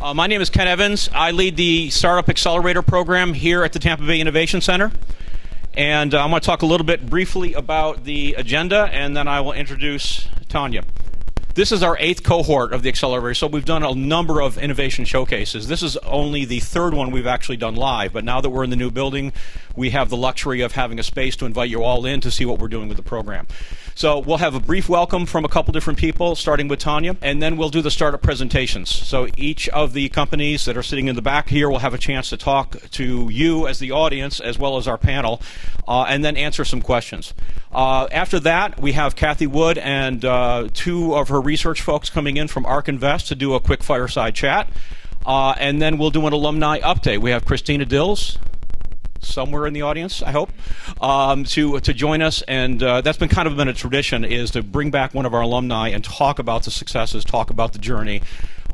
My name is Ken Evans. I lead the Startup Accelerator program here at the Tampa Bay Innovation Center. And I want to talk a little bit briefly about the agenda, and then I will introduce Tonya. This is our 8th cohort of the Accelerator, so we've done a number of innovation showcases. This is only the 3rd one we've actually done live, but now that we're in the new building, we have the luxury of having a space to invite you all in to see what we're doing with the program. So we'll have a brief welcome from a couple different people, starting with Tonya, and then we'll do the startup presentations. So each of the companies that are sitting in the back here will have a chance to talk to you as the audience, as well as our panel, and then answer some questions. After that, we have Kathy Wood and 2 of her research folks coming in from ARK Invest to do a quick fireside chat. And then we'll do an alumni update. We have Christina Dills, somewhere in the audience, I hope, to join us. And that's been kind of been a tradition, is to bring back one of our alumni and talk about the successes, talk about the journey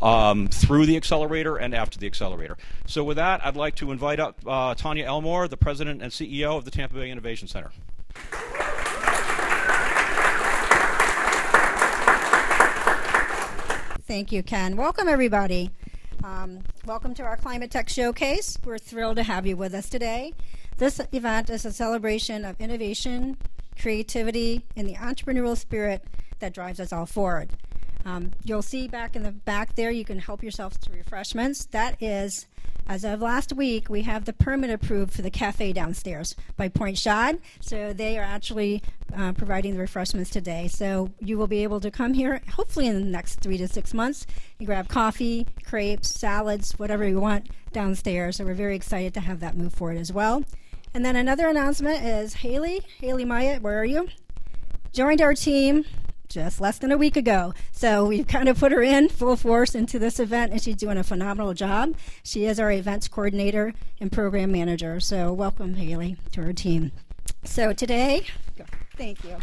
through the Accelerator and after the Accelerator. So with that, I'd like to invite up Tonya Elmore, the President and CEO of the Tampa Bay Innovation Center. Thank you, Ken. Welcome, everybody. Welcome to our ClimateTech Showcase. We're thrilled to have you with us today. This event is a celebration of innovation, creativity, and the entrepreneurial spirit that drives us all forward. You'll see back in the back there, you can help yourself to refreshments. That is, as of last week, we have the permit approved for the cafe downstairs by Point Shad. So they are actually providing the refreshments today. So you will be able to come here, hopefully in the next 3 to 6 months. You grab coffee, crepes, salads, whatever you want downstairs. So we're very excited to have that move forward as well. And then another announcement is Haley Myatt, where are you? Joined our team just less than a week ago. So we've kind of put her in full force into this event, and she's doing a phenomenal job. She is our events coordinator and program manager. So welcome, Haley, to our team. So today, thank you.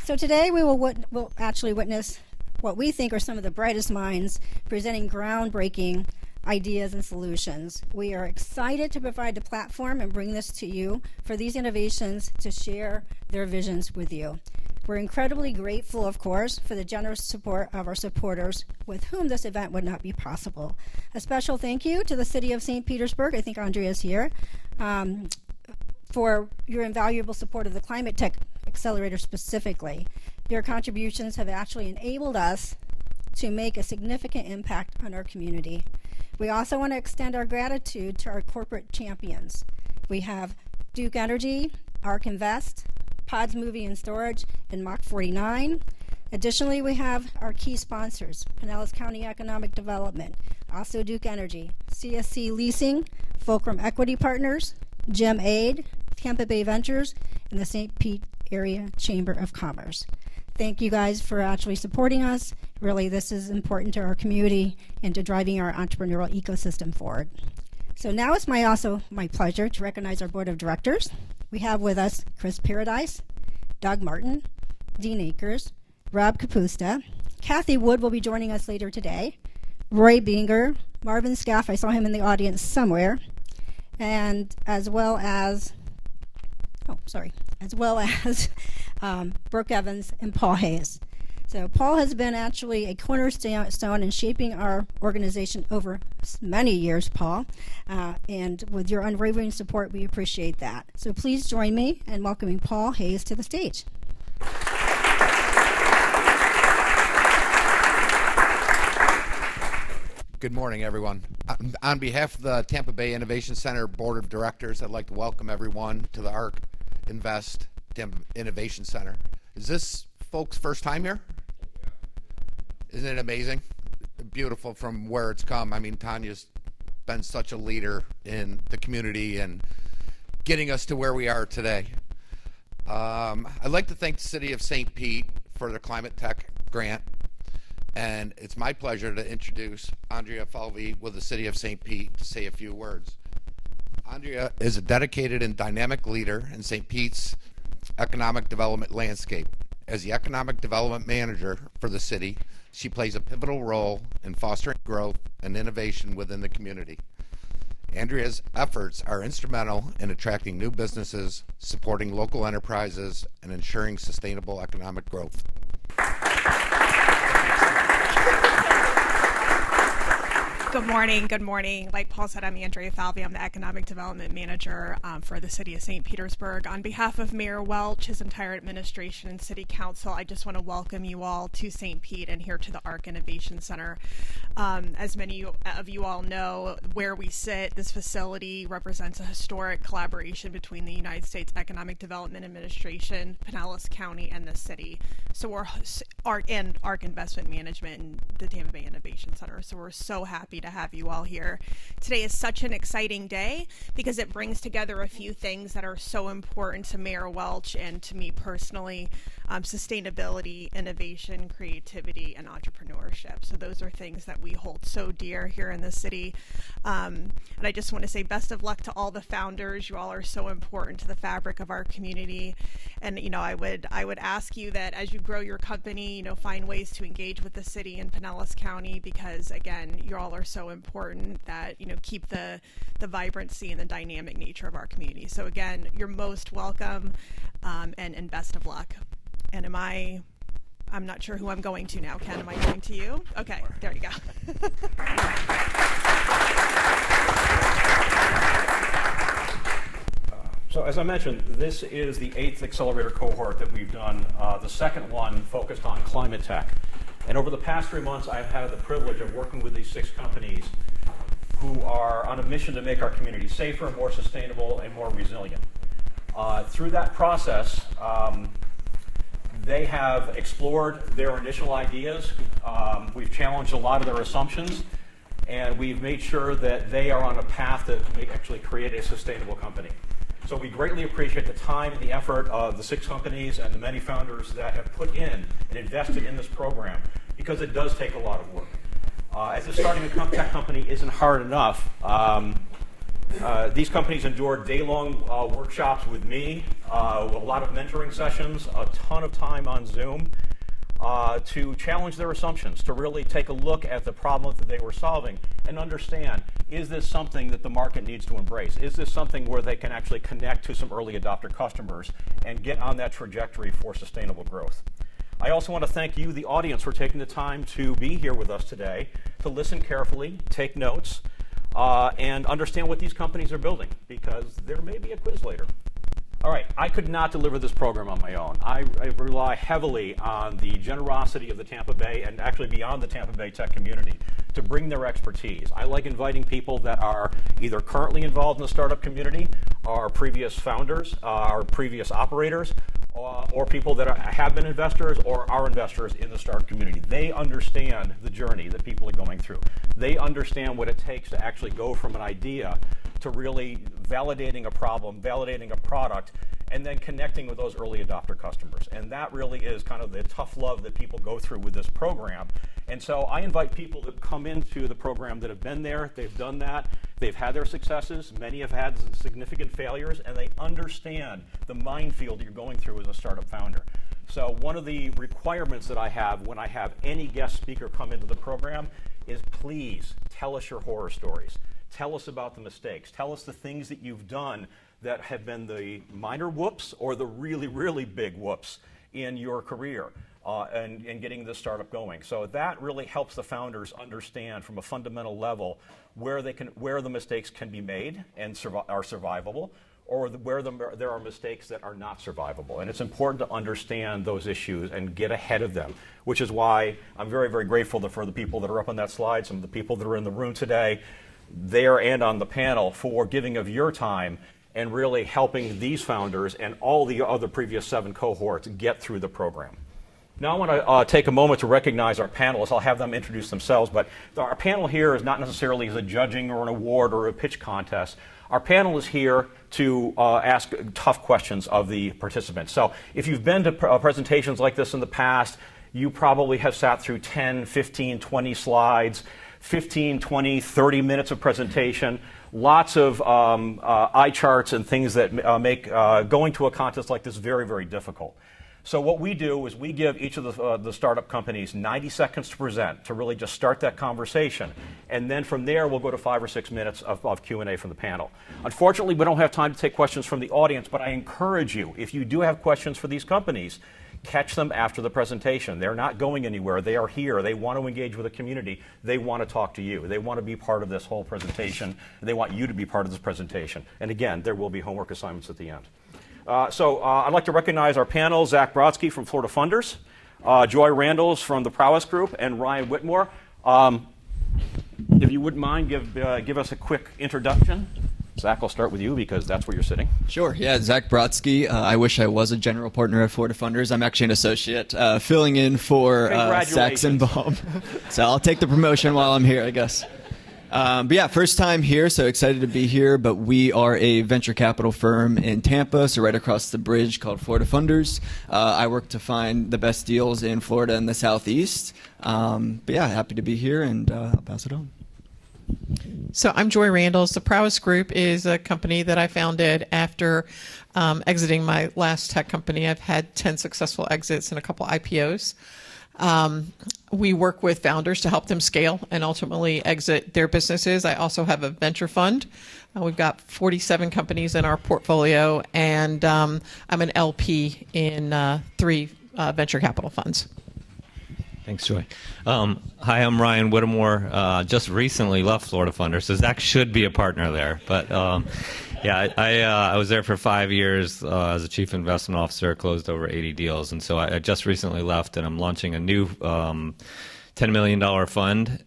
So today we will actually witness what we think are some of the brightest minds presenting groundbreaking ideas and solutions. We are excited to provide the platform and bring this to you for these innovations to share their visions with you. We're incredibly grateful, of course, for the generous support of our supporters with whom this event would not be possible. A special thank you to the City of St. Petersburg, I think Andrea's here, for your invaluable support of the ClimateTech Accelerator specifically. Your contributions have actually enabled us to make a significant impact on our community. We also want to extend our gratitude to our corporate champions. We have Duke Energy, ARK Invest, Pods Movie and Storage, and Mach 49. Additionally, we have our key sponsors, Pinellas County Economic Development, also Duke Energy, CSC Leasing, Fulcrum Equity Partners, GEM Aid, Tampa Bay Ventures, and the St. Pete Area Chamber of Commerce. Thank you guys for actually supporting us. Really, this is important to our community and to driving our entrepreneurial ecosystem forward. So now it's also my pleasure to recognize our board of directors. We have with us Chris Paradise, Doug Martin, Dean Akers, Rob Capusta. Kathy Wood will be joining us later today. Roy Binger, Marvin Scaff, I saw him in the audience somewhere, and as well as Brooke Evans and Paul Hayes. So Paul has been actually a cornerstone in shaping our organization over many years, Paul, and with your unwavering support, we appreciate that. So please join me in welcoming Paul Hayes to the stage. Good morning, everyone. On behalf of the Tampa Bay Innovation Center Board of Directors, I'd like to welcome everyone to the ARK Invest Tampa Innovation Center. Is this folks' first time here? Isn't it amazing? Beautiful from where it's come. I mean, Tonya's been such a leader in the community and getting us to where we are today. I'd like to thank the City of St. Pete for their ClimateTech grant. And it's my pleasure to introduce Andrea Falvey with the City of St. Pete to say a few words. Andrea is a dedicated and dynamic leader in St. Pete's economic development landscape. As the economic development manager for the city, she plays a pivotal role in fostering growth and innovation within the community. Andrea's efforts are instrumental in attracting new businesses, supporting local enterprises, and ensuring sustainable economic growth. Good morning. Good morning. Like Paul said, I'm Andrea Falvey. I'm the Economic Development Manager for the City of St. Petersburg. On behalf of Mayor Welch, his entire administration, and City Council, I just want to welcome you all to St. Pete and here to the ARC Innovation Center. As many of you all know, where we sit, this facility represents a historic collaboration between the United States Economic Development Administration, Pinellas County, and the city. So we're ARC Investment Management and the Tampa Bay Innovation Center. So we're so happy to have you all here. Today is such an exciting day because it brings together a few things that are so important to Mayor Welch and to me personally: sustainability, innovation, creativity, and entrepreneurship. So those are things that we hold so dear here in the city. And I just want to say best of luck to all the founders. You all are so important to the fabric of our community. And I would ask you that as you grow your company, find ways to engage with the city and Pinellas County, because again, you all are so important that keep the vibrancy and the dynamic nature of our community. So again, you're most welcome, and best of luck. And I'm not sure who I'm going to now. Ken, am I going to you? Okay, there you go. So as I mentioned, this is the 8th Accelerator cohort that we've done. The second one focused on ClimateTech. And over the past 3 months, I've had the privilege of working with these 6 companies who are on a mission to make our community safer, more sustainable, and more resilient. Through that process, they have explored their initial ideas. We've challenged a lot of their assumptions, and we've made sure that they are on a path to actually create a sustainable company. So we greatly appreciate the time and the effort of the 6 companies and the many founders that have put in and invested in this program, because it does take a lot of work. As if starting a tech company isn't hard enough, these companies endured day-long workshops with me, a lot of mentoring sessions, a ton of time on Zoom, to challenge their assumptions, to really take a look at the problem that they were solving and understand, is this something that the market needs to embrace? Is this something where they can actually connect to some early adopter customers and get on that trajectory for sustainable growth? I also want to thank you, the audience, for taking the time to be here with us today, to listen carefully, take notes, and understand what these companies are building, because there may be a quiz later. All right, I could not deliver this program on my own. I rely heavily on the generosity of the Tampa Bay and actually beyond the Tampa Bay tech community to bring their expertise. I like inviting people that are either currently involved in the startup community, or previous founders, or previous operators, or people that have been investors or are investors in the startup community. They understand the journey that people are going through. They understand what it takes to actually go from an idea to really validating a problem, validating a product, and then connecting with those early adopter customers. And that really is kind of the tough love that people go through with this program. And so I invite people to come into the program that have been there, they've done that, they've had their successes, many have had significant failures, and they understand the minefield you're going through as a startup founder. So one of the requirements that I have when I have any guest speaker come into the program is, please tell us your horror stories. Tell us about the mistakes. Tell us the things that you've done that have been the minor whoops or the really, really big whoops in your career and getting this startup going. So that really helps the founders understand from a fundamental level where the mistakes can be made and are survivable, or where there are mistakes that are not survivable. And it's important to understand those issues and get ahead of them, which is why I'm very, very grateful for the people that are up on that slide, some of the people that are in the room today, there and on the panel, for giving of your time and really helping these founders and all the other previous 7 cohorts get through the program. Now I want to take a moment to recognize our panelists. I'll have them introduce themselves, but our panel here is not necessarily as a judging or an award or a pitch contest. Our panel is here to ask tough questions of the participants. So if you've been to presentations like this in the past, you probably have sat through 10, 15, 20 slides, 15, 20, 30 minutes of presentation, lots of eye charts and things that make going to a contest like this very, very difficult. So what we do is we give each of the startup companies 90 seconds to present, to really just start that conversation. And then from there, we'll go to 5 or 6 minutes of Q&A from the panel. Unfortunately, we don't have time to take questions from the audience, but I encourage you, if you do have questions for these companies, Catch them after the presentation. They're not going anywhere. They are here. They want to engage with the community. They want to talk to you. They want to be part of this whole presentation. They want you to be part of this presentation. And again, there will be homework assignments at the end. I'd like to recognize our panel, Zach Brodsky from Florida Funders, Joy Randalls from the Prowess Group, and Ryan Whitmore. If you wouldn't mind, give us a quick introduction. Zach, I'll start with you because that's where you're sitting. Sure. Yeah, Zach Brodsky. I wish I was a general partner at Florida Funders. I'm actually an associate filling in for Saxon Bob. So I'll take the promotion while I'm here, I guess. But yeah, first time here, so excited to be here. But we are a venture capital firm in Tampa, so right across the bridge, called Florida Funders. I work to find the best deals in Florida and the Southeast. But yeah, happy to be here, and I'll pass it on. So I'm Joy Randalls. The Prowess Group is a company that I founded after exiting my last tech company. I've had 10 successful exits and a couple IPOs. We work with founders to help them scale and ultimately exit their businesses. I also have a venture fund. We've got 47 companies in our portfolio, and I'm an LP in 3 venture capital funds. Thanks, Joy. Hi, I'm Ryan Whitmore. Just recently left Florida Funders, so Zach should be a partner there. But yeah, I was there for 5 years as a chief investment officer, closed over 80 deals, and so I just recently left, and I'm launching a new $10 million fund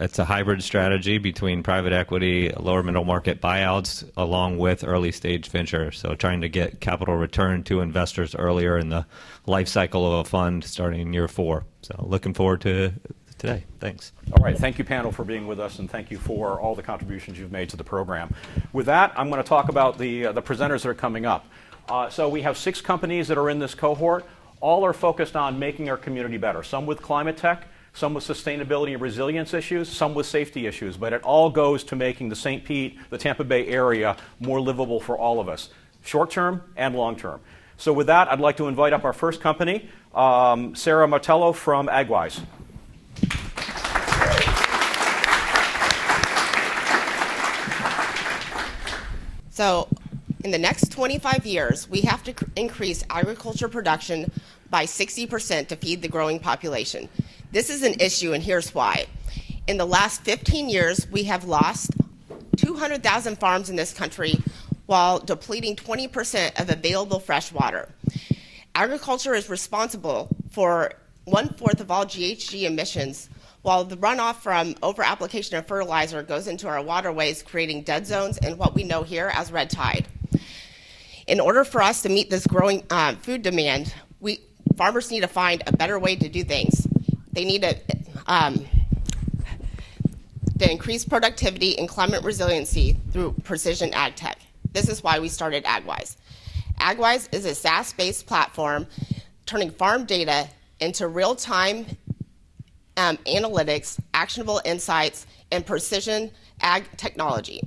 it's a hybrid strategy between private equity, lower middle market buyouts, along with early stage venture. So trying to get capital return to investors earlier in the life cycle of a fund starting in year 4. So looking forward to today. Thanks. All right. Thank you, panel, for being with us, and thank you for all the contributions you've made to the program. With that, I'm going to talk about the presenters that are coming up. So we have 6 companies that are in this cohort. All are focused on making our community better, some with climate tech, some with sustainability and resilience issues, some with safety issues, but it all goes to making the St. Pete, the Tampa Bay area, more livable for all of us, short-term and long-term. So with that, I'd like to invite up our first company, Sarah Martello from AgWise. So in the next 25 years, we have to increase agriculture production by 60% to feed the growing population. This is an issue, and here's why. In the last 15 years, we have lost 200,000 farms in this country while depleting 20% of available fresh water. Agriculture is responsible for 1/4 of all GHG emissions, while the runoff from over-application of fertilizer goes into our waterways, creating dead zones and what we know here as red tide. In order for us to meet this growing food demand, farmers need to find a better way to do things. They need to increase productivity and climate resiliency through precision ag tech. This is why we started AgWise. AgWise is a SaaS-based platform turning farm data into real-time analytics, actionable insights, and precision ag technology.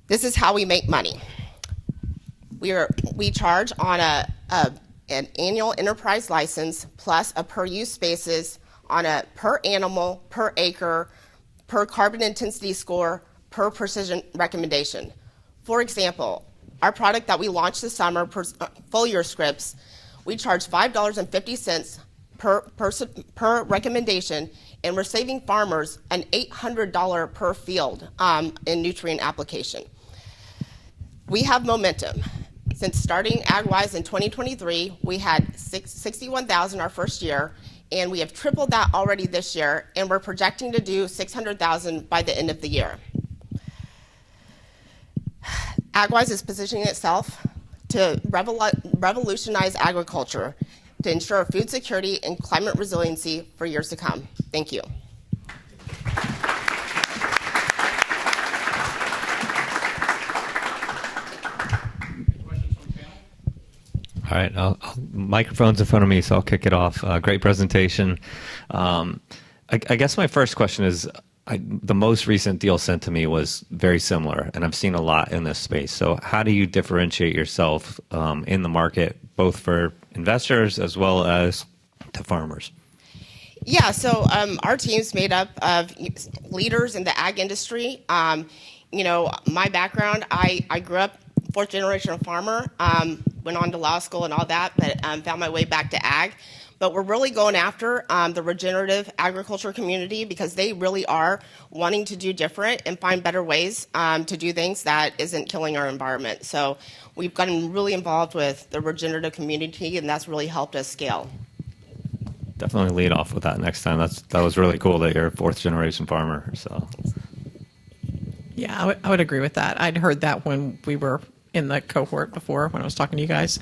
This is how we make money. We charge on an annual enterprise license plus a per-use basis on a per animal, per acre, per carbon intensity score, per precision recommendation. For example, our product that we launched this summer, Full Year Scripts, we charge $5.50 per recommendation, and we're saving farmers an $800 per field in nutrient application. We have momentum. Since starting AgWise in 2023, we had 61,000 our first year, and we have tripled that already this year, and we're projecting to do 600,000 by the end of the year. AgWise is positioning itself to revolutionize agriculture to ensure food security and climate resiliency for years to come. Thank you. All right, microphone's in front of me, so I'll kick it off. Great presentation. I guess my first question is, the most recent deal sent to me was very similar, and I've seen a lot in this space. So how do you differentiate yourself in the market, both for investors as well as to farmers? Yeah, so our team's made up of leaders in the ag industry. My background, I grew up 4th generation farmer. went on to law school and all that, but found my way back to ag. But we're really going after the regenerative agriculture community because they really are wanting to do different and find better ways to do things that isn't killing our environment. So we've gotten really involved with the regenerative community, and that's really helped us scale. Definitely lead off with that next time. That was really cool that you're a fourth generation farmer. So Yeah, I would agree with that. I'd heard that when we were in the cohort before, when I was talking to you guys.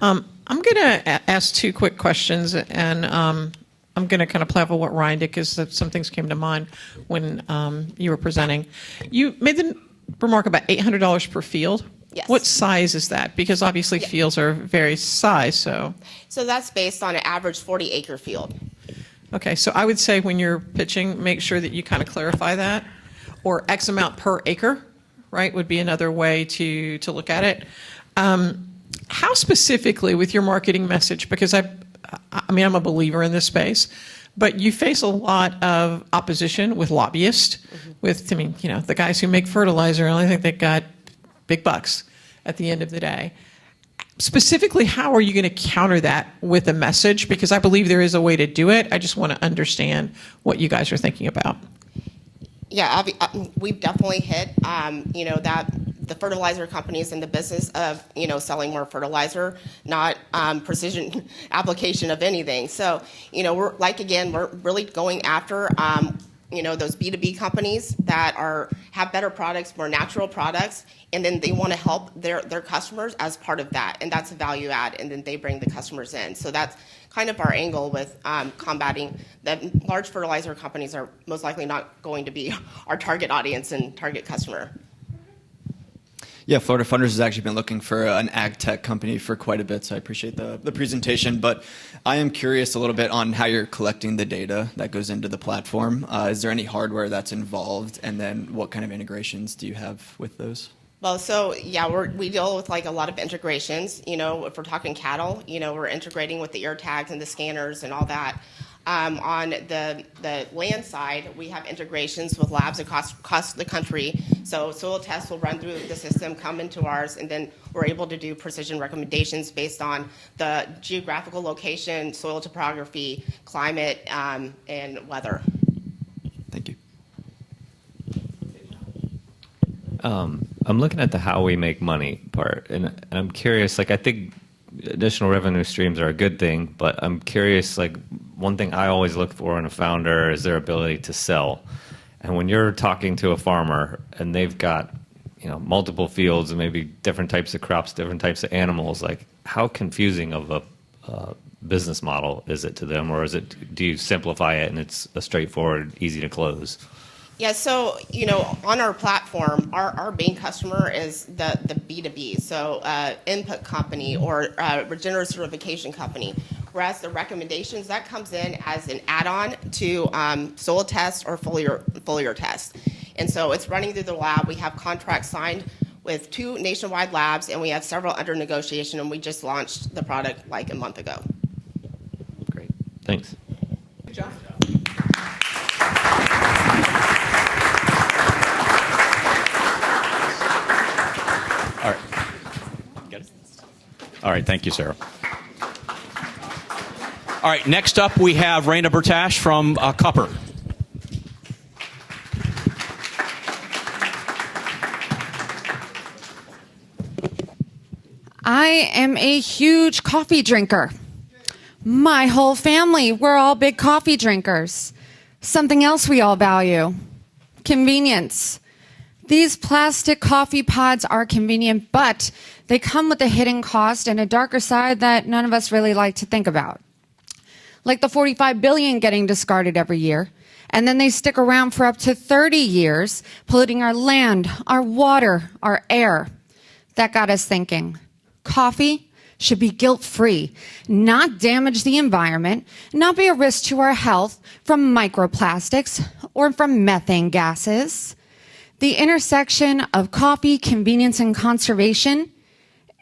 I'm going to ask two quick questions, and I'm going to kind of play off of what Ryan did because some things came to mind when you were presenting. You made the remark about $800 per field. Yes. What size is that? Because obviously fields are various size, so. So that's based on an average 40-acre field. Okay, so I would say when you're pitching, make sure that you kind of clarify that, or X amount per acre, right, would be another way to look at it. How specifically with your marketing message, because I mean, I'm a believer in this space, but you face a lot of opposition with lobbyists, with, I mean, you know, the guys who make fertilizer, I think they got big bucks at the end of the day. Specifically, how are you going to counter that with a message? Because I believe there is a way to do it. I just want to understand what you guys are thinking about. Yeah, we've definitely hit, you know, that the fertilizer companies in the business of, you know, selling more fertilizer, not precision application of anything. So, you know, we're really going after, you know, those B2B companies that have better products, more natural products, and then they want to help their customers as part of that, and that's a value add, and then they bring the customers in. So that's kind of our angle with combating that. Large fertilizer companies are most likely not going to be our target audience and target customer. Yeah, Florida Funders has actually been looking for an ag tech company for quite a bit, so I appreciate the presentation. But I am curious a little bit on how you're collecting the data that goes into the platform. Is there any hardware that's involved? And then what kind of integrations do you have with those? Well, so yeah, we deal with like a lot of integrations. You know, if we're talking cattle, you know, we're integrating with the ear tags and the scanners and all that. On the land side, we have integrations with labs across the country. So soil tests will run through the system, come into ours, and then we're able to do precision recommendations based on the geographical location, soil topography, climate, and weather. Thank you. I'm looking at the how we make money part, and I'm curious, like, I think additional revenue streams are a good thing, but I'm curious, like, one thing I always look for in a founder is their ability to sell. And when you're talking to a farmer and they've got, you know, multiple fields and maybe different types of crops, different types of animals, like, how confusing of a business model is it to them, or do you simplify it and it's a straightforward, easy to close? Yeah, so, you know, on our platform, our main customer is the B2B, so input company or regenerative certification company, whereas the recommendations, that comes in as an add-on to soil test or foliar test. And so it's running through the lab. We have contracts signed with 2 nationwide labs, and we have several under negotiation, and we just launched the product like a month ago. Great, thanks. Good job. All right. All right, thank you, Sarah. All right, next up we have Raina Bertash from Copper. I am a huge coffee drinker. My whole family, we're all big coffee drinkers. Something else we all value: convenience. These plastic coffee pods are convenient, but they come with a hidden cost and a darker side that none of us really like to think about. Like the $45 billion getting discarded every year, and then they stick around for up to 30 years, polluting our land, our water, our air. That got us thinking. Coffee should be guilt-free, not damage the environment, not be a risk to our health from microplastics or from methane gases. The intersection of coffee, convenience, and conservation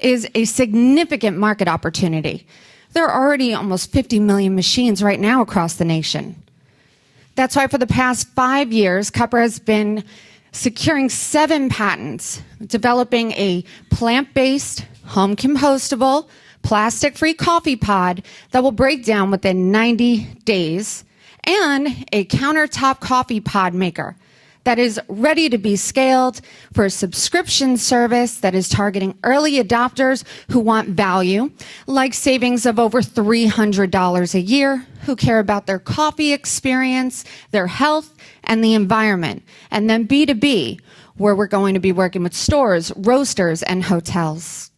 is a significant market opportunity. There are already almost 50 million machines right now across the nation. That's why for the past 5 years, Copper has been securing 7 patents, developing a plant-based, home compostable, plastic-free coffee pod that will break down within 90 days, and a countertop coffee pod maker that is ready to be scaled for a subscription service that is targeting early adopters who want value, like savings of over $300 a year, who care about their coffee experience, their health, and the environment. And then B2B, where we're going to be working with stores, roasters, and hotels.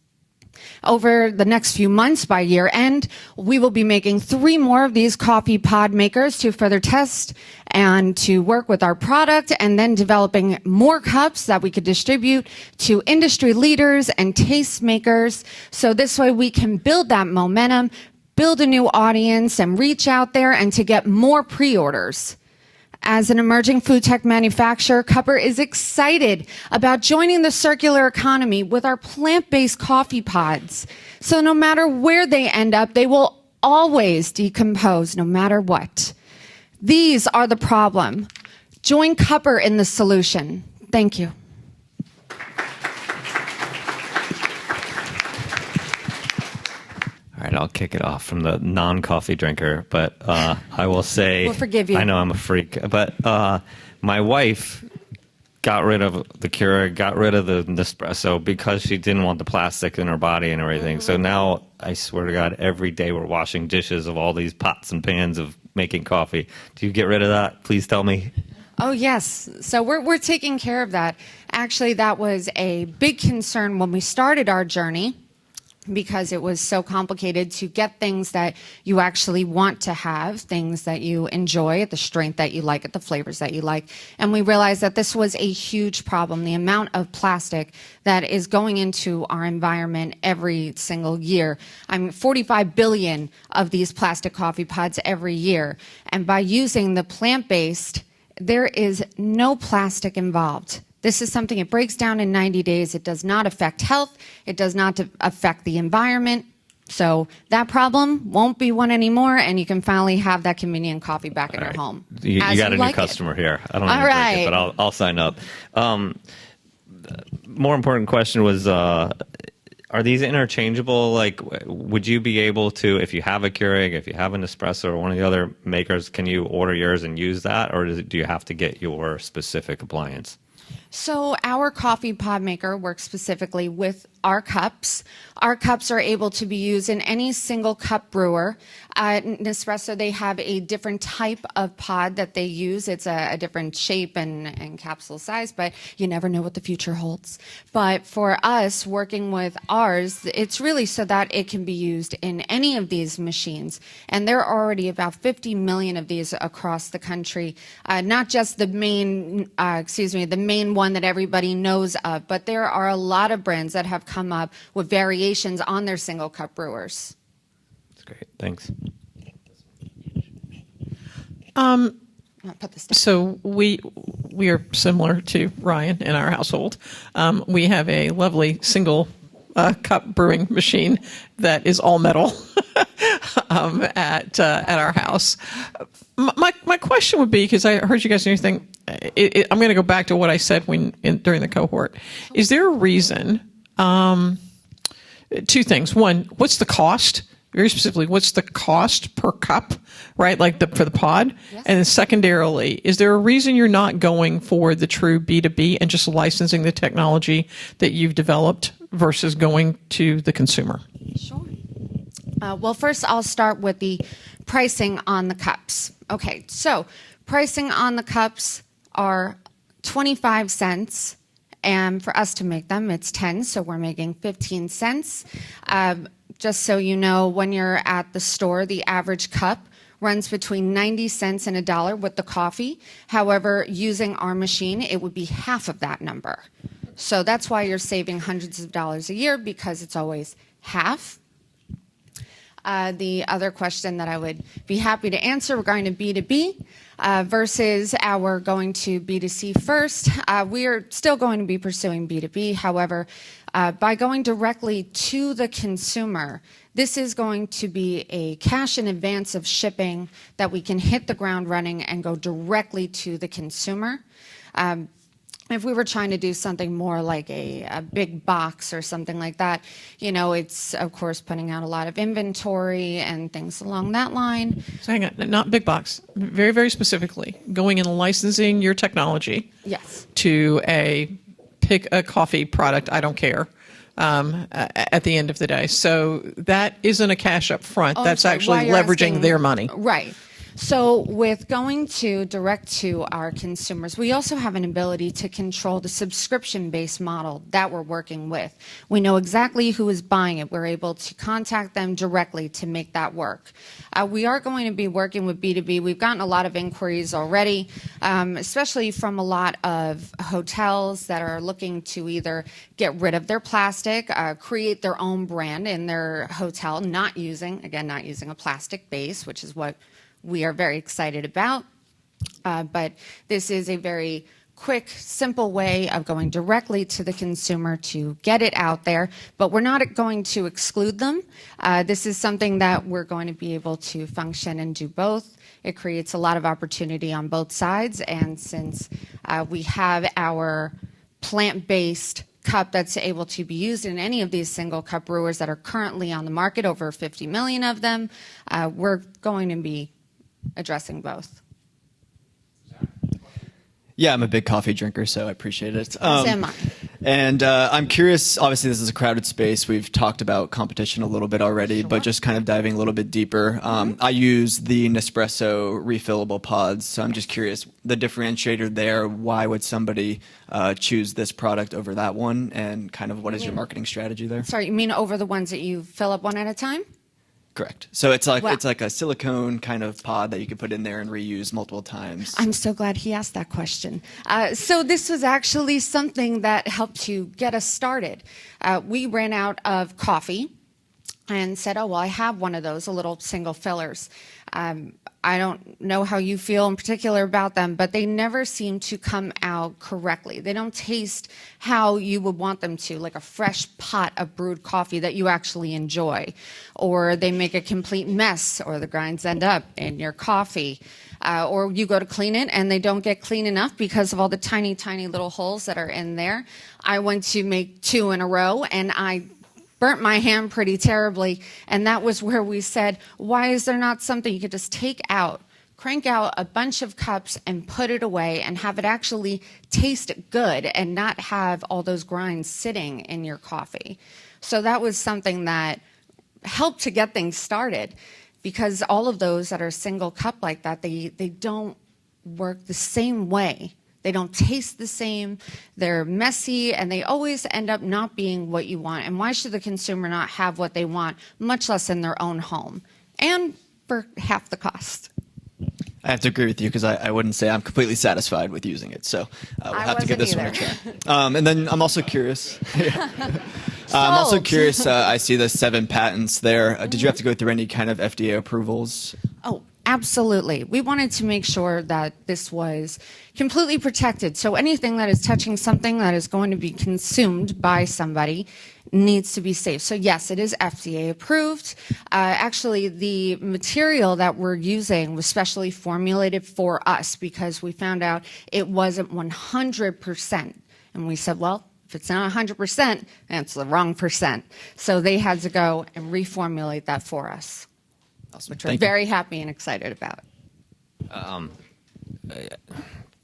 Over the next few months by year end, we will be making 3 more of these coffee pod makers to further test and to work with our product, and then developing more cups that we could distribute to industry leaders and taste makers. So this way we can build that momentum, build a new audience, and reach out there and to get more pre-orders. As an emerging food tech manufacturer, Cupper is excited about joining the circular economy with our plant-based coffee pods. So no matter where they end up, they will always decompose no matter what. These are the problem. Join Cupper in the solution. Thank you. All right, I'll kick it off from the non-coffee drinker, but I will say... We'll forgive you. I know I'm a freak, but my wife got rid of the Keurig, got rid of the Nespresso because she didn't want the plastic in her body and everything. So now, I swear to God, every day we're washing dishes of all these pots and pans of making coffee. Do you get rid of that? Please tell me. Oh, yes. So we're taking care of that. Actually, that was a big concern when we started our journey, because it was so complicated to get things that you actually want to have, things that you enjoy at the strength that you like, at the flavors that you like. And we realized that this was a huge problem, the amount of plastic that is going into our environment every single year. 45 billion of these plastic coffee pods every year. And by using the plant-based, there is no plastic involved. This is something, it breaks down in 90 days. It does not affect health. It does not affect the environment. So that problem won't be one anymore, and you can finally have that convenient coffee back in your home. You got a new customer here. I don't even drink it, but I'll sign up. More important question was, are these interchangeable? Like, would you be able to, if you have a Keurig, if you have an Nespresso or one of the other makers, can you order yours and use that, or do you have to get your specific appliance? So our coffee pod maker works specifically with our cups. Our cups are able to be used in any single cup brewer. At Nespresso, they have a different type of pod that they use. It's a different shape and capsule size, but you never know what the future holds. But for us, working with ours, it's really so that it can be used in any of these machines. And there are already about 50 million of these across the country, not just the main one that everybody knows of, but there are a lot of brands that have come up with variations on their single cup brewers. That's great. Thanks. So we are similar to Ryan in our household. We have a lovely single cup brewing machine that is all metal at our house. My question would be, because I heard you guys do anything, I'm going to go back to what I said during the cohort. Is there a reason? Two things. One, what's the cost? Very specifically, what's the cost per cup, right? Like for the pod? Yes. And then secondarily, is there a reason you're not going for the true B2B and just licensing the technology that you've developed versus going to the consumer? Sure. Well, first I'll start with the pricing on the cups. Okay, so pricing on the cups are 25 cents. And for us to make them, it's 10, so we're making 15 cents. Just so you know, when you're at the store, the average cup runs between 90 cents and $1 with the coffee. However, using our machine, it would be half of that number. So that's why you're saving hundreds of dollars a year, because it's always half. The other question that I would be happy to answer regarding to B2B versus our going to B2C first, we are still going to be pursuing B2B. However, by going directly to the consumer, this is going to be a cash in advance of shipping that we can hit the ground running and go directly to the consumer. If we were trying to do something more like a big box or something like that, you know, it's of course putting out a lot of inventory and things along that line. So hang on, not big box, very, very specifically, going and licensing your technology Yes. to pick a coffee product, I don't care, at the end of the day. So that isn't a cash up front. Oh, I'm That's sorry, actually why you're leveraging asking- their money. Right. So with going to direct to our consumers, we also have an ability to control the subscription-based model that we're working with. We know exactly who is buying it. We're able to contact them directly to make that work. We are going to be working with B2B. We've gotten a lot of inquiries already, especially from a lot of hotels that are looking to either get rid of their plastic, create their own brand in their hotel, not using a plastic base, which is what we are very excited about. But this is a very quick, simple way of going directly to the consumer to get it out there, but we're not going to exclude them. This is something that we're going to be able to function and do both. It creates a lot of opportunity on both sides, and since we have our plant-based cup that's able to be used in any of these single cup brewers that are currently on the market, over 50 million of them, we're going to be addressing both. Yeah, I'm a big coffee drinker, so I appreciate it. As am I. And I'm curious, obviously this is a crowded space. We've talked about competition a little bit already, but just kind of diving a little bit deeper. I use the Nespresso refillable pods, so I'm just curious, the differentiator there, why would somebody choose this product over that one, and kind of what is your marketing strategy there? Sorry, you mean over the ones that you fill up one at a time? Correct. So it's like Well- it's like a silicone kind of pod that you can put in there and reuse multiple times. I'm so glad he asked that question. So this was actually something that helped to get us started. We ran out of coffee and said, oh, well, I have one of those, a little single fillers. I don't know how you feel in particular about them, but they never seem to come out correctly. They don't taste how you would want them to, like a fresh pot of brewed coffee that you actually enjoy. Or they make a complete mess, or the grinds end up in your coffee. Or you go to clean it and they don't get clean enough because of all the tiny, tiny little holes that are in there. I went to make 2 in a row and I burnt my hand pretty terribly, and that was where we said, why is there not something you could just take out, crank out a bunch of cups and put it away and have it actually taste good and not have all those grinds sitting in your coffee? So that was something that helped to get things started, because all of those that are single cup like that, they don't work the same way. They don't taste the same, they're messy, and they always end up not being what you want. And why should the consumer not have what they want, much less in their own home, and for half the cost? I have to agree with you, because I wouldn't say I'm completely satisfied with using it. So we'll have to give this one a try. And then I'm also curious. I'm also curious, I see the 7 patents there. Did you have to go through any kind of FDA approvals? Oh, absolutely. We wanted to make sure that this was completely protected. So anything that is touching something that is going to be consumed by somebody needs to be safe. So yes, it is FDA approved. Actually, the material that we're using was specially formulated for us because we found out it wasn't 100%. And we said, well, if it's not 100%, then it's the wrong percent. So they had to go and reformulate that for us. Awesome. Which we're very happy and excited about.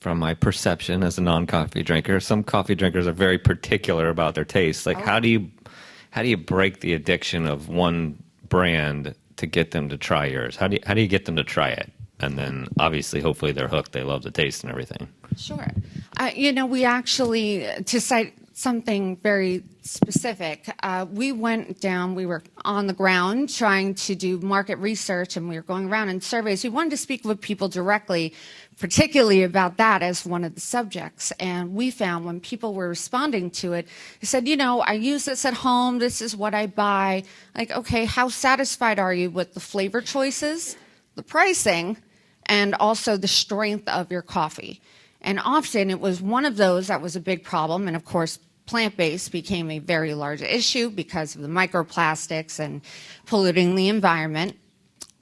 From my perception as a non-coffee drinker, some coffee drinkers are very particular about their taste. Like, how do you break the addiction of one brand to get them to try yours? How do you get them to try it? And then obviously, hopefully, they're hooked. They love the taste and everything. Sure. We actually, to cite something very specific, we went down, we were on the ground trying to do market research, and we were going around in surveys. We wanted to speak with people directly, particularly about that as one of the subjects. And we found when people were responding to it, they said, I use this at home, this is what I buy. Like, okay, how satisfied are you with the flavor choices, the pricing, and also the strength of your coffee? And often it was one of those that was a big problem. And of course, plant-based became a very large issue because of the microplastics and polluting the environment.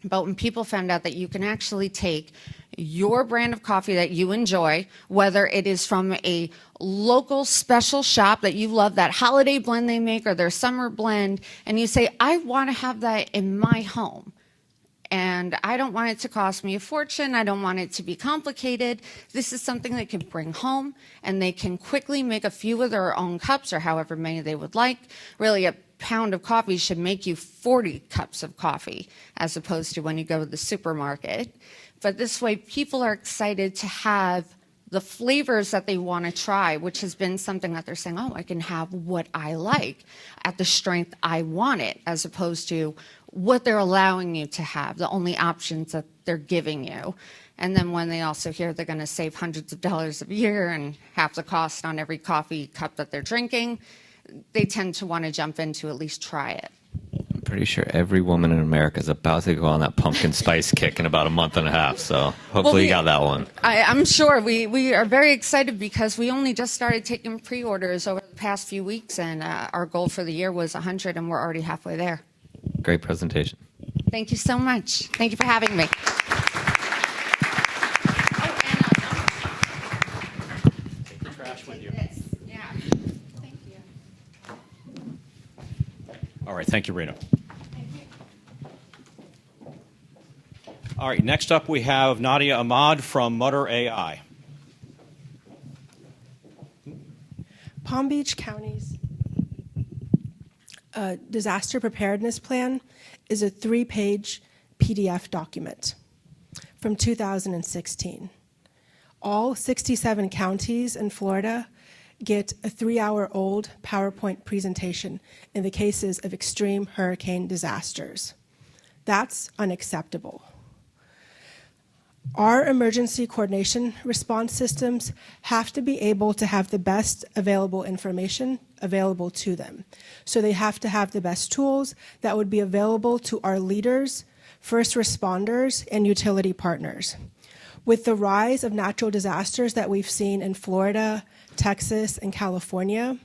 But when people found out that you can actually take your brand of coffee that you enjoy, whether it is from a local special shop that you love, that holiday blend they make or their summer blend, and you say, I want to have that in my home. And I don't want it to cost me a fortune. I don't want it to be complicated. This is something they can bring home, and they can quickly make a few of their own cups or however many they would like. Really, a pound of coffee should make you 40 cups of coffee as opposed to when you go to the supermarket. But this way, people are excited to have the flavors that they want to try, which has been something that they're saying, oh, I can have what I like at the strength I want it, as opposed to what they're allowing you to have, the only options that they're giving you. And then when they also hear they're going to save hundreds of dollars a year and half the cost on every coffee cup that they're drinking, they tend to want to jump in to at least try it. I'm pretty sure every woman in America is about to go on that pumpkin spice kick in about a month and a half. So hopefully you got that one. I'm sure we are very excited because we only just started taking pre-orders over the past few weeks, and our goal for the year was 100, and we're already halfway there. Great presentation. Thank you so much. Thank you for having me. Take the trash with you. Yeah. Thank you. All right, thank you, Rita. All right, next up we have Nadia Ahmad from Mudder.AI. Palm Beach County's disaster preparedness plan is a 3-page PDF document from 2016. All 67 counties in Florida get a 3-hour-old PowerPoint presentation in the cases of extreme hurricane disasters. That's unacceptable. Our emergency coordination response systems have to be able to have the best available information available to them. So they have to have the best tools that would be available to our leaders, first responders, and utility partners. With the rise of natural disasters that we've seen in Florida, Texas, and California,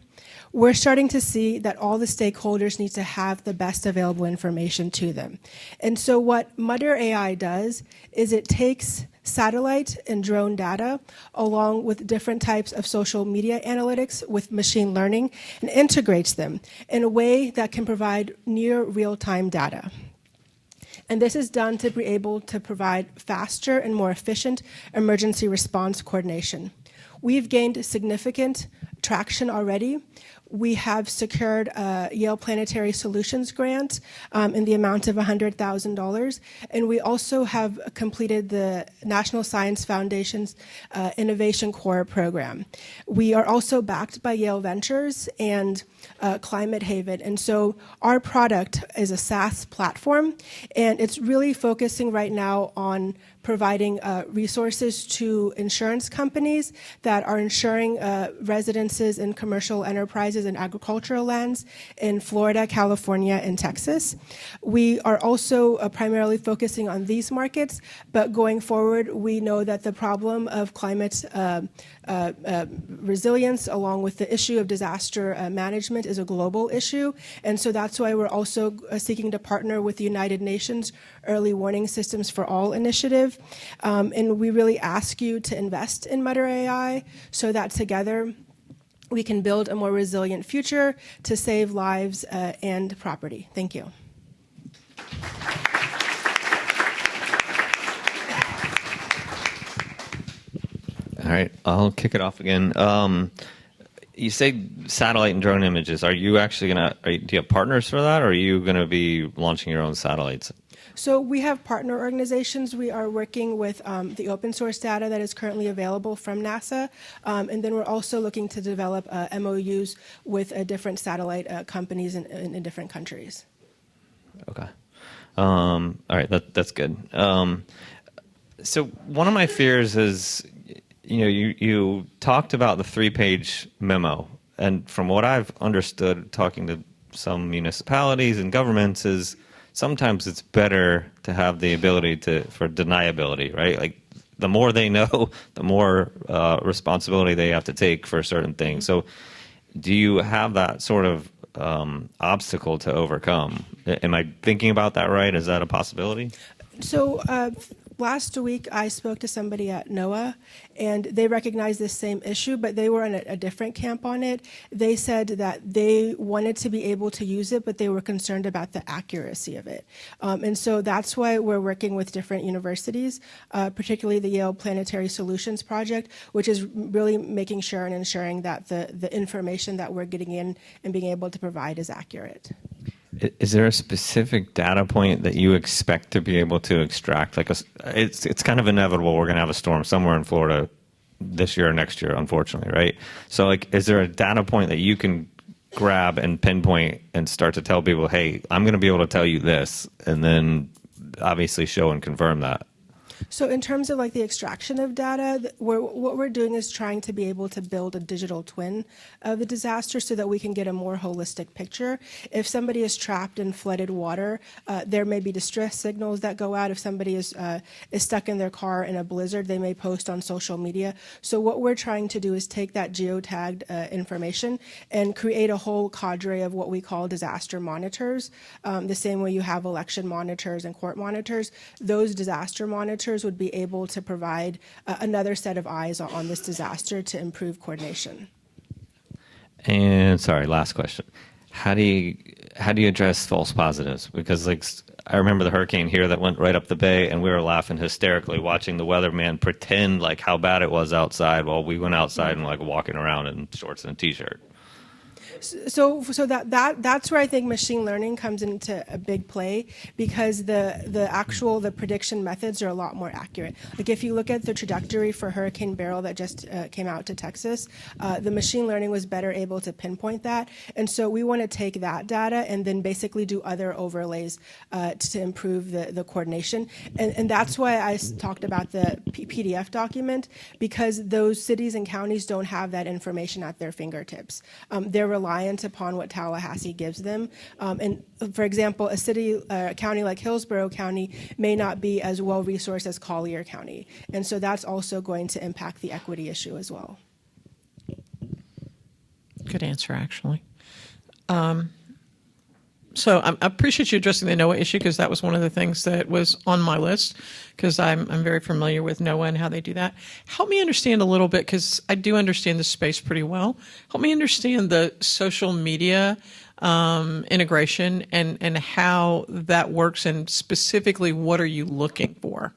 we're starting to see that all the stakeholders need to have the best available information to them. And so what Mudder.AI does is it takes satellite and drone data along with different types of social media analytics with machine learning and integrates them in a way that can provide near real-time data. And this is done to be able to provide faster and more efficient emergency response coordination. We've gained significant traction already. We have secured a Yale Planetary Solutions grant in the amount of $100,000. And we also have completed the National Science Foundation's Innovation Core program. We are also backed by Yale Ventures and Climate Haven. And so our product is a SaaS platform, and it's really focusing right now on providing resources to insurance companies that are insuring residences in commercial enterprises and agricultural lands in Florida, California, and Texas. We are also primarily focusing on these markets, but going forward, we know that the problem of climate resilience along with the issue of disaster management is a global issue. And so that's why we're also seeking to partner with the United Nations Early Warning Systems for All initiative. And we really ask you to invest in Mudder.AI so that together we can build a more resilient future to save lives and property. Thank you. All right, I'll kick it off again. You say satellite and drone images. Are you actually do you have partners for that, or are you going to be launching your own satellites? So we have partner organizations. We are working with the open source data that is currently available from NASA. And then we're also looking to develop MOUs with different satellite companies in different countries. Okay. All right, that's good. So one of my fears is, you talked about the 3-page memo. And from what I've understood talking to some municipalities and governments is sometimes it's better to have the ability for deniability, right? Like the more they know, the more responsibility they have to take for certain things. So do you have that sort of obstacle to overcome? Am I thinking about that right? Is that a possibility? So last week I spoke to somebody at NOAA, and they recognized this same issue, but they were in a different camp on it. They said that they wanted to be able to use it, but they were concerned about the accuracy of it. And so that's why we're working with different universities, particularly the Yale Planetary Solutions Project, which is really making sure and ensuring that the information that we're getting in and being able to provide is accurate. Is there a specific data point that you expect to be able to extract? Like it's kind of inevitable we're going to have a storm somewhere in Florida this year or next year, unfortunately, right? So, like, is there a data point that you can grab and pinpoint and start to tell people, hey, I'm going to be able to tell you this, and then obviously show and confirm that? So in terms of like the extraction of data, what we're doing is trying to be able to build a digital twin of the disaster so that we can get a more holistic picture. If somebody is trapped in flooded water, there may be distress signals that go out. If somebody is stuck in their car in a blizzard, they may post on social media. So what we're trying to do is take that geotagged information and create a whole cadre of what we call disaster monitors. The same way you have election monitors and court monitors, those disaster monitors would be able to provide another set of eyes on this disaster to improve coordination. And sorry, last question. How do you address false positives? Because like I remember the hurricane here that went right up the bay, and we were laughing hysterically watching the weatherman pretend like how bad it was outside while we went outside and like walking around in shorts and a t-shirt. So that's where I think machine learning comes into a big play, because the prediction methods are a lot more accurate. Like if you look at the trajectory for Hurricane Beryl that just came out to Texas, the machine learning was better able to pinpoint that. And so we want to take that data and then basically do other overlays to improve the coordination. And that's why I talked about the PDF document, because those cities and counties don't have that information at their fingertips. They're reliant upon what Tallahassee gives them. And for example, a county like Hillsborough County may not be as well resourced as Collier County. And so that's also going to impact the equity issue as well. Good answer, actually. So I appreciate you addressing the NOAA issue, because that was one of the things that was on my list, because I'm very familiar with NOAA and how they do that. Help me understand a little bit, because I do understand the space pretty well. Help me understand the social media integration and how that works, and specifically what are you looking for?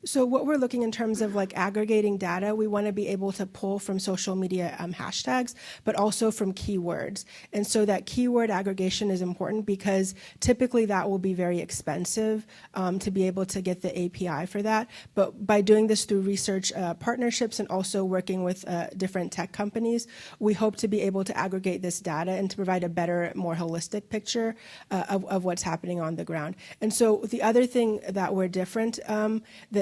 So what we're looking in terms of like aggregating data, we want to be able to pull from social media hashtags, but also from keywords. And so that keyword aggregation is important, because typically that will be very expensive to be able to get the API for that. But by doing this through research partnerships and also working with different tech companies, we hope to be able to aggregate this data and to provide a better, more holistic picture of what's happening on the ground. And so the other thing that we're different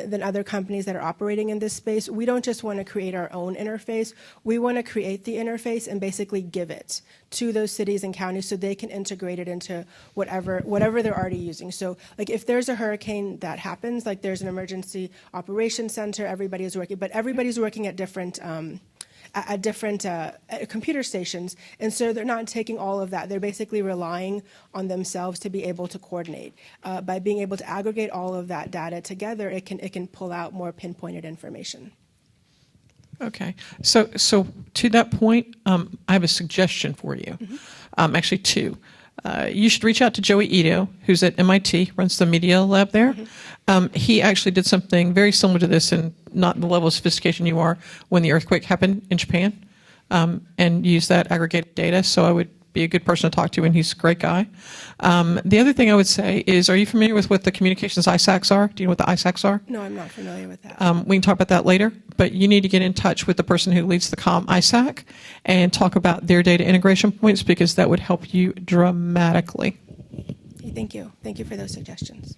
than other companies that are operating in this space, we don't just want to create our own interface. We want to create the interface and basically give it to those cities and counties so they can integrate it into whatever they're already using. So like if there's a hurricane that happens, like there's an emergency operations center, everybody is working, but everybody's working at different computer stations, and so they're not taking all of that. They're basically relying on themselves to be able to coordinate. By being able to aggregate all of that data together, it can pull out more pinpointed information. Okay, so to that point, I have a suggestion for you. Mm-hmm. Actually, two. You should reach out to Joey Ito, who's at MIT, runs the media lab there. Mm-hmm. He actually did something very similar to this, and not the level of sophistication you are, when the earthquake happened in Japan, and used that aggregated data. So I would be a good person to talk to, and he's a great guy. The other thing I would say is, are you familiar with what the communications ISACs are? Do you know what the ISACs are? No, I'm not familiar with that. We can talk about that later, but you need to get in touch with the person who leads the COM ISAC and talk about their data integration points, because that would help you dramatically. Thank you. Thank you for those suggestions.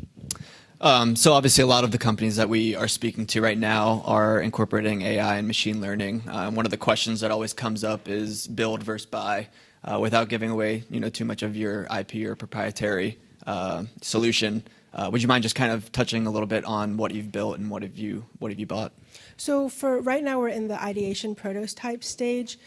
So obviously a lot of the companies that we are speaking to right now are incorporating AI and machine learning. One of the questions that always comes up is build versus buy, without giving away too much of your IP or proprietary solution. Would you mind just kind of touching a little bit on what you've built and what have you bought? So for right now, we're in the ideation prototype stage.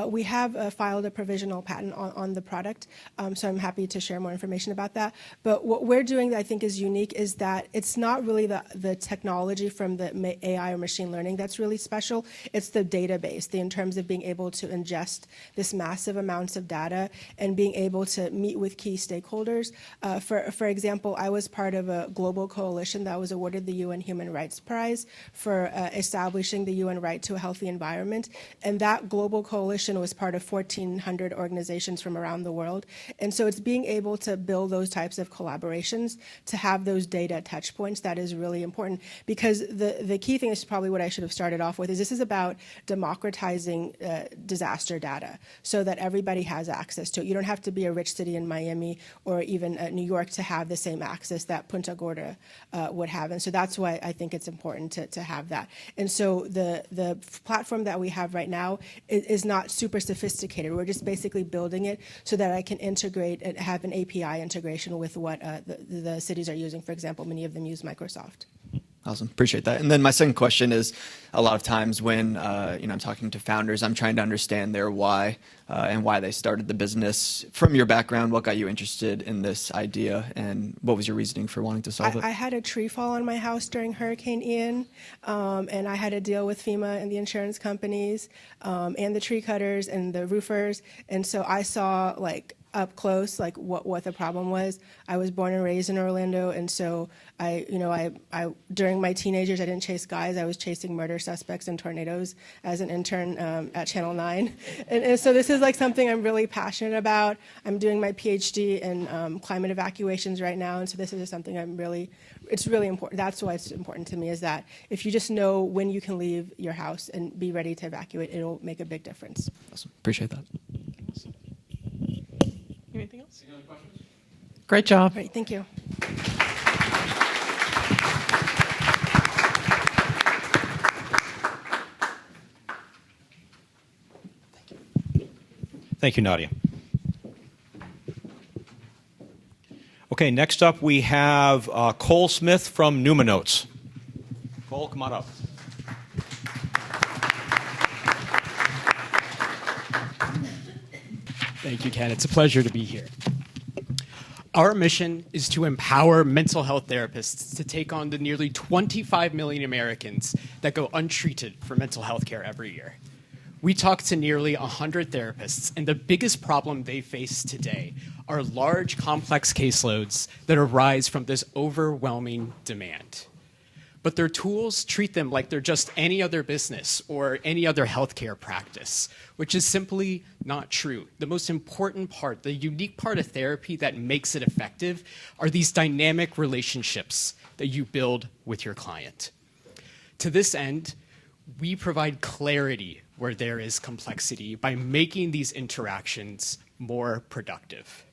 We have filed a provisional patent on the product, so I'm happy to share more information about that. But what we're doing that I think is unique is that it's not really the technology from the AI or machine learning that's really special. It's the database, in terms of being able to ingest this massive amounts of data and being able to meet with key stakeholders. For example, I was part of a global coalition that was awarded the UN Human Rights Prize for establishing the UN right to a healthy environment. And that global coalition was part of 1,400 organizations from around the world. And so it's being able to build those types of collaborations, to have those data touch points, that is really important. Because the key thing is probably what I should have started off with, is this is about democratizing disaster data so that everybody has access to it. You don't have to be a rich city in Miami or even New York to have the same access that Punta Gorda would have. And so that's why I think it's important to have that. And so the platform that we have right now is not super sophisticated. We're just basically building it so that I can integrate and have an API integration with what the cities are using. For example, many of them use Microsoft. Awesome, appreciate that. And then my second question is, a lot of times when I'm talking to founders, I'm trying to understand their why and why they started the business. From your background, what got you interested in this idea, and what was your reasoning for wanting to solve it? I had a tree fall on my house during Hurricane Ian, and I had to deal with FEMA and the insurance companies and the tree cutters and the roofers, and so I saw up close what the problem was. I was born and raised in Orlando, and so I during my teenagers I didn't chase guys. I was chasing murder suspects and tornadoes as an intern at Channel 9, and so this is something I'm really passionate about. I'm doing my PhD in climate evacuations right now, and so this is just something it's really important. That's why it's important to me, is that if you just know when you can leave your house and be ready to evacuate, it'll make a big difference. Awesome. Appreciate that. Anything else? Any other questions? Great job. Great, thank you. Thank you, Nadia. Okay, next up we have Cole Smith from NumaNotes. Cole, come on up. Thank you, Ken. It's a pleasure to be here. Our mission is to empower mental health therapists to take on the nearly 25 million Americans that go untreated for mental health care every year. We talk to nearly 100 therapists, and the biggest problem they face today are large, complex caseloads that arise from this overwhelming demand. But their tools treat them like they're just any other business or any other healthcare practice, which is simply not true. The most important part, the unique part of therapy that makes it effective, are these dynamic relationships that you build with your client. To this end, we provide clarity where there is complexity by making these interactions more productive.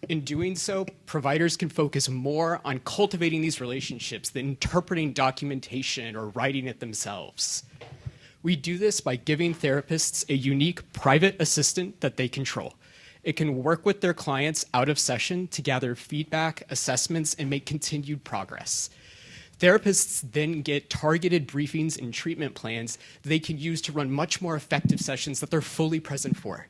In doing so, providers can focus more on cultivating these relationships than interpreting documentation or writing it themselves. We do this by giving therapists a unique private assistant that they control. It can work with their clients out of session to gather feedback, assessments, and make continued progress. Therapists then get targeted briefings and treatment plans that they can use to run much more effective sessions that they're fully present for.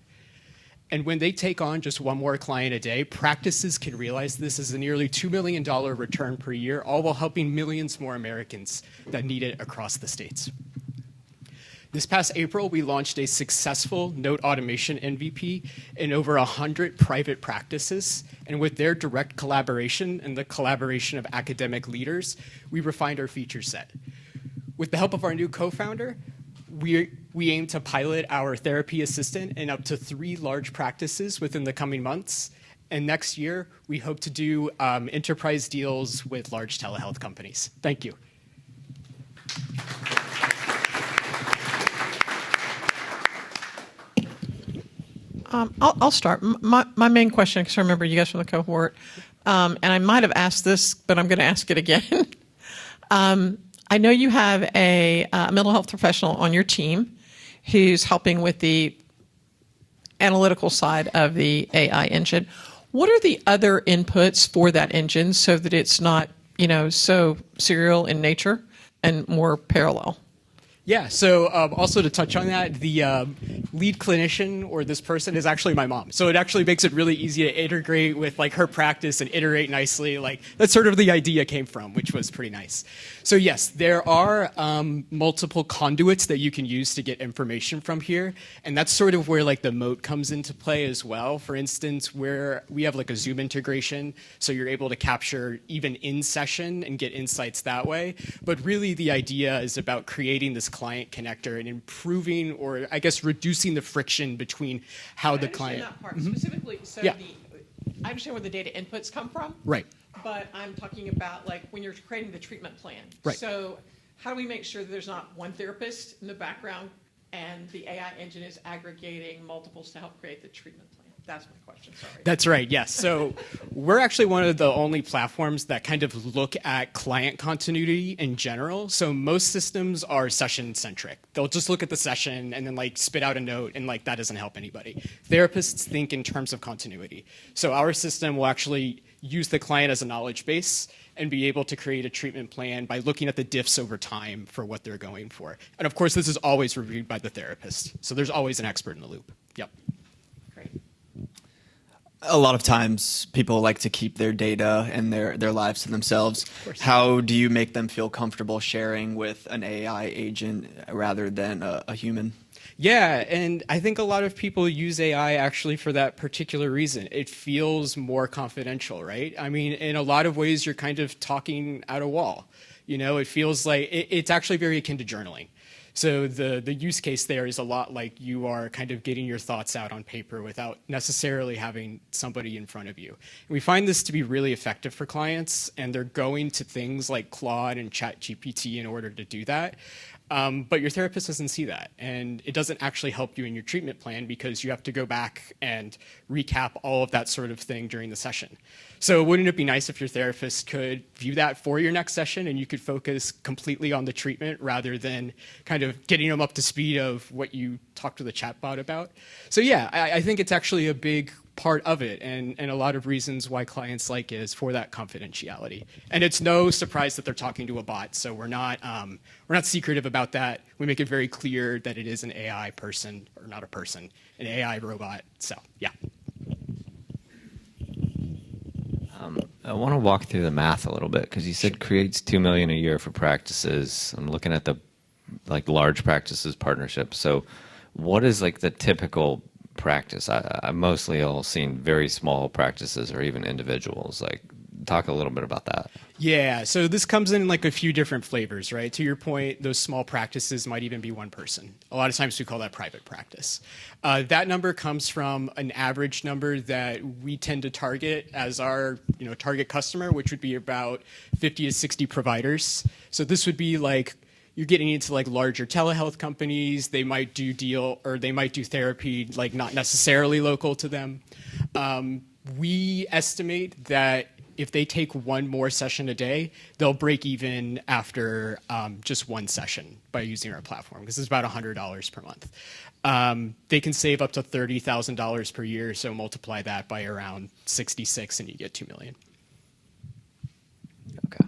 And when they take on just one more client a day, practices can realize this is a nearly $2 million return per year, all while helping millions more Americans that need it across the states. This past April, we launched a successful note automation MVP in over 100 private practices. And with their direct collaboration and the collaboration of academic leaders, we refined our feature set. With the help of our new co-founder, we aim to pilot our therapy assistant in up to 3 large practices within the coming months. And next year, we hope to do enterprise deals with large telehealth companies. Thank you. I'll start. My main question, because I remember you guys from the cohort, and I might have asked this, but I'm going to ask it again. I know you have a mental health professional on your team who's helping with the analytical side of the AI engine. What are the other inputs for that engine so that it's not, so serial in nature and more parallel? Yeah, so also to touch on that, the lead clinician or this person is actually my mom. So it actually makes it really easy to integrate with like her practice and iterate nicely. Like that's sort of the idea came from, which was pretty nice. So yes, there are multiple conduits that you can use to get information from here. And that's sort of where like the moat comes into play as well. For instance, where we have like a Zoom integration, so you're able to capture even in session and get insights that way. But really the idea is about creating this client connector and improving, or I guess reducing the friction between how the client. That part. Specifically, so Yeah. I understand where the data inputs come from. Right. But I'm talking about like when you're creating the treatment plan. Right. So how do we make sure that there's not one therapist in the background and the AI engine is aggregating multiples to help create the treatment plan? That's my question, sorry. That's right, yes. So we're actually one of the only platforms that kind of look at client continuity in general. So most systems are session-centric. They'll just look at the session and then like spit out a note, and like that doesn't help anybody. Therapists think in terms of continuity. So our system will actually use the client as a knowledge base and be able to create a treatment plan by looking at the diffs over time for what they're going for. And of course, this is always reviewed by the therapist. So there's always an expert in the loop. Yep. Great. A lot of times people like to keep their data and their lives to themselves. How do you make them feel comfortable sharing with an AI agent rather than a human? Yeah, and I think a lot of people use AI actually for that particular reason. It feels more confidential, right? I mean, in a lot of ways, you're kind of talking at a wall. It feels like it's actually very akin to journaling. So the use case there is a lot like you are kind of getting your thoughts out on paper without necessarily having somebody in front of you. And we find this to be really effective for clients, and they're going to things like Claude and ChatGPT in order to do that. But your therapist doesn't see that, and it doesn't actually help you in your treatment plan because you have to go back and recap all of that sort of thing during the session. So wouldn't it be nice if your therapist could view that for your next session and you could focus completely on the treatment rather than kind of getting them up to speed of what you talked to the chatbot about? So yeah, I think it's actually a big part of it, and a lot of reasons why clients like it is for that confidentiality. And it's no surprise that they're talking to a bot, so we're not secretive about that. We make it very clear that it is an AI person, or not a person, an AI robot. So yeah. I want to walk through the math a little bit because you said creates $2 million a year for practices. I'm looking at the large practices partnership. So what is like the typical practice? I mostly all seen very small practices or even individuals. Like, talk a little bit about that. Yeah, so this comes in like a few different flavors, right? To your point, those small practices might even be one person. A lot of times we call that private practice. That number comes from an average number that we tend to target as our target customer, which would be about 50 to 60 providers. So this would be like you're getting into like larger telehealth companies. They might do therapy like not necessarily local to them. We estimate that if they take one more session a day, they'll break even after just one session by using our platform, because it's about $100 per month. They can save up to $30,000 per year, so multiply that by around 66 and you get $2 million. Okay.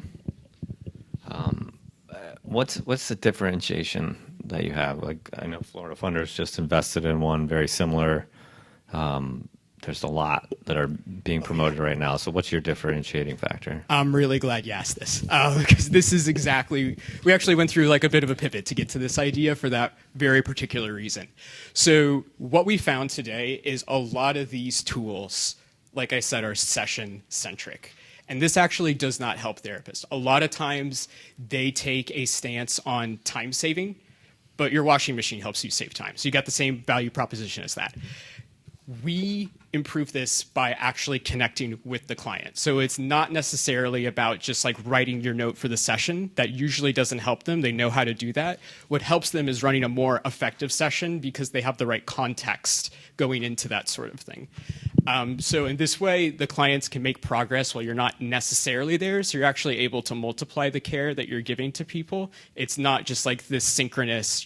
What's the differentiation that you have? Like, I know Florida Funders just invested in one very similar. There's a lot that are being promoted right now. So what's your differentiating factor? I'm really glad you asked this, because this is exactly, we actually went through like a bit of a pivot to get to this idea for that very particular reason. So what we found today is a lot of these tools, like I said, are session centric. And this actually does not help therapists. A lot of times they take a stance on time saving, but your washing machine helps you save time. So you got the same value proposition as that. We improve this by actually connecting with the client. So it's not necessarily about just like writing your note for the session. That usually doesn't help them. They know how to do that. What helps them is running a more effective session because they have the right context going into that sort of thing. So in this way, the clients can make progress while you're not necessarily there. So you're actually able to multiply the care that you're giving to people. It's not just like this synchronous,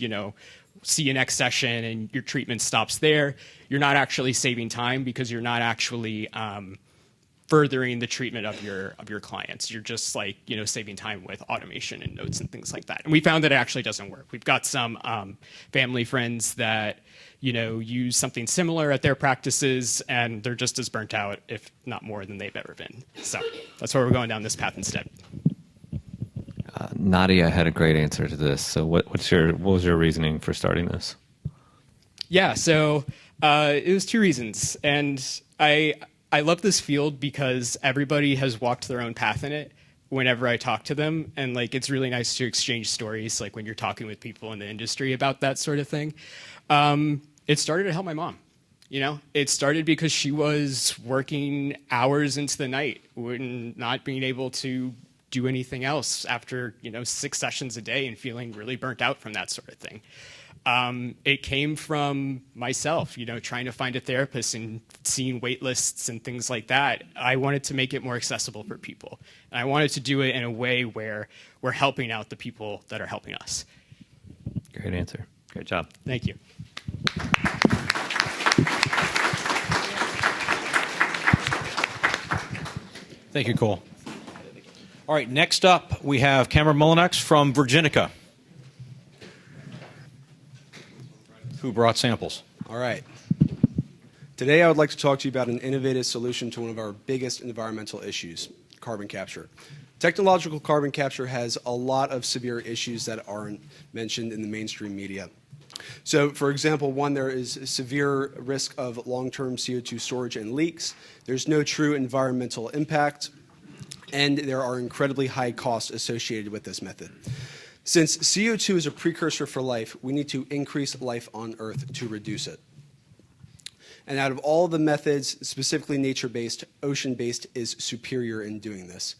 see you next session and your treatment stops there. You're not actually saving time because you're not actually furthering the treatment of your clients. You're just like, saving time with automation and notes and things like that. And we found that it actually doesn't work. We've got some family friends that use something similar at their practices, and they're just as burnt out, if not more, than they've ever been. So that's why we're going down this path instead. Nadia had a great answer to this. So what was your reasoning for starting this? Yeah, so it was two reasons, and I love this field because everybody has walked their own path in it. Whenever I talk to them, and it's really nice to exchange stories, like when you're talking with people in the industry about that sort of thing. It started to help my mom. It started because she was working hours into the night, not being able to do anything else after 6 sessions a day and feeling really burnt out from that sort of thing. It came from myself, trying to find a therapist and seeing wait lists and things like that. I wanted to make it more accessible for people. And I wanted to do it in a way where we're helping out the people that are helping us. Great answer. Great job. Thank you. Thank you, Cole. All right, next up, we have Cameron Mullinex from Virginica, who brought samples. All right. Today I would like to talk to you about an innovative solution to one of our biggest environmental issues, carbon capture. Technological carbon capture has a lot of severe issues that aren't mentioned in the mainstream media. So, for example, one, there is a severe risk of long-term CO2 storage and leaks. There's no true environmental impact, and there are incredibly high costs associated with this method. Since CO2 is a precursor for life, we need to increase life on Earth to reduce it. And out of all the methods, specifically nature-based, ocean-based is superior in doing this.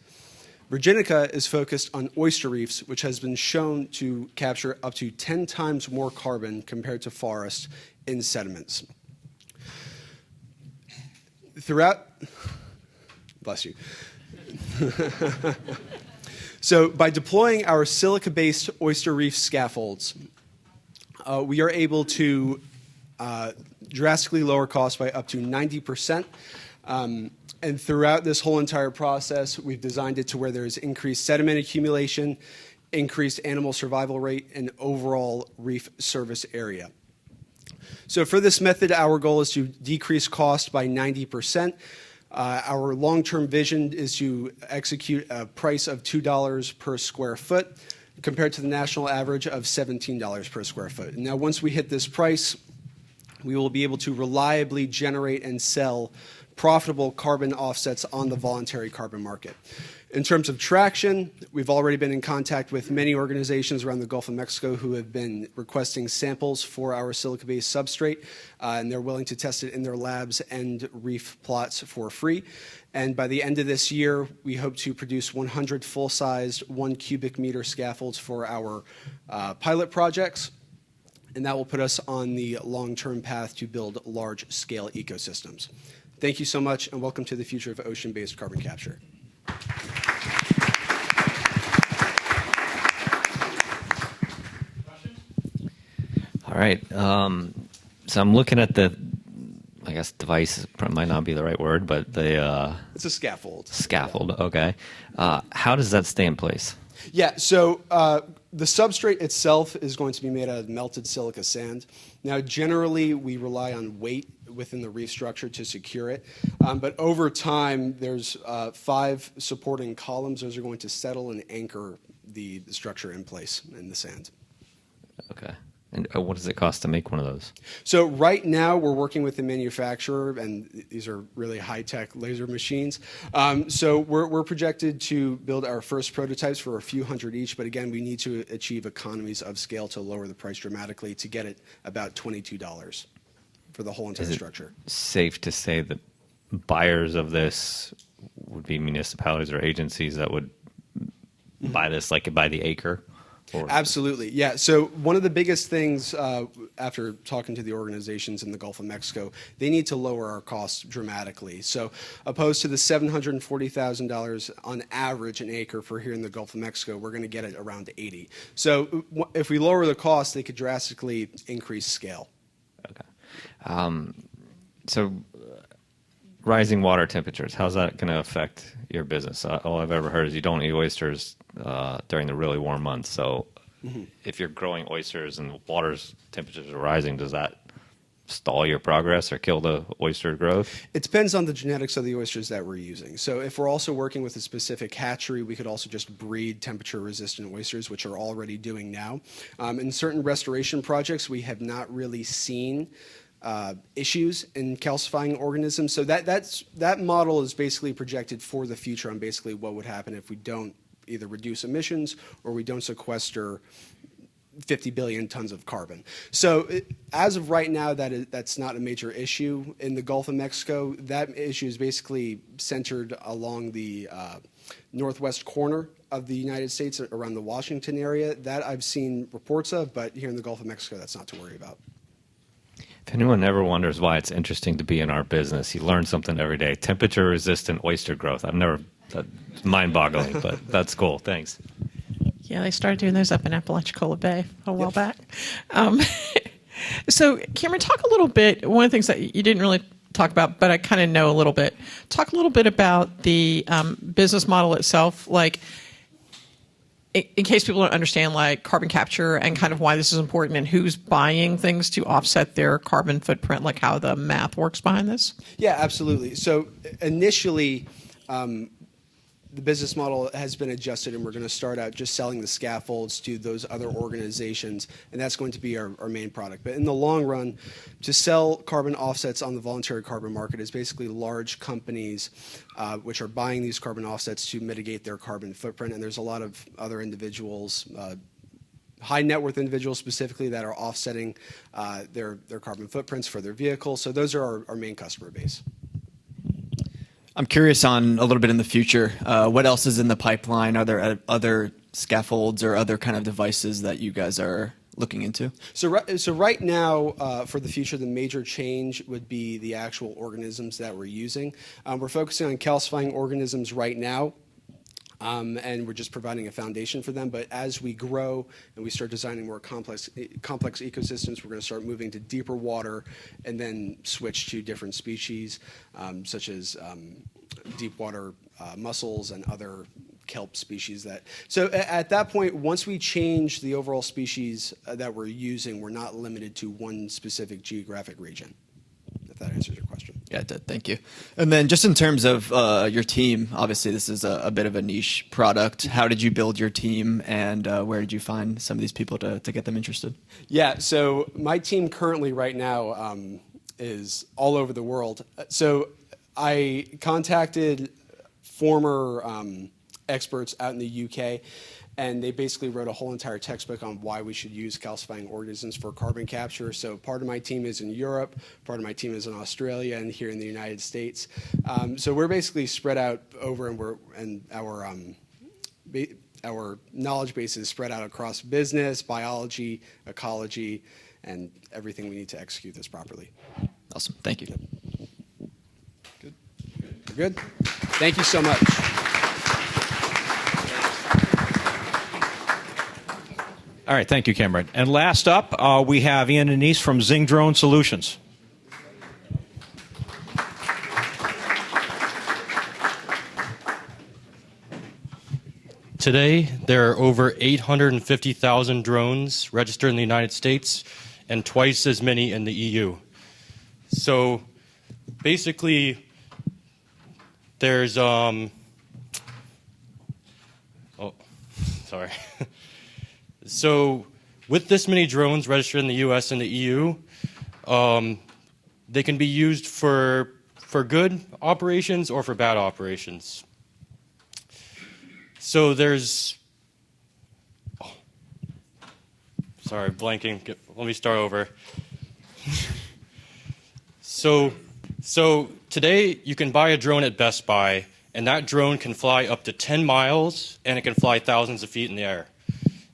Virginica is focused on oyster reefs, which has been shown to capture up to 10 times more carbon compared to forest in sediments. Throughout, bless you. So by deploying our silica-based oyster reef scaffolds, we are able to drastically lower costs by up to 90%. And throughout this whole entire process, we've designed it to where there's increased sediment accumulation, increased animal survival rate, and overall reef service area. So for this method, our goal is to decrease cost by 90%. Our long-term vision is to execute a price of $2 per square foot compared to the national average of $17 per square foot. Now, once we hit this price, we will be able to reliably generate and sell profitable carbon offsets on the voluntary carbon market. In terms of traction, we've already been in contact with many organizations around the Gulf of Mexico who have been requesting samples for our silica-based substrate, and they're willing to test it in their labs and reef plots for free. And by the end of this year, we hope to produce 100 full-sized 1 cubic meter scaffolds for our pilot projects, and that will put us on the long-term path to build large-scale ecosystems. Thank you so much, and welcome to the future of ocean-based carbon capture. All right. So I'm looking at the, I guess device might not be the right word, but the it's a scaffold. Scaffold. Okay. How does that stay in place? Yeah. So the substrate itself is going to be made out of melted silica sand. Now, generally, we rely on weight within the reef structure to secure it. But over time, there's 5 supporting columns. Those are going to settle and anchor the structure in place in the sand. Okay. And what does it cost to make one of those? So right now, we're working with the manufacturer, and these are really high-tech laser machines. So we're projected to build our first prototypes for a few hundred each, but again, we need to achieve economies of scale to lower the price dramatically to get it about $22 for the whole entire structure. Safe to say that buyers of this would be municipalities or agencies that would buy this like by the acre? Absolutely, yeah. So one of the biggest things after talking to the organizations in the Gulf of Mexico, they need to lower our costs dramatically. So opposed to the $740,000 on average an acre for here in the Gulf of Mexico, we're going to get it around 80. So if we lower the cost, they could drastically increase scale. Okay. So rising water temperatures, how's that going to affect your business? All I've ever heard is you don't eat oysters during the really warm months. So if you're growing oysters and the water's temperatures are rising, does that stall your progress or kill the oyster growth? It depends on the genetics of the oysters that we're using. So if we're also working with a specific hatchery, we could also just breed temperature-resistant oysters, which are already doing now. In certain restoration projects, we have not really seen issues in calcifying organisms. So that model is basically projected for the future on basically what would happen if we don't either reduce emissions or we don't sequester 50 billion tons of carbon. So as of right now, that's not a major issue. In the Gulf of Mexico, that issue is basically centered along the northwest corner of the United States, around the Washington area. That I've seen reports of, but here in the Gulf of Mexico, that's not to worry about. If anyone ever wonders why it's interesting to be in our business, you learn something every day. Temperature-resistant oyster growth. That's mind-boggling, but that's cool. Thanks. Yeah, they started doing those up in Apalachicola Bay a while back. So, Cameron, talk a little bit. One of the things that you didn't really talk about, but I kind of know a little bit. Talk a little bit about the business model itself, like in case people don't understand, like carbon capture and kind of why this is important and who's buying things to offset their carbon footprint, like how the math works behind this. Yeah, absolutely. So initially, the business model has been adjusted, and we're going to start out just selling the scaffolds to those other organizations, and that's going to be our main product. But in the long run, to sell carbon offsets on the voluntary carbon market is basically large companies which are buying these carbon offsets to mitigate their carbon footprint, and there's a lot of other individuals, high net worth individuals specifically, that are offsetting their carbon footprints for their vehicles. So those are our main customer base. I'm curious on a little bit in the future. What else is in the pipeline? Are there other scaffolds or other kind of devices that you guys are looking into? So right now, for the future, the major change would be the actual organisms that we're using. We're focusing on calcifying organisms right now. And we're just providing a foundation for them. But as we grow and we start designing more complex ecosystems, we're going to start moving to deeper water and then switch to different species, such as deep water mussels and other kelp species. So at that point, once we change the overall species that we're using, we're not limited to one specific geographic region, if that answers your question. Yeah, it did. Thank you. And then just in terms of your team, obviously this is a bit of a niche product. How did you build your team, and where did you find some of these people to get them interested? Yeah, so my team currently right now is all over the world. So I contacted former experts out in the UK, and they basically wrote a whole entire textbook on why we should use calcifying organisms for carbon capture. So part of my team is in Europe, part of my team is in Australia, and here in the United States. So we're basically spread out over, and our knowledge base is spread out across business, biology, ecology, and everything we need to execute this properly. Awesome. Thank you. Good. You're good? Thank you so much. All right, thank you, Cameron. And last up, we have Ian Anise from Zing Drone Solutions. Today, there are over 850,000 drones registered in the United States and twice as many in the EU. So basically, there's sorry. So with this many drones registered in the US and the EU, they can be used for good operations or for bad operations. So there's, sorry, blanking. Let me start over. So today you can buy a drone at Best Buy, and that drone can fly up to 10 miles, and it can fly thousands of feet in the air.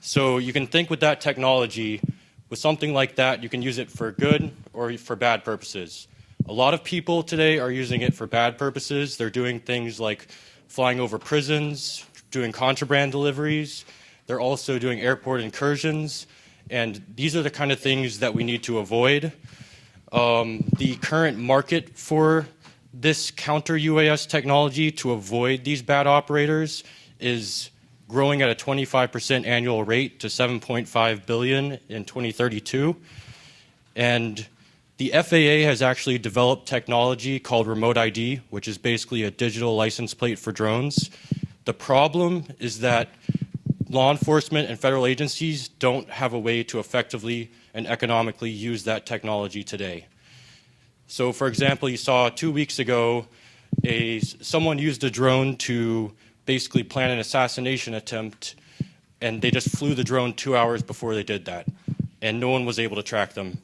So you can think with that technology, with something like that, you can use it for good or for bad purposes. A lot of people today are using it for bad purposes. They're doing things like flying over prisons, doing contraband deliveries. They're also doing airport incursions. And these are the kind of things that we need to avoid. The current market for this counter UAS technology to avoid these bad operators is growing at a 25% annual rate to $7.5 billion in 2032. And the FAA has actually developed technology called remote ID, which is basically a digital license plate for drones. The problem is that law enforcement and federal agencies don't have a way to effectively and economically use that technology today. So, for example, you saw 2 weeks ago someone used a drone to basically plan an assassination attempt, and they just flew the drone 2 hours before they did that, and no one was able to track them.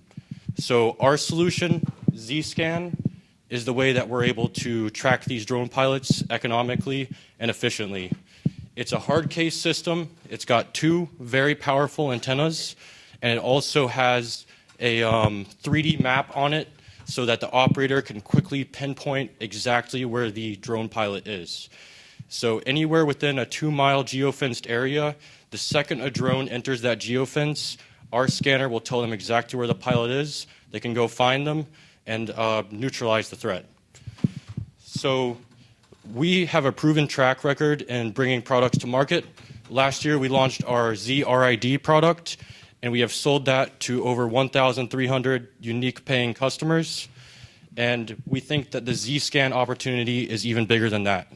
So our solution, Zscan, is the way that we're able to track these drone pilots economically and efficiently. It's a hard case system. It's got 2 very powerful antennas, and it also has a 3D map on it so that the operator can quickly pinpoint exactly where the drone pilot is. So anywhere within a 2-mile geofenced area, the second a drone enters that geofence, our scanner will tell them exactly where the pilot is. They can go find them and neutralize the threat. So we have a proven track record in bringing products to market. Last year, we launched our ZRID product, and we have sold that to over 1,300 unique paying customers. And we think that the Zscan opportunity is even bigger than that.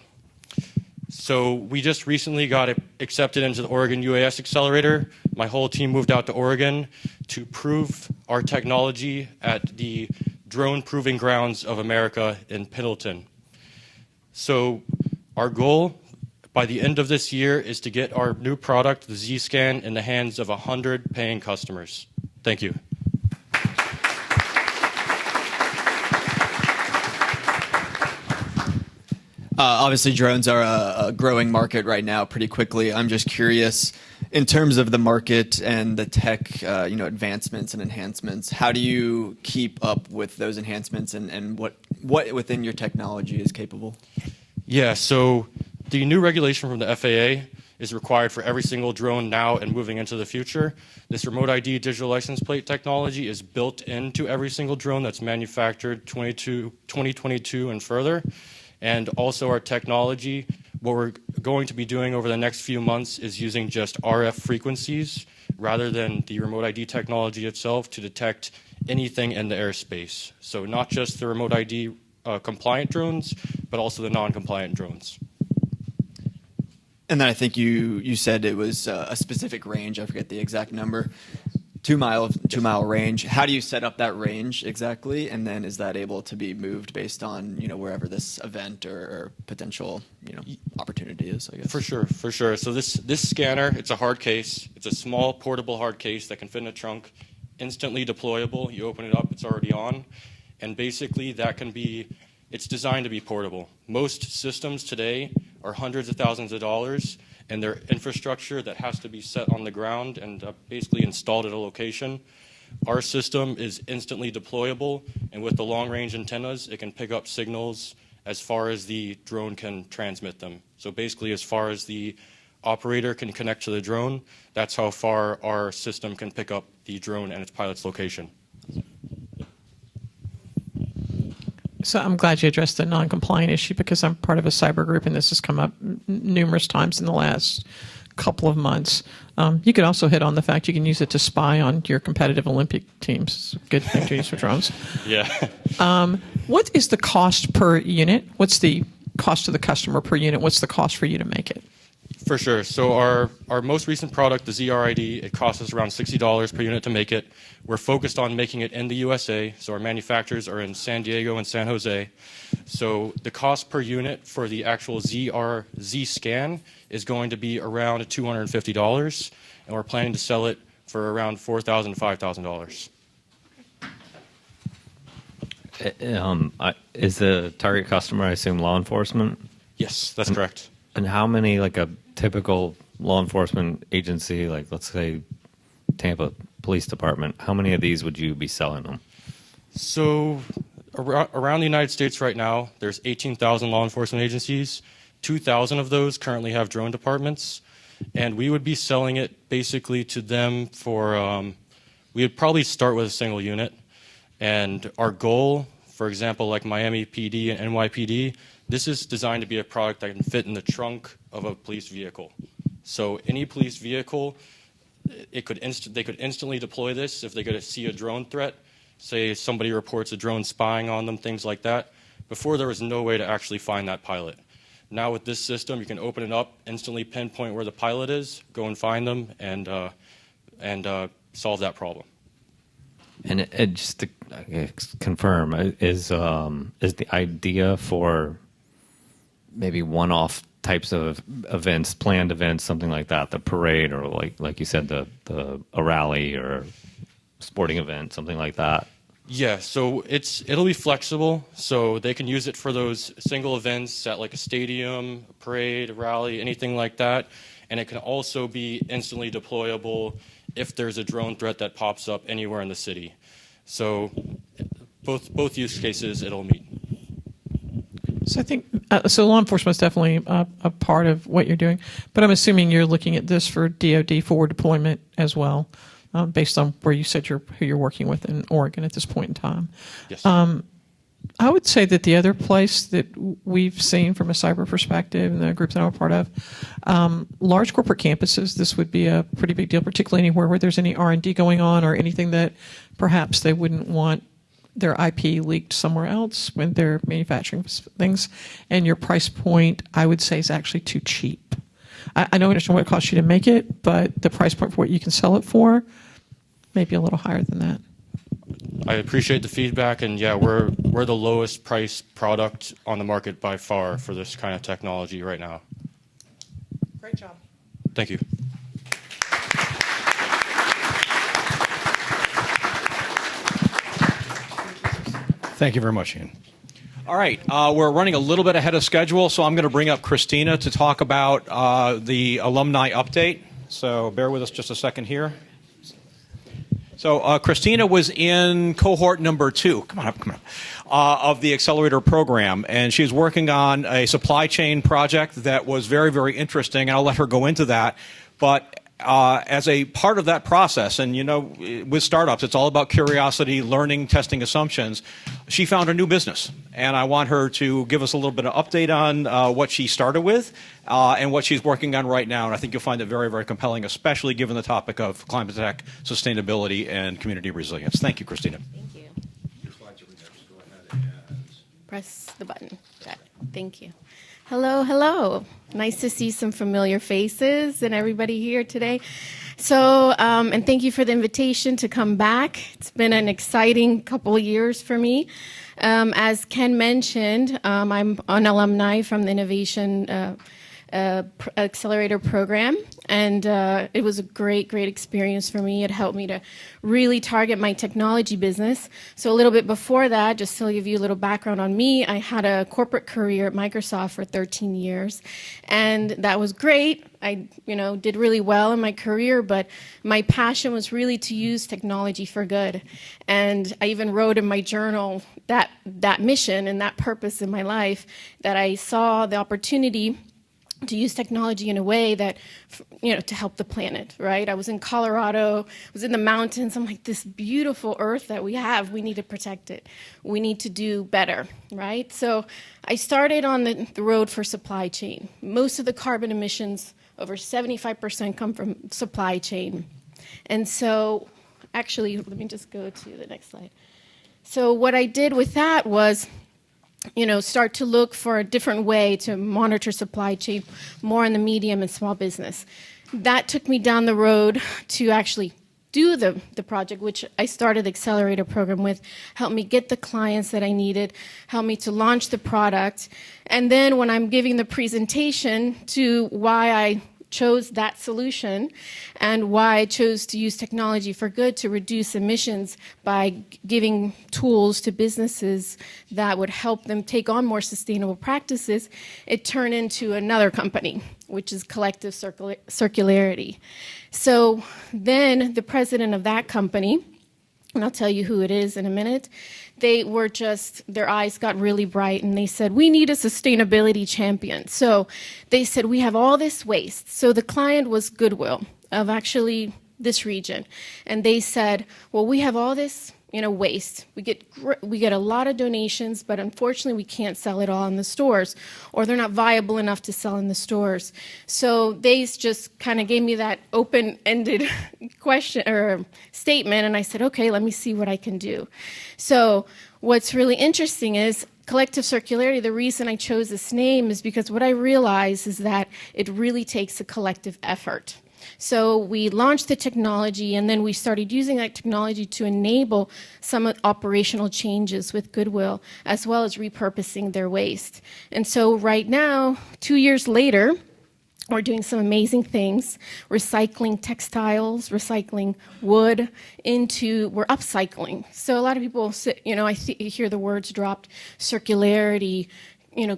So we just recently got accepted into the Oregon UAS Accelerator. My whole team moved out to Oregon to prove our technology at the Drone Proving Grounds of America in Pendleton. So our goal by the end of this year is to get our new product, the Zscan, in the hands of 100 paying customers. Thank you. Obviously, drones are a growing market right now pretty quickly. I'm just curious, in terms of the market and the tech advancements and enhancements, how do you keep up with those enhancements and what within your technology is capable? Yeah, so the new regulation from the FAA is required for every single drone now and moving into the future. This remote ID digital license plate technology is built into every single drone that's manufactured 2022 and further. And also our technology, what we're going to be doing over the next few months is using just RF frequencies rather than the remote ID technology itself to detect anything in the airspace. So not just the remote ID compliant drones, but also the non-compliant drones. And then I think you said it was a specific range. I forget the exact number. 2-mile range. How do you set up that range exactly? And then is that able to be moved based on wherever this event or potential opportunity is? I guess. For sure. So this scanner, it's a hard case. It's a small portable hard case that can fit in a trunk, instantly deployable. You open it up, it's already on, and basically it's designed to be portable. Most systems today are hundreds of thousands of dollars. And their infrastructure that has to be set on the ground and basically installed at a location. Our system is instantly deployable, and with the long-range antennas, it can pick up signals as far as the drone can transmit them. So basically, as far as the operator can connect to the drone, that's how far our system can pick up the drone and its pilot's location. So I'm glad you addressed the non-compliant issue because I'm part of a cyber group and this has come up numerous times in the last couple of months. You could also hit on the fact you can use it to spy on your competitive Olympic teams. Good thing to use for drones. Yeah. What is the cost per unit? What's the cost to the customer per unit? What's the cost for you to make it? For sure. So our most recent product, the ZRID, it costs us around $60 per unit to make it. We're focused on making it in the USA, so our manufacturers are in San Diego and San Jose. So the cost per unit for the actual Zscan is going to be around $250, and we're planning to sell it for around $4,000 to $5,000. Is the target customer, I assume, law enforcement? Yes, that's correct. And how many, like a typical law enforcement agency, like let's say Tampa Police Department, how many of these would you be selling them? So around the United States right now, there's 18,000 law enforcement agencies. 2,000 of those currently have drone departments. And we would be selling it basically to them for, we would probably start with a single unit. And our goal For example, like Miami PD and NYPD, this is designed to be a product that can fit in the trunk of a police vehicle. So any police vehicle, they could instantly deploy this if they could see a drone threat. Say somebody reports a drone spying on them, things like that. Before, there was no way to actually find that pilot. Now with this system, you can open it up, instantly pinpoint where the pilot is, go and find them, and solve that problem. And just to confirm, is the idea for maybe one-off types of events, planned events, something like that, the parade, or like you said, a rally or sporting event, something like that? Yeah, so it'll be flexible, so they can use it for those single events at like a stadium, a parade, a rally, anything like that. And it can also be instantly deployable if there's a drone threat that pops up anywhere in the city. So both use cases it'll meet. So I think so. Law enforcement is definitely a part of what you're doing, but I'm assuming you're looking at this for DoD forward deployment as well, based on where you said who you're working with in Oregon at this point in time. Yes. I would say that the other place that we've seen from a cyber perspective, and the group that I'm a part of, large corporate campuses, this would be a pretty big deal, particularly anywhere where there's any R&D going on or anything that perhaps they wouldn't want their IP leaked somewhere else when they're manufacturing things. And your price point, I would say, is actually too cheap. I don't understand what it costs you to make it, but the price point for what you can sell it for may be a little higher than that. I appreciate the feedback, and yeah, we're the lowest price product on the market by far for this kind of technology right now. Great job. Thank you. Thank you very much, Ian. All right, we're running a little bit ahead of schedule, so I'm going to bring up Christina to talk about the alumni update. So bear with us just a second here. So Christina was in cohort number 2. Come on up, of the Accelerator program, and she's working on a supply chain project that was very, very interesting, and I'll let her go into that. But as a part of that process, and you know, with startups, it's all about curiosity, learning, testing assumptions. She found a new business, and I want her to give us a little bit of update on what she started with and what she's working on right now. And I think you'll find it very, very compelling, especially given the topic of ClimateTech, sustainability, and community resilience. Thank you, Christina. Thank you. Your slides are next. Go ahead and press the button. Got it. Thank you. Hello, hello. Nice to see some familiar faces and everybody here today. So, and thank you for the invitation to come back. It's been an exciting couple of years for me. As Ken mentioned, I'm an alumni from the Innovation Accelerator program, and it was a great experience for me. It helped me to really target my technology business. So a little bit before that, just to give you a little background on me, I had a corporate career at Microsoft for 13 years, and that was great. I, did really well in my career, but my passion was really to use technology for good. And I even wrote in my journal that mission and that purpose in my life, that I saw the opportunity to use technology in a way that, to help the planet, right? I was in Colorado, was in the mountains. I'm like, this beautiful earth that we have, we need to protect it. We need to do better, right? So I started on the road for supply chain. Most of the carbon emissions, over 75%, come from supply chain. And so, actually, let me just go to the next slide. So what I did with that was, start to look for a different way to monitor supply chain more in the medium and small business. That took me down the road to actually do the project, which I started the Accelerator program with, helped me get the clients that I needed, helped me to launch the product. And then when I'm giving the presentation to why I chose that solution and why I chose to use technology for good to reduce emissions by giving tools to businesses that would help them take on more sustainable practices, it turned into another company, which is Collective Circularity. So then the president of that company, and I'll tell you who it is in a minute, they were their eyes got really bright, and they said, we need a sustainability champion. So they said, we have all this waste. So the client was Goodwill of actually this region. And they said, well, we have all this waste. We get a lot of donations, but unfortunately we can't sell it all in the stores, or they're not viable enough to sell in the stores. So they just kind of gave me that open-ended question or statement, and I said, okay, let me see what I can do. So what's really interesting is collective circularity. The reason I chose this name is because what I realize is that it really takes a collective effort. So we launched the technology, and then we started using that technology to enable some operational changes with Goodwill, as well as repurposing their waste. And so right now, 2 years later, we're doing some amazing things, recycling textiles, recycling wood we're upcycling. So a lot of people, I hear the words dropped, circularity,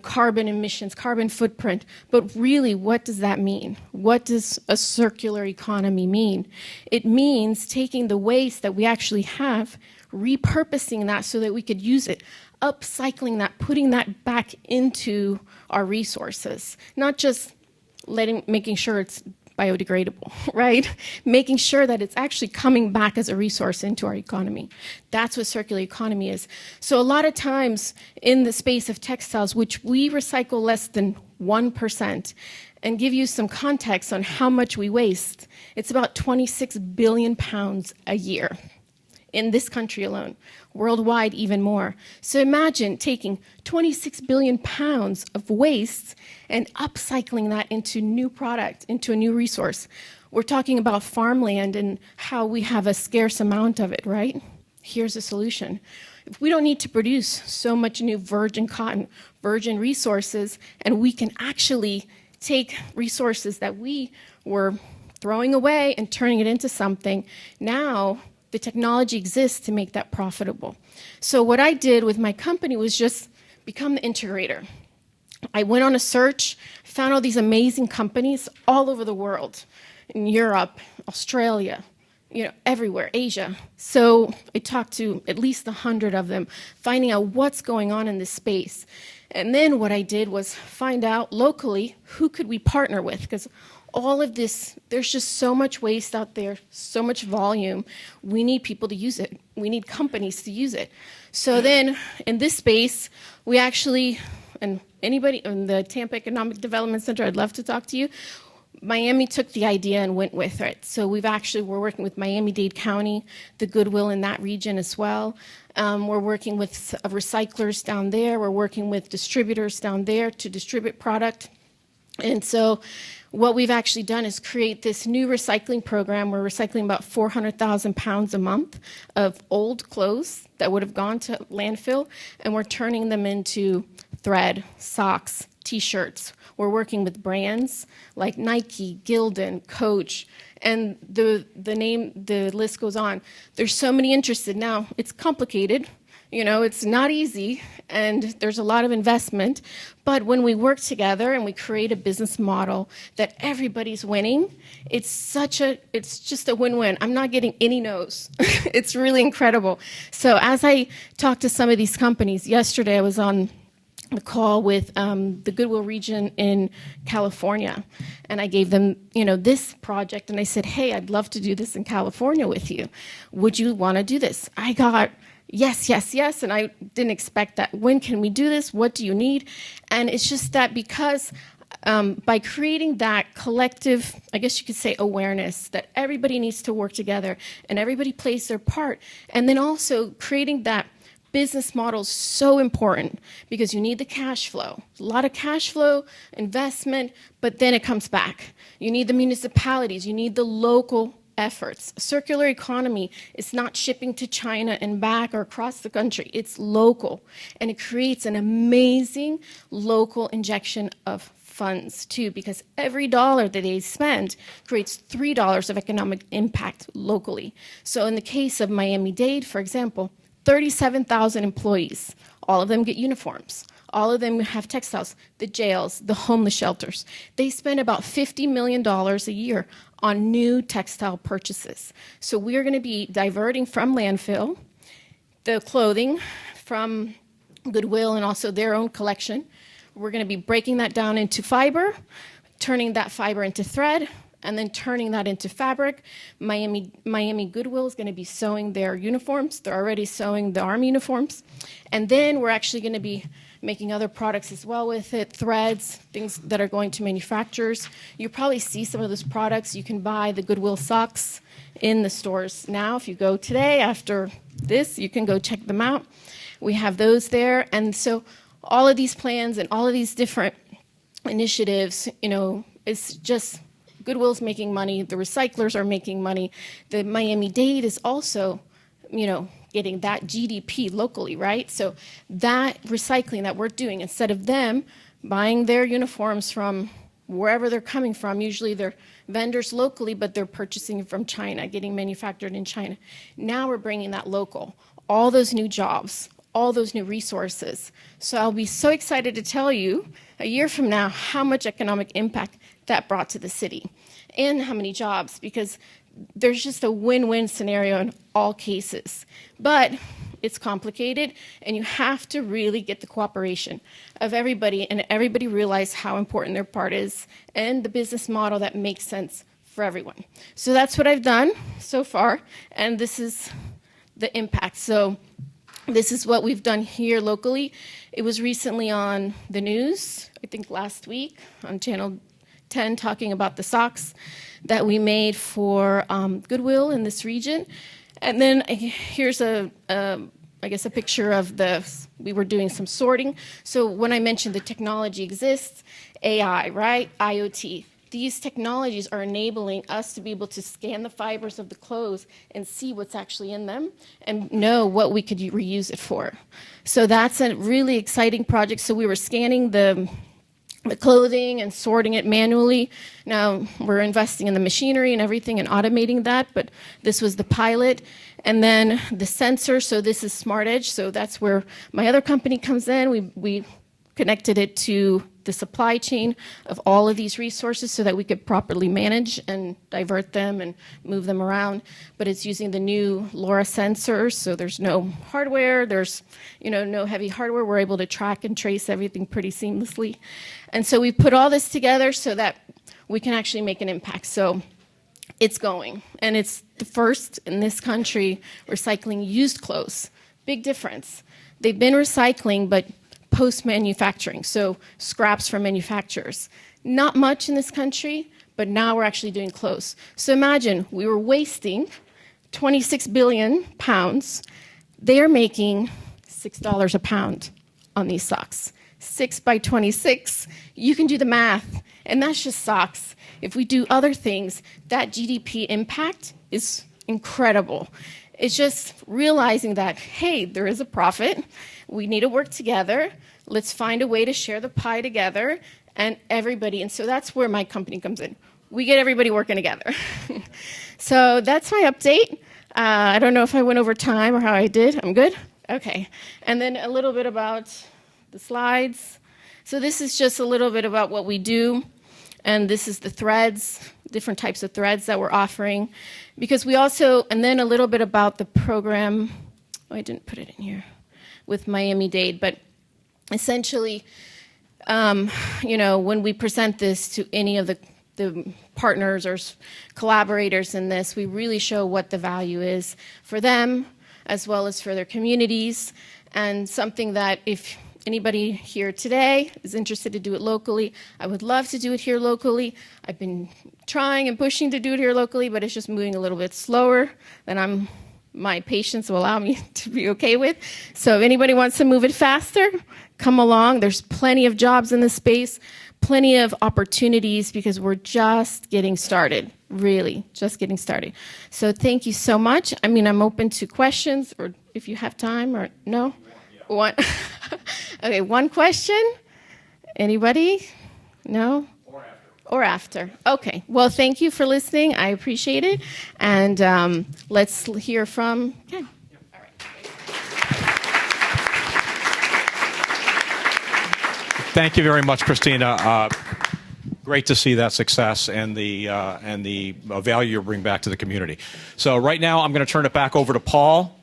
carbon emissions, carbon footprint. But really, what does that mean? What does a circular economy mean? It means taking the waste that we actually have, repurposing that so that we could use it, upcycling that, putting that back into our resources, not just making sure it's biodegradable, right? Making sure that it's actually coming back as a resource into our economy. That's what circular economy is. So a lot of times in the space of textiles, which we recycle less than 1%, and give you some context on how much we waste, it's about 26 billion pounds a year in this country alone. Worldwide, even more. So imagine taking 26 billion pounds of waste and upcycling that into new product, into a new resource. We're talking about farmland and how we have a scarce amount of it, right? Here's a solution. If we don't need to produce so much new virgin cotton, virgin resources, and we can actually take resources that we were throwing away and turning it into something, now the technology exists to make that profitable. So what I did with my company was just become the integrator. I went on a search, found all these amazing companies all over the world, in Europe, Australia, everywhere, Asia. So I talked to at least 100 of them, finding out what's going on in this space. And then what I did was find out locally who could we partner with, because all of this, there's just so much waste out there, so much volume. We need people to use it. We need companies to use it. So then in this space, we actually, and anybody in the Tampa Economic Development Center, I'd love to talk to you. Miami took the idea and went with it. So we're working with Miami-Dade County, the Goodwill in that region as well. We're working with recyclers down there. We're working with distributors down there to distribute product. And so what we've actually done is create this new recycling program. We're recycling about 400,000 pounds a month of old clothes that would have gone to landfill, and we're turning them into thread, socks, T-shirts. We're working with brands like Nike, Gildan, Coach, and the list goes on. There's so many interested. Now, it's complicated. It's not easy, and there's a lot of investment. But when we work together and we create a business model that everybody's winning, it's just a win-win. I'm not getting any no's. It's really incredible. So as I talked to some of these companies, yesterday I was on the call with the Goodwill region in California, and I gave them, this project, and I said, hey, I'd love to do this in California with you. Would you want to do this? I got yes, yes, yes, and I didn't expect that. When can we do this? What do you need? And it's just that because by creating that collective, I guess you could say, awareness that everybody needs to work together and everybody plays their part, and then also creating that business model is so important because you need the cash flow. A lot of cash flow, investment, but then it comes back. You need the municipalities, you need the local efforts. Circular economy is not shipping to China and back or across the country. It's local, and it creates an amazing local injection of funds too, because every dollar that they spend creates $3 of economic impact locally. So in the case of Miami-Dade, for example, 37,000 employees, all of them get uniforms. All of them have textiles, the jails, the homeless shelters. They spend about $50 million a year on new textile purchases. So we're going to be diverting from landfill the clothing from Goodwill and also their own collection. We're going to be breaking that down into fiber, turning that fiber into thread, and then turning that into fabric. Miami Goodwill is going to be sewing their uniforms. They're already sewing the Army uniforms. And then we're actually going to be making other products as well with it, threads, things that are going to manufacturers. You probably see some of those products. You can buy the Goodwill socks in the stores now. If you go today after this, you can go check them out. We have those there. And so all of these plans and all of these different initiatives, it's just Goodwill's making money. The recyclers are making money. The Miami-Dade is also, getting that GDP locally, right? So that recycling that we're doing, instead of them buying their uniforms from wherever they're coming from, usually they're vendors locally, but they're purchasing from China, getting manufactured in China. Now we're bringing that local, all those new jobs, all those new resources. So I'll be so excited to tell you a year from now how much economic impact that brought to the city and how many jobs, because there's just a win-win scenario in all cases. But it's complicated, and you have to really get the cooperation of everybody, and everybody realize how important their part is and the business model that makes sense for everyone. So that's what I've done so far, and this is the impact. So this is what we've done here locally. It was recently on the news, I think last week, on Channel 10, talking about the socks that we made for Goodwill in this region. And then here's a picture of we were doing some sorting. So when I mentioned the technology exists, AI, right? IoT. These technologies are enabling us to be able to scan the fibers of the clothes and see what's actually in them and know what we could reuse it for. So that's a really exciting project. So we were scanning the clothing and sorting it manually. Now we're investing in the machinery and everything and automating that, but this was the pilot. And then the sensor, so this is Smart Edge, so that's where my other company comes in. We connected it to the supply chain of all of these resources so that we could properly manage and divert them and move them around. But it's using the new LoRa sensors, so there's no hardware, there's no heavy hardware. We're able to track and trace everything pretty seamlessly. And so we put all this together so that we can actually make an impact. So it's going, and it's the first in this country recycling used clothes. Big difference. They've been recycling, but post-manufacturing, so scraps from manufacturers. Not much in this country, but now we're actually doing clothes. So imagine we were wasting 26 billion pounds. They're making $6 a pound on these socks. 6 by 26, you can do the math, and that's just socks. If we do other things, that GDP impact is incredible. It's just realizing that, hey, there is a profit. We need to work together. Let's find a way to share the pie together and everybody. And so that's where my company comes in. We get everybody working together. So that's my update. I don't know if I went over time or how I did. I'm good? Okay. And then a little bit about the slides. So this is just a little bit about what we do. And this is the threads, different types of threads that we're offering. Because we also, and then a little bit about the program. Oh, I didn't put it in here with Miami-Dade, but essentially, when we present this to any of the partners or collaborators in this, we really show what the value is for them as well as for their communities, and something that if anybody here today is interested to do it locally, I would love to do it here locally. I've been trying and pushing to do it here locally, but it's just moving a little bit slower than my patience will allow me to be okay with. So if anybody wants to move it faster, come along. There's plenty of jobs in this space, plenty of opportunities, because we're just getting started, really, just getting started. So thank you so much. I mean, I'm open to questions, or if you have time, or no? One. Okay, one question? Anybody? No? Or after. Okay. Well, thank you for listening. I appreciate it. And let's hear from Ken. All right. Thank you very much, Christina. Great to see that success and the value you bring back to the community. So right now, I'm going to turn it back over to Paul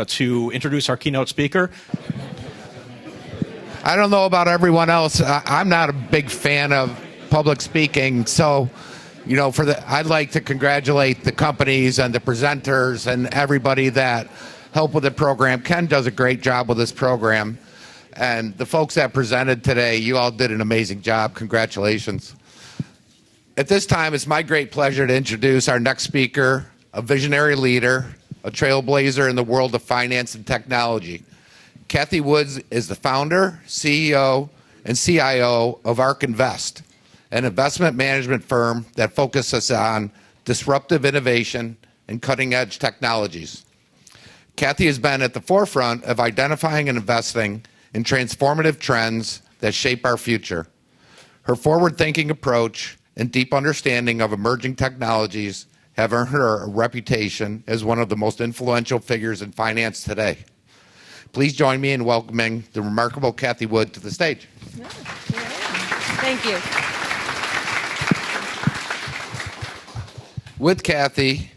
to introduce our keynote speaker. I don't know about everyone else. I'm not a big fan of public speaking, so You know, I'd like to congratulate the companies and the presenters and everybody that helped with the program. Ken does a great job with this program. And the folks that presented today, you all did an amazing job. Congratulations. At this time, it's my great pleasure to introduce our next speaker, a visionary leader, a trailblazer in the world of finance and technology. Kathy Woods is the founder, CEO, and CIO of ARK Invest, an investment management firm that focuses on disruptive innovation and cutting-edge technologies. Kathy has been at the forefront of identifying and investing in transformative trends that shape our future. Her forward-thinking approach and deep understanding of emerging technologies have earned her a reputation as one of the most influential figures in finance today. Please join me in welcoming the remarkable Kathy Wood to the stage. Thank you. With Kathy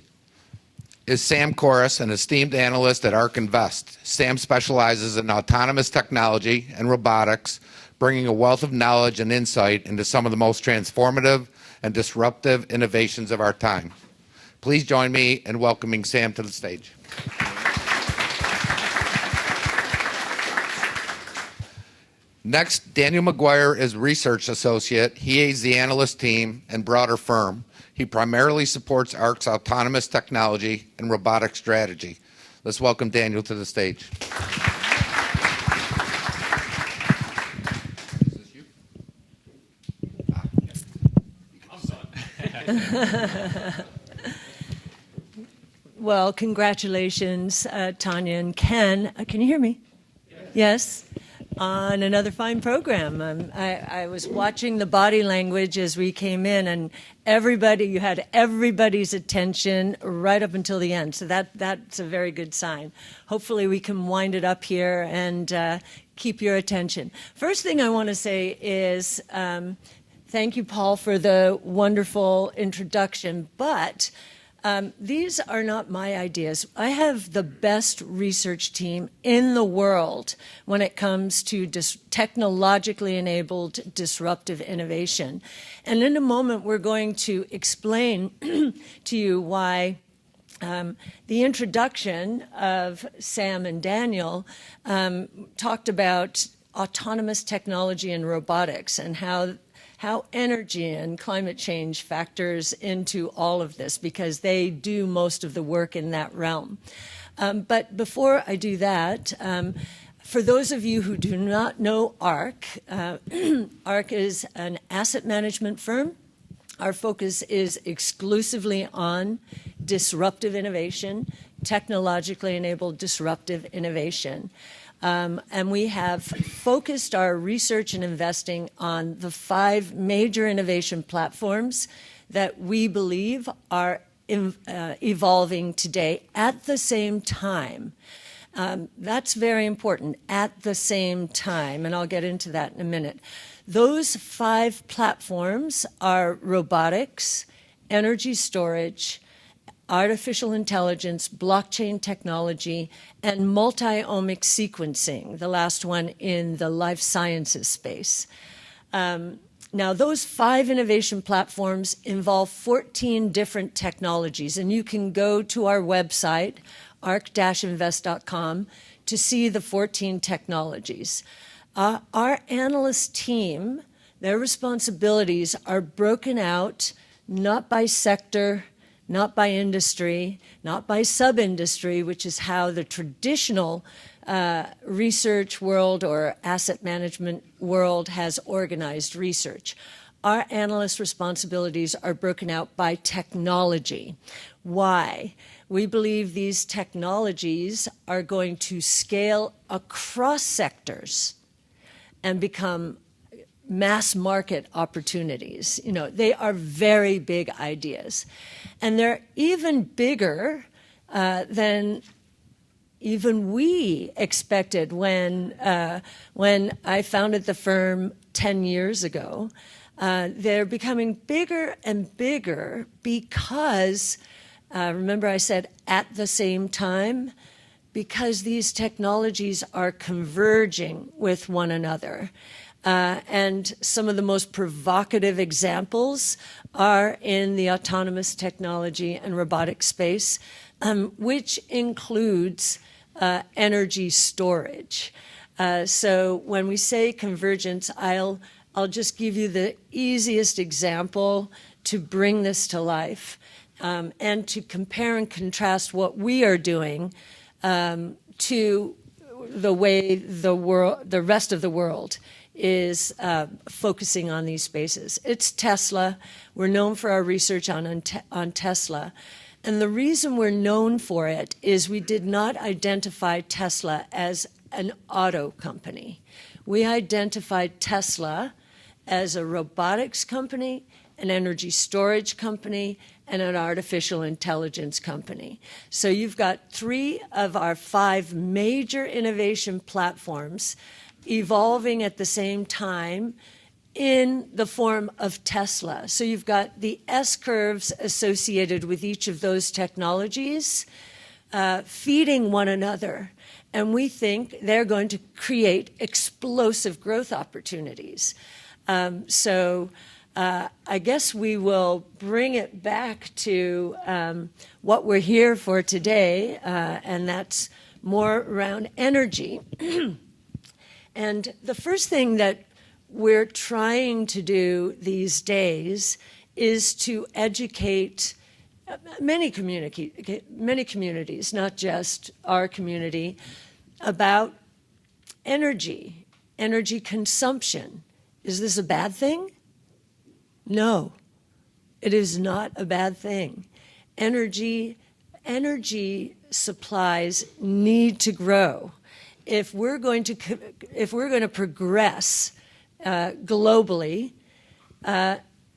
is Sam Corris, an esteemed analyst at ARK Invest. Sam specializes in autonomous technology and robotics, bringing a wealth of knowledge and insight into some of the most transformative and disruptive innovations of our time. Please join me in welcoming Sam to the stage. Next, Daniel McGuire is Research Associate. He aids the analyst team and broader firm. He primarily supports ARK's autonomous technology and robotic strategy. Let's welcome Daniel to the stage. Well, congratulations, Tonya and Ken. Can you hear me? Yes. On another fine program. I was watching the body language as we came in, and you had everybody's attention right up until the end. So that's a very good sign. Hopefully we can wind it up here and keep your attention. First thing I want to say is thank you, Paul, for the wonderful introduction, but these are not my ideas. I have the best research team in the world when it comes to technologically enabled disruptive innovation. And in a moment, we're going to explain to you why the introduction of Sam and Daniel talked about autonomous technology and robotics and how energy and climate change factors into all of this, because they do most of the work in that realm. But before I do that, for those of you who do not know ARK, ARK is an asset management firm. Our focus is exclusively on disruptive innovation, technologically enabled disruptive innovation. And we have focused our research and investing on the 5 major innovation platforms that we believe are evolving today at the same time. That's very important, at the same time, and I'll get into that in a minute. Those 5 platforms are robotics, energy storage, artificial intelligence, blockchain technology, and multi-omic sequencing, the last one in the life sciences space. Now, those 5 innovation platforms involve 14 different technologies, and you can go to our website, ark-invest.com, to see the 14 technologies. Our analyst team, their responsibilities are broken out not by sector, not by industry, not by sub-industry, which is how the traditional research world or asset management world has organized research. Our analyst responsibilities are broken out by technology. Why? We believe these technologies are going to scale across sectors and become mass market opportunities. You know, they are very big ideas. And they're even bigger than even we expected when I founded the firm 10 years ago. They're becoming bigger and bigger because, remember I said at the same time, because these technologies are converging with one another. And some of the most provocative examples are in the autonomous technology and robotic space, which includes energy storage. So when we say convergence, I'll just give you the easiest example to bring this to life, and to compare and contrast what we are doing to the way the rest of the world is focusing on these spaces. It's Tesla. We're known for our research on Tesla. And the reason we're known for it is we did not identify Tesla as an auto company. We identified Tesla as a robotics company, an energy storage company, and an artificial intelligence company. So you've got 3 of our 5 major innovation platforms evolving at the same time in the form of Tesla. So you've got the S-curves associated with each of those technologies feeding one another. And we think they're going to create explosive growth opportunities. I guess we will bring it back to what we're here for today, and that's more around energy. And the first thing that we're trying to do these days is to educate many communities, not just our community, about energy consumption. Is this a bad thing? No, it is not a bad thing. Energy supplies need to grow. If we're going to progress globally,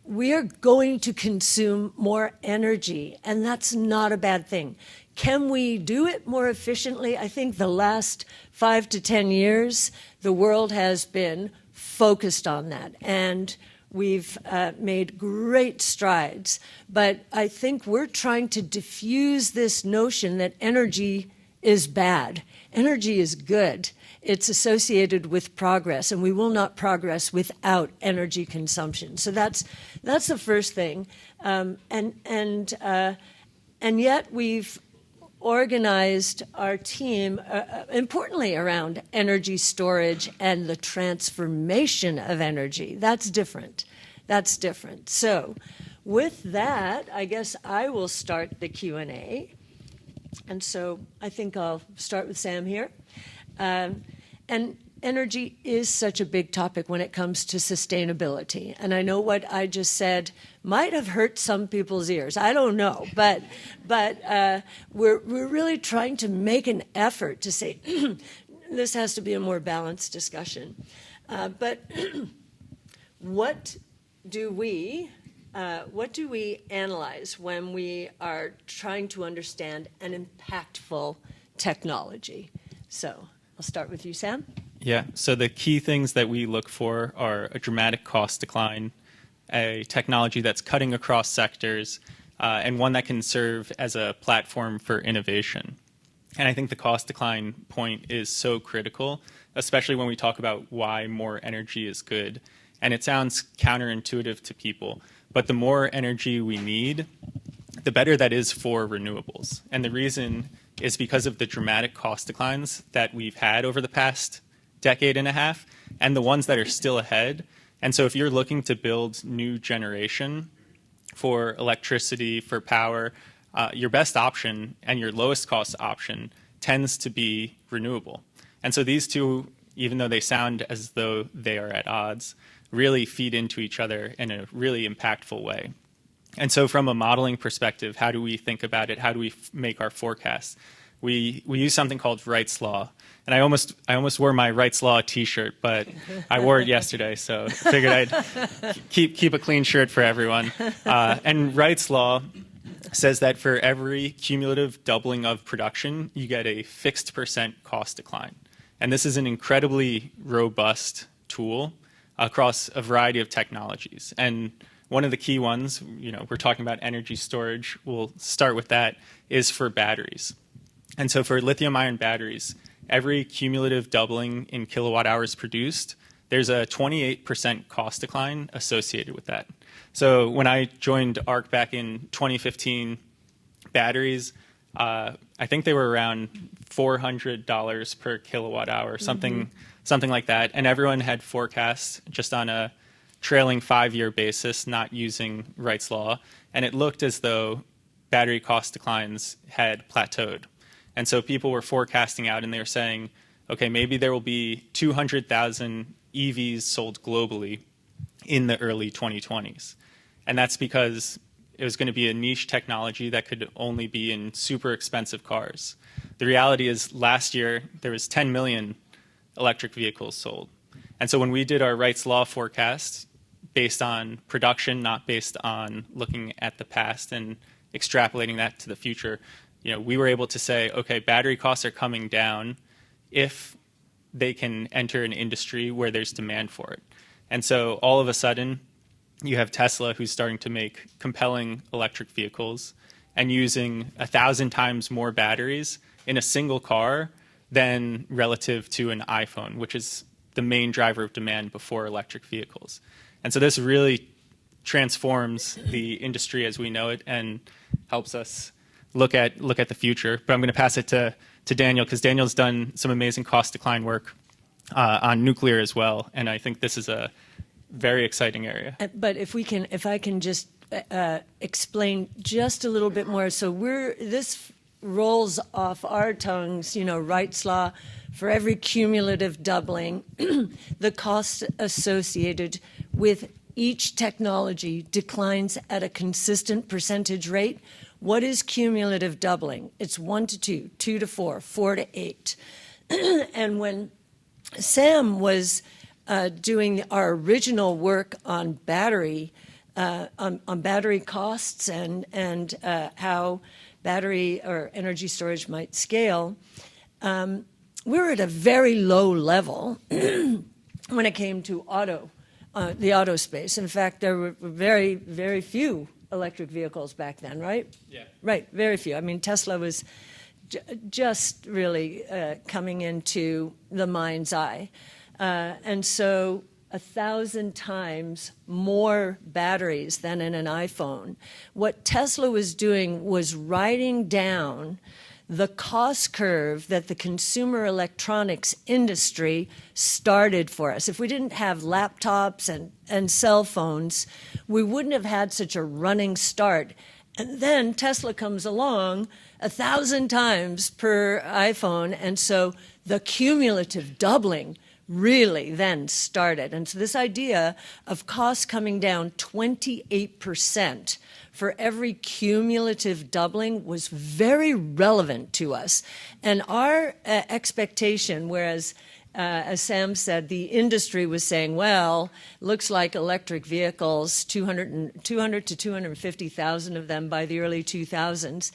we are going to consume more energy, and that's not a bad thing. Can we do it more efficiently? I think the last 5 to 10 years, the world has been focused on that, and we've made great strides. But I think we're trying to diffuse this notion that energy is bad. Energy is good. It's associated with progress, and we will not progress without energy consumption. So that's the first thing. And yet we've organized our team, importantly, around energy storage and the transformation of energy. That's different. So with that, I guess I will start the Q&A. And so I think I'll start with Sam here. And energy is such a big topic when it comes to sustainability. And I know what I just said might have hurt some people's ears. I don't know. But we're really trying to make an effort to say this has to be a more balanced discussion. But what do we analyze when we are trying to understand an impactful technology? So I'll start with you, Sam. Yeah, so the key things that we look for are a dramatic cost decline, a technology that's cutting across sectors, and one that can serve as a platform for innovation. And I think the cost decline point is so critical, especially when we talk about why more energy is good. And it sounds counterintuitive to people, but the more energy we need, the better that is for renewables. And the reason is because of the dramatic cost declines that we've had over the past decade and a half, and the ones that are still ahead. And so if you're looking to build new generation for electricity, for power, your best option and your lowest cost option tends to be renewable. And so these two, even though they sound as though they are at odds, really feed into each other in a really impactful way. And so from a modeling perspective, how do we think about it? How do we make our forecasts? We use something called Wright's Law. And I almost wore my Wright's Law t-shirt, but I wore it yesterday, so figured I'd keep a clean shirt for everyone. And Wright's Law says that for every cumulative doubling of production, you get a fixed % cost decline. And this is an incredibly robust tool across a variety of technologies. And one of the key ones, we're talking about energy storage, we'll start with that, is for batteries. And so for lithium-ion batteries, every cumulative doubling in kilowatt hours produced, there's a 28% cost decline associated with that. So when I joined ARC back in 2015, batteries, I think they were around $400 per kilowatt hour, something like that. And everyone had forecasts just on a trailing 5-year basis, not using Wright's Law. And it looked as though battery cost declines had plateaued. And so people were forecasting out and they were saying, okay, maybe there will be 200,000 EVs sold globally in the early 2020s. And that's because it was going to be a niche technology that could only be in super expensive cars. The reality is last year there was 10 million electric vehicles sold. And so when we did our Wright's Law forecast based on production, not based on looking at the past and extrapolating that to the future, we were able to say, okay, battery costs are coming down if they can enter an industry where there's demand for it. And so all of a sudden, you have Tesla who's starting to make compelling electric vehicles and using 1,000 times more batteries in a single car than relative to an iPhone, which is the main driver of demand before electric vehicles. And so this really transforms the industry as we know it and helps us look at the future. But I'm going to pass it to Daniel, because Daniel's done some amazing cost decline work on nuclear as well, and I think this is a very exciting area. But if I can just explain just a little bit more. So this rolls off our tongues, Wright's Law, for every cumulative doubling, the cost associated with each technology declines at a consistent percentage rate. What is cumulative doubling? It's 1 to 2, 2 to 4, 4 to 8. And when Sam was doing our original work on battery costs and how battery or energy storage might scale, we were at a very low level when it came to the auto space. In fact, there were very, very few electric vehicles back then, right? Yeah. Right, very few. I mean, Tesla was just really coming into the mind's eye. And so 1,000 times more batteries than in an iPhone. What Tesla was doing was writing down the cost curve that the consumer electronics industry started for us. If we didn't have laptops and cell phones, we wouldn't have had such a running start. And then Tesla comes along 1,000 times per iPhone, and so the cumulative doubling really then started. And so this idea of costs coming down 28% for every cumulative doubling was very relevant to us. And our expectation, whereas as Sam said, the industry was saying, well, looks like electric vehicles, 200 to 250,000 of them by the early 2000s.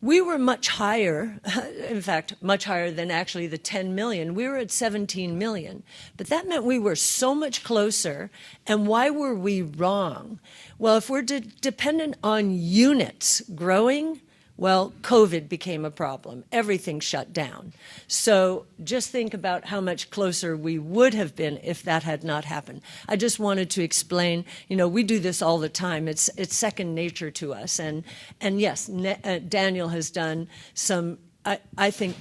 We were much higher, in fact, much higher than actually the 10 million. We were at 17 million. But that meant we were so much closer. And why were we wrong? Well, if we're dependent on units growing, well, COVID became a problem. Everything shut down. So just think about how much closer we would have been if that had not happened. I just wanted to explain, we do this all the time. It's second nature to us. And yes, Daniel has done some, I think,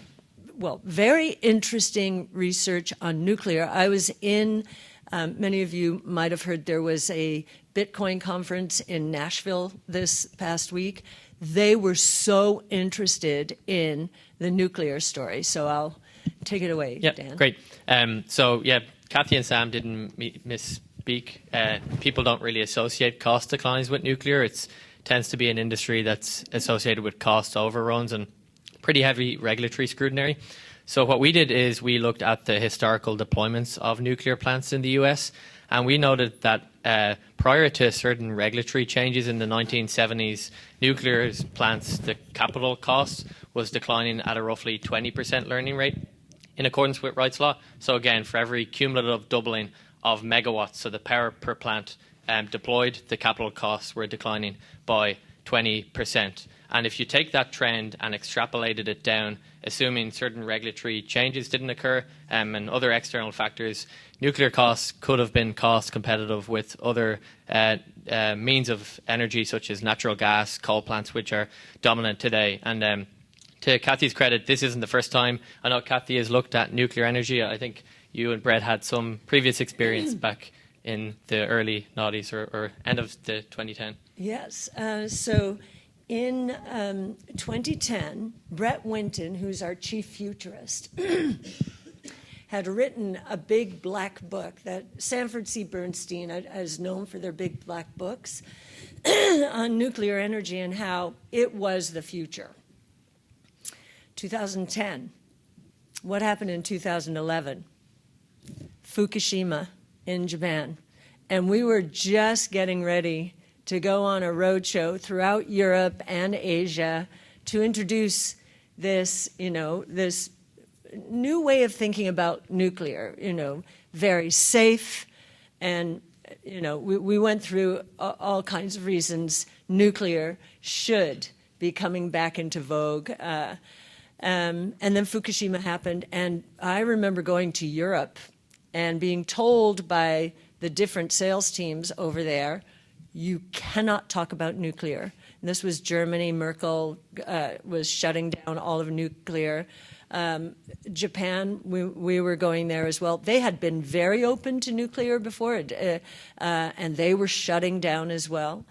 very interesting research on nuclear. I was in, many of you might have heard there was a Bitcoin conference in Nashville this past week. They were so interested in the nuclear story. So I'll take it away, Dan. Great. Kathy and Sam didn't misspeak. People don't really associate cost declines with nuclear. It tends to be an industry that's associated with cost overruns and pretty heavy regulatory scrutiny. So what we did is we looked at the historical deployments of nuclear plants in the US, and we noted that prior to certain regulatory changes in the 1970s, nuclear plants, the capital cost was declining at a roughly 20% learning rate in accordance with Wright's Law. So again, for every cumulative doubling of megawatts, so the power per plant deployed, the capital costs were declining by 20%. And if you take that trend and extrapolated it down, assuming certain regulatory changes didn't occur and other external factors, nuclear costs could have been cost competitive with other means of energy such as natural gas, coal plants, which are dominant today. And to Kathy's credit, this isn't the first time. I know Kathy has looked at nuclear energy. I think you and Brett had some previous experience back in the early 90s or end of the 2010. Yes. So in 2010, Brett Winton, who's our chief futurist, had written a big black book that Sanford C. Bernstein is known for their big black books on nuclear energy and how it was the future. 2010. What happened in 2011? Fukushima in Japan. And we were just getting ready to go on a roadshow throughout Europe and Asia to introduce this, this new way of thinking about nuclear, very safe. And, we went through all kinds of reasons nuclear should be coming back into vogue. And then Fukushima happened. And I remember going to Europe and being told by the different sales teams over there, you cannot talk about nuclear. And this was Germany. Merkel was shutting down all of nuclear. Japan, we were going there as well. They had been very open to nuclear before, and they were shutting down as well.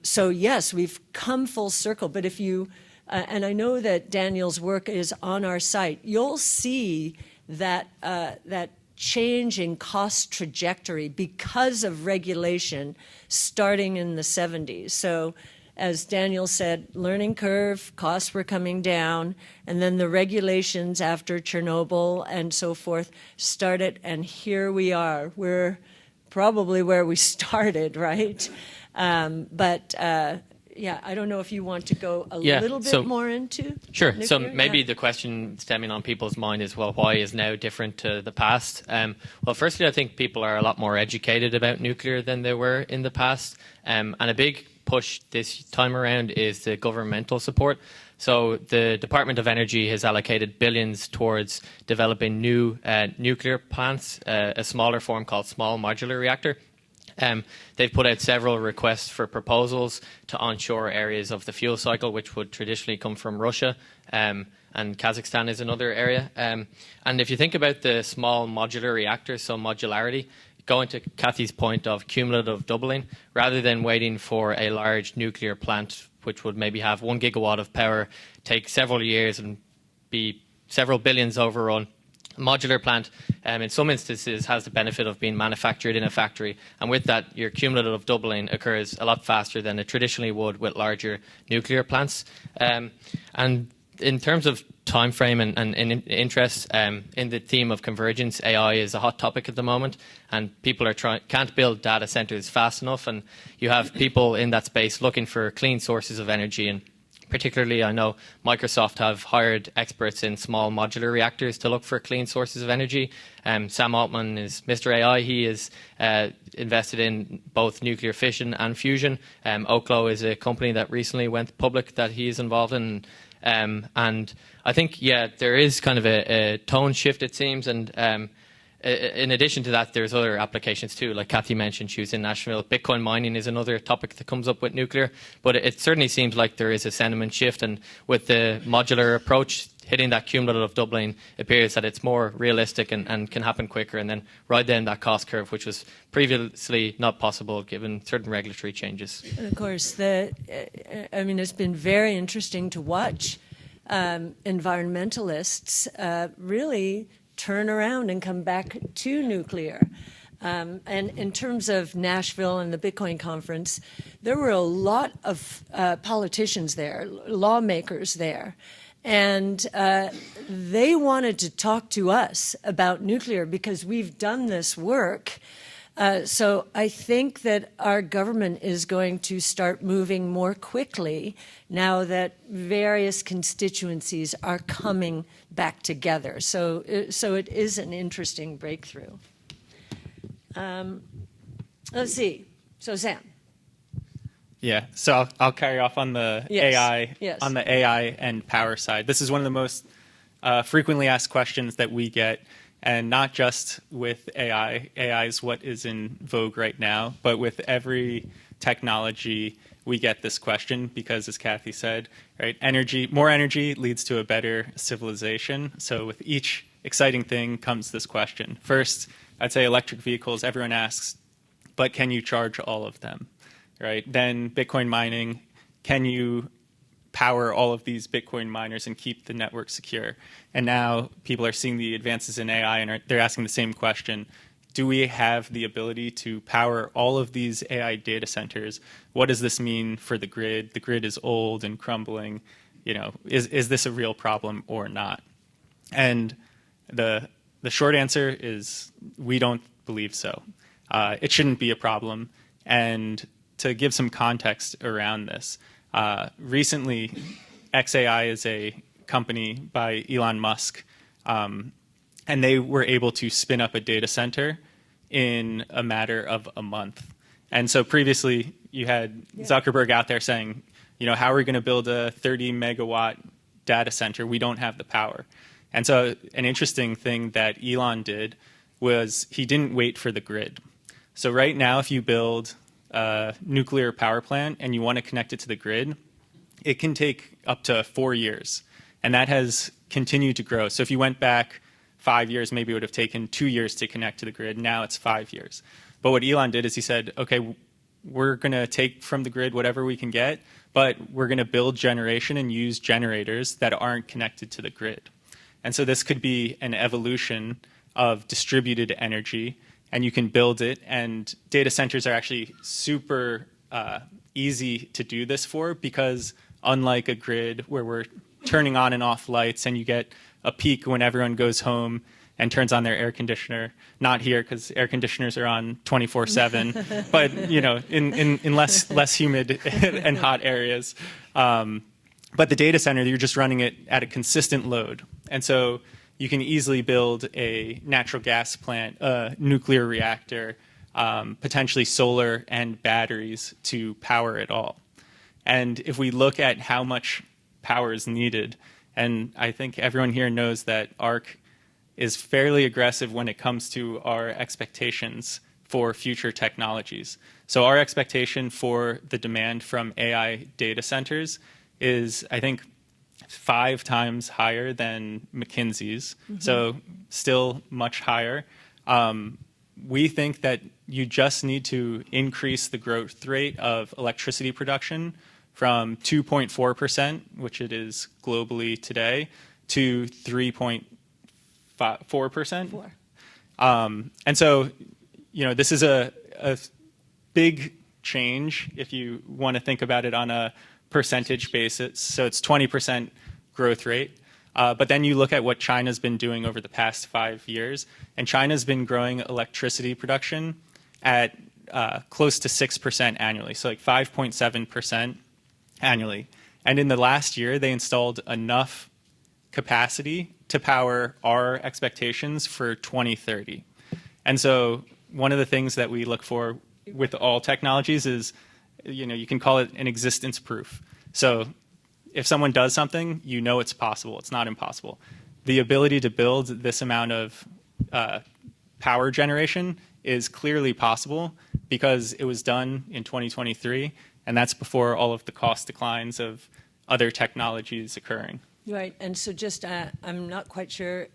So yes, we've come full circle. But if you, and I know that Daniel's work is on our site, you'll see that that change in cost trajectory because of regulation starting in the 70s. So as Daniel said, learning curve, costs were coming down, and then the regulations after Chernobyl and so forth started, and here we are. We're probably where we started, right? Yeah, I don't know if you want to go a little bit more into Sure. nuclear? So maybe the question stemming on people's mind is, well, why is now different to the past? Well, firstly, I think people are a lot more educated about nuclear than they were in the past. And a big push this time around is the governmental support. So the Department of Energy has allocated billions towards developing new nuclear plants, a smaller form called small modular reactor. They've put out several requests for proposals to onshore areas of the fuel cycle, which would traditionally come from Russia, and Kazakhstan is another area. And if you think about the small modular reactors, so modularity, going to Kathy's point of cumulative doubling, rather than waiting for a large nuclear plant, which would maybe have 1 gigawatt of power, take several years and be several billions overrun, a modular plant, in some instances, has the benefit of being manufactured in a factory. And with that, your cumulative doubling occurs a lot faster than it traditionally would with larger nuclear plants. And in terms of time frame and interest in the theme of convergence, AI is a hot topic at the moment, and people are can't build data centers fast enough, and you have people in that space looking for clean sources of energy. And particularly, I know Microsoft have hired experts in small modular reactors to look for clean sources of energy. Sam Altman is Mr. AI. He is invested in both nuclear fission and fusion. Oklo is a company that recently went public that he is involved in. And I think, there is kind of a tone shift, it seems. And in addition to that, there's other applications too. Like Kathy mentioned, she was in Nashville. Bitcoin mining is another topic that comes up with nuclear. But it certainly seems like there is a sentiment shift. And with the modular approach, hitting that cumulative doubling appears that it's more realistic and can happen quicker, and then ride down that cost curve, which was previously not possible given certain regulatory changes. And of course, it's been very interesting to watch environmentalists really turn around and come back to nuclear. And in terms of Nashville and the Bitcoin conference, there were a lot of politicians there, lawmakers there. And they wanted to talk to us about nuclear because we've done this work. So I think that our government is going to start moving more quickly now that various constituencies are coming back together. So it is an interesting breakthrough. Let's see. So Sam. Yeah, so I'll carry off on the Yes. AI Yes. on the AI and power side. This is one of the most frequently asked questions that we get, and not just with AI. AI is what is in vogue right now, but with every technology, we get this question because, as Kathy said, right, more energy leads to a better civilization. So with each exciting thing comes this question. First, I'd say electric vehicles. Everyone asks, but can you charge all of them? Right? Then Bitcoin mining, can you power all of these Bitcoin miners and keep the network secure? And now people are seeing the advances in AI and they're asking the same question. Do we have the ability to power all of these AI data centers? What does this mean for the grid? The grid is old and crumbling. Is this a real problem or not? And the short answer is we don't believe so. It shouldn't be a problem. And to give some context around this, recently, XAI is a company by Elon Musk, and they were able to spin up a data center in a matter of a month. And so previously, you had Zuckerberg out there saying, how are we going to build a 30 megawatt data center? We don't have the power. And so an interesting thing that Elon did was he didn't wait for the grid. So right now, if you build a nuclear power plant and you want to connect it to the grid, it can take up to 4 years. And that has continued to grow. So if you went back 5 years, maybe it would have taken 2 years to connect to the grid. Now it's 5 years. But what Elon did is he said, okay, we're going to take from the grid whatever we can get, but we're going to build generation and use generators that aren't connected to the grid. And so this could be an evolution of distributed energy, and you can build it. And data centers are actually super easy to do this for, because unlike a grid where we're turning on and off lights and you get a peak when everyone goes home and turns on their air conditioner, not here because air conditioners are on 24/7, but in less humid and hot areas. But the data center, you're just running it at a consistent load. And so you can easily build a natural gas plant, a nuclear reactor, potentially solar and batteries to power it all. And if we look at how much power is needed, and I think everyone here knows that ARC is fairly aggressive when it comes to our expectations for future technologies. So our expectation for the demand from AI data centers is, I think, 5 times higher than McKinsey's, so still much higher. We think that you just need to increase the growth rate of electricity production from 2.4%, which it is globally today, to 3.4%. And so, this is a big change if you want to think about it on a percentage basis. So it's 20% growth rate. But then you look at what China's been doing over the past 5 years, and China's been growing electricity production at close to 6% annually, so like 5.7% annually. And in the last year, they installed enough capacity to power our expectations for 2030. And so one of the things that we look for with all technologies is, you can call it an existence proof. So if someone does something, it's possible. It's not impossible. The ability to build this amount of power generation is clearly possible because it was done in 2023, and that's before all of the cost declines of other technologies occurring. Right, and so just, I'm not quite sure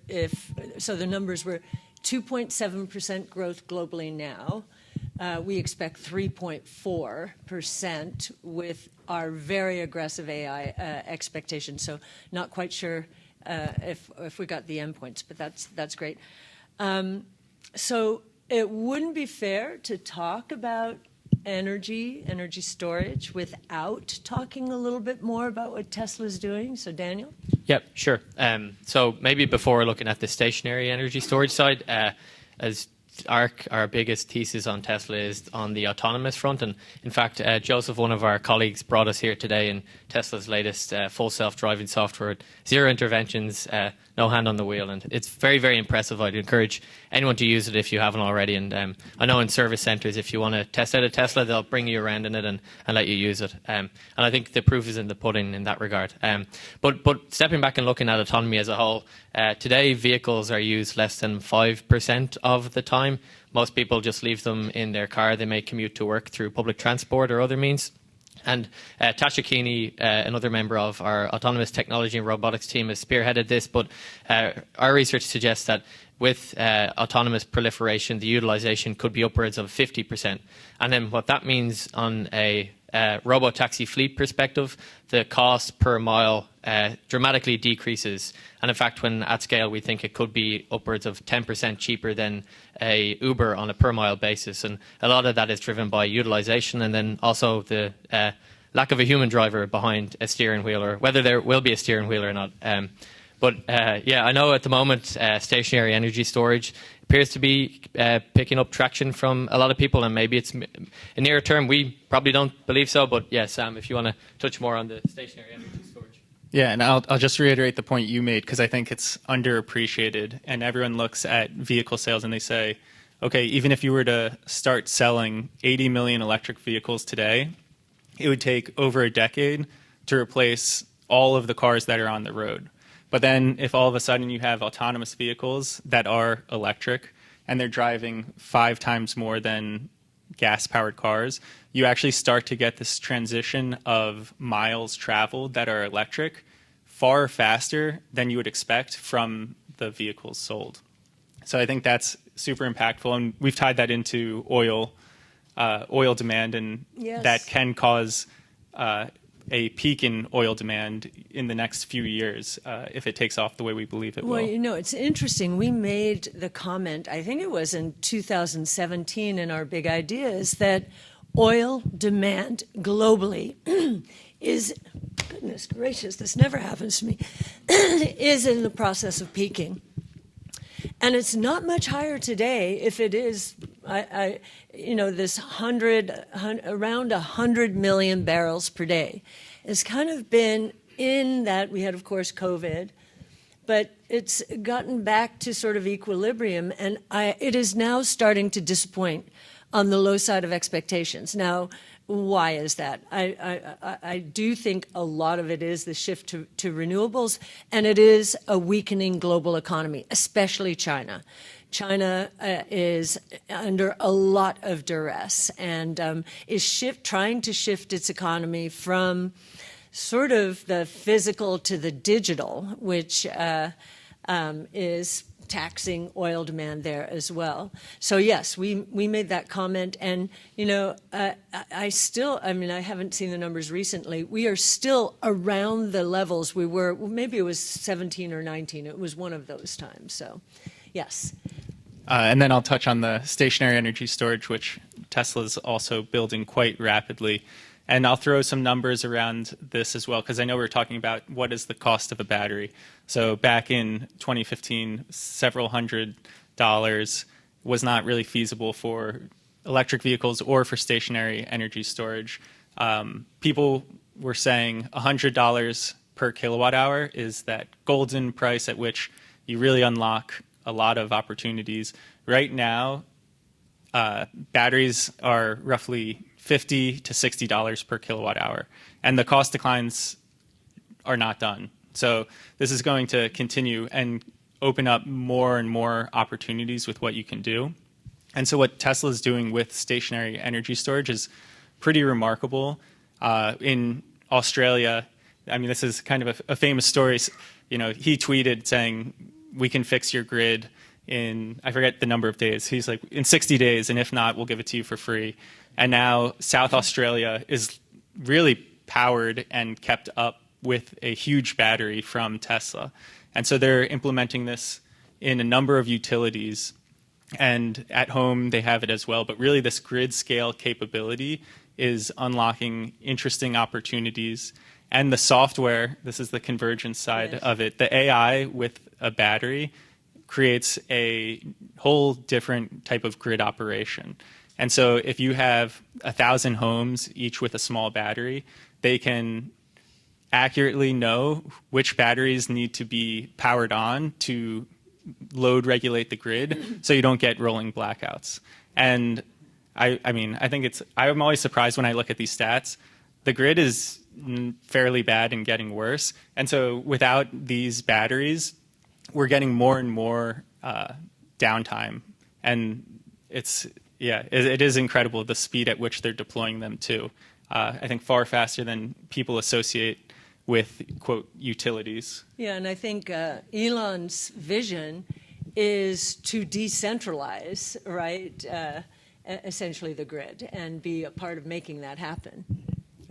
so the numbers were 2.7% growth globally now. We expect 3.4% with our very aggressive AI expectations. So not quite sure if we got the endpoints, but that's great. So it wouldn't be fair to talk about energy storage without talking a little bit more about what Tesla's doing. So Daniel? Yep, sure. So maybe before looking at the stationary energy storage side, as our biggest thesis on Tesla is on the autonomous front. And in fact, Joseph, one of our colleagues, brought us here today in Tesla's latest full self-driving software, 0 interventions, no hand on the wheel. And it's very, very impressive. I'd encourage anyone to use it if you haven't already. And I know in service centers, if you want to test out a Tesla, they'll bring you around in it and let you use it. And I think the proof is in the pudding in that regard. But stepping back and looking at autonomy as a whole, today vehicles are used less than 5% of the time. Most people just leave them in their car. They may commute to work through public transport or other means. And Tasha Keeney, another member of our autonomous technology and robotics team, has spearheaded this. But our research suggests that with autonomous proliferation, the utilization could be upwards of 50%. And then what that means on a robo-taxi fleet perspective, the cost per mile dramatically decreases. And in fact, when at scale, we think it could be upwards of 10% cheaper than a Uber on a per mile basis. And a lot of that is driven by utilization and then also the lack of a human driver behind a steering wheel, or whether there will be a steering wheel or not. But yeah, I know at the moment stationary energy storage appears to be picking up traction from a lot of people, and maybe it's in near term. We probably don't believe so, but yeah, Sam, if you want to touch more on the stationary energy storage. Yeah, and I'll just reiterate the point you made, because I think it's underappreciated, and everyone looks at vehicle sales and they say, okay, even if you were to start selling 80 million electric vehicles today, it would take over a decade to replace all of the cars that are on the road. But then if all of a sudden you have autonomous vehicles that are electric and they're driving 5 times more than gas-powered cars, you actually start to get this transition of miles traveled that are electric far faster than you would expect from the vehicles sold. So I think that's super impactful, and we've tied that into oil demand, and Yes. that can cause a peak in oil demand in the next few years if it takes off the way we believe it will. Well, you know, it's interesting. We made the comment, I think it was in 2017 in our big ideas, that oil demand globally is, goodness gracious, this never happens to me, is in the process of peaking. And it's not much higher today. If it is, you know, this around 100 million barrels per day has kind of been in that. We had, of course, COVID, but it's gotten back to sort of equilibrium, and it is now starting to disappoint on the low side of expectations. Now, why is that? I do think a lot of it is the shift to renewables, and it is a weakening global economy, especially China. China is under a lot of duress and is trying to shift its economy from sort of the physical to the digital, which is taxing oil demand there as well. So yes, we made that comment, and you know, I mean, I haven't seen the numbers recently. We are still around the levels we were. Well, maybe it was 17 or 19. It was one of those times. So, yes. And then I'll touch on the stationary energy storage, which Tesla's also building quite rapidly. And I'll throw some numbers around this as well, because I know we're talking about what is the cost of a battery. So back in 2015, several $100s was not really feasible for electric vehicles or for stationary energy storage. People were saying $100 per kilowatt hour is that golden price at which you really unlock a lot of opportunities. Right now, batteries are roughly $50 to $60 per kilowatt hour, and the cost declines are not done. So this is going to continue and open up more and more opportunities with what you can do. And so what Tesla is doing with stationary energy storage is pretty remarkable. In Australia, I mean, this is kind of a famous story. You know, he tweeted saying, "We can fix your grid in," I forget the number of days. He's like, "in 60 days, and if not, we'll give it to you for free." And now South Australia is really powered and kept up with a huge battery from Tesla. And so they're implementing this in a number of utilities, and at home they have it as well. But really this grid scale capability is unlocking interesting opportunities. And the software, this is the convergence side of it, the AI with a battery creates a whole different type of grid operation. And so if you have 1,000 homes, each with a small battery, they can accurately know which batteries need to be powered on to load regulate the grid so you don't get rolling blackouts. And I mean, I think I'm always surprised when I look at these stats. The grid is fairly bad and getting worse. And so without these batteries, we're getting more and more downtime. And it is incredible the speed at which they're deploying them too. I think far faster than people associate with, quote, utilities. Yeah, and I think Elon's vision is to decentralize, right, essentially the grid and be a part of making that happen,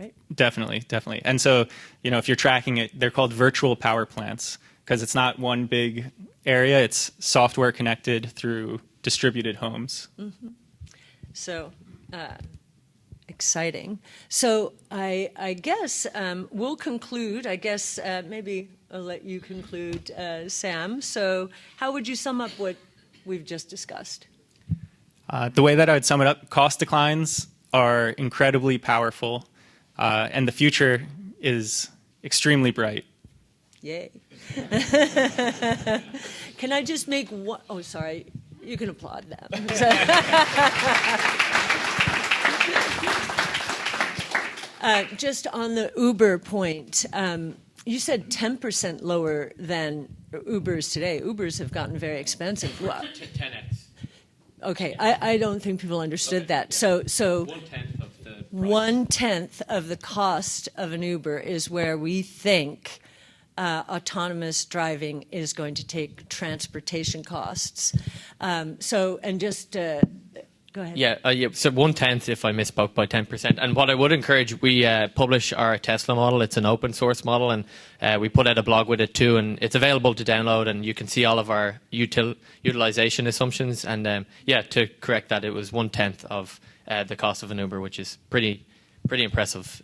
right? Definitely. And so, if you're tracking it, they're called virtual power plants because it's not one big area. It's software connected through distributed homes. Mm-hmm. So, exciting. So I guess we'll conclude. I guess maybe I'll let you conclude, Sam. So how would you sum up what we've just discussed? The way that I would sum it up, cost declines are incredibly powerful, and the future is extremely bright. Yay. Can I just make one? Oh, sorry. You can applaud them. Just on the Uber point, you said 10% lower than Ubers today. Ubers have gotten very expensive. Well, 10x. Okay, I don't think people understood that. So 1/10 of the price. 1/10 of the cost of an Uber is where we think autonomous driving is going to take transportation costs. Go ahead. Yeah, so 1/10 if I misspoke by 10%. And what I would encourage, we publish our Tesla model. It's an open source model, and we put out a blog with it too, and it's available to download, and you can see all of our utilization assumptions. And to correct that, it was 1/10 of the cost of an Uber, which is pretty impressive.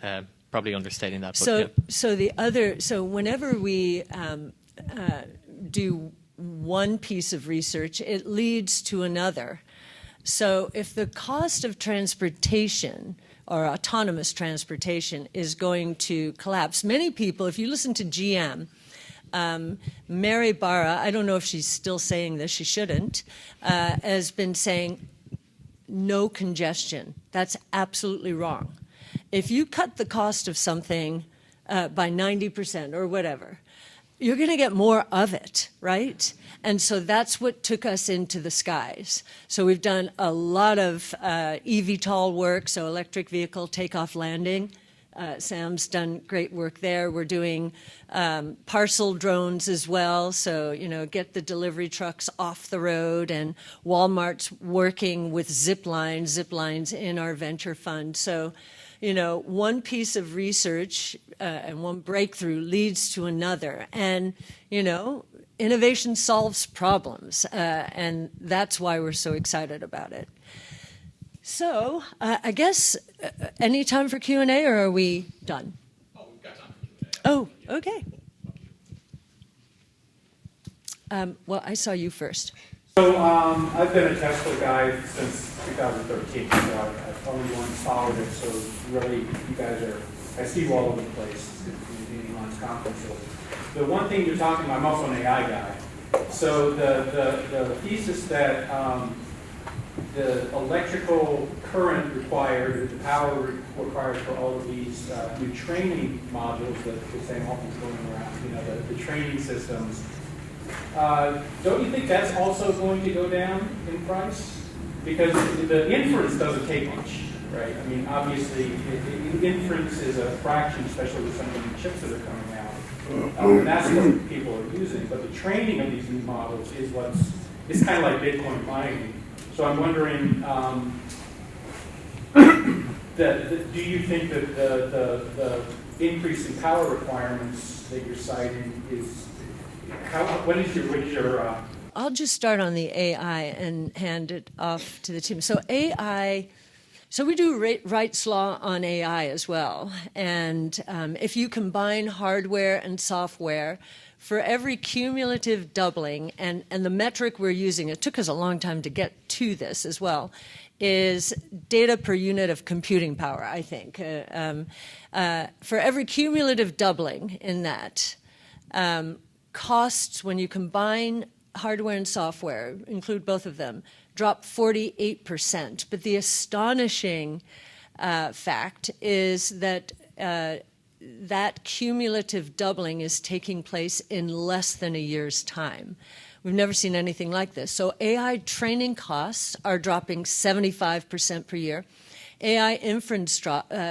Probably understating that. But, So whenever we do one piece of research, it leads to another. So if the cost of transportation or autonomous transportation is going to collapse, many people, if you listen to GM, Mary Barra, I don't know if she's still saying this, she shouldn't, has been saying no congestion. That's absolutely wrong. If you cut the cost of something by 90% or whatever, you're going to get more of it, right? And so that's what took us into the skies. So we've done a lot of eVTOL work, so electric vehicle takeoff landing. Sam's done great work there. We're doing parcel drones as well, so, get the delivery trucks off the road, and Walmart's working with zip lines in our venture fund. So, one piece of research and one breakthrough leads to another. And, innovation solves problems, and that's why we're so excited about it. So I guess any time for Q&A, or are we done? Oh, we've got time for Q&A. Oh, okay. Well, I saw you first. So I've been a Tesla guy since 2013, so I've only once followed it, so really you guys I see you all over the place in Elon's conferences. The one thing you're talking about, I'm also an AI guy, so the thesis that the electrical current required, the power required for all of these new training modules that the same often going around, the training systems, don't you think that's also going to go down in price? Because the inference doesn't take much, right? I mean, obviously, inference is a fraction, especially with some of the chips that are coming out. And that's what people are using. But the training of these new models is it's kind of like Bitcoin mining. So I'm wondering, do you think that the increase in power requirements that you're citing is, what is your I'll just start on the AI and hand it off to the team. So AI, so we do Wright's Law on AI as well. And if you combine hardware and software for every cumulative doubling, and the metric we're using, it took us a long time to get to this as well, is data per unit of computing power, I think. For every cumulative doubling in that, costs, when you combine hardware and software, include both of them, drop 48%. But the astonishing fact is that that cumulative doubling is taking place in less than a year's time. We've never seen anything like this. So AI training costs are dropping 75% per year. AI inference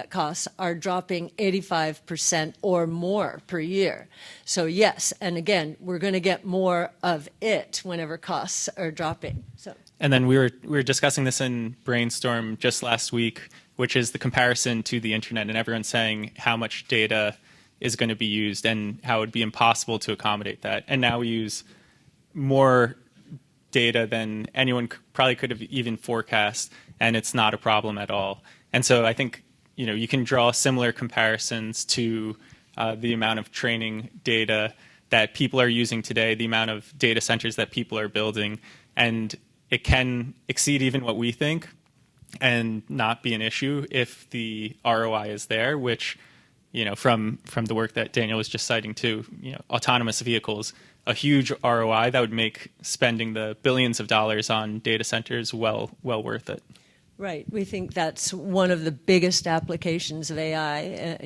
costs are dropping 85% or more per year. So yes, and again, we're going to get more of it whenever costs are dropping. So. And then we were discussing this in Brainstorm just last week, which is the comparison to the internet, and everyone's saying how much data is going to be used and how it would be impossible to accommodate that. And now we use more data than anyone probably could have even forecast, and it's not a problem at all. And so I think you can draw similar comparisons to the amount of training data that people are using today, the amount of data centers that people are building, and it can exceed even what we think and not be an issue if the ROI is there, which from the work that Daniel was just citing too, autonomous vehicles, a huge ROI that would make spending the billions of dollars on data centers well worth it. Right. We think that's one of the biggest applications of AI.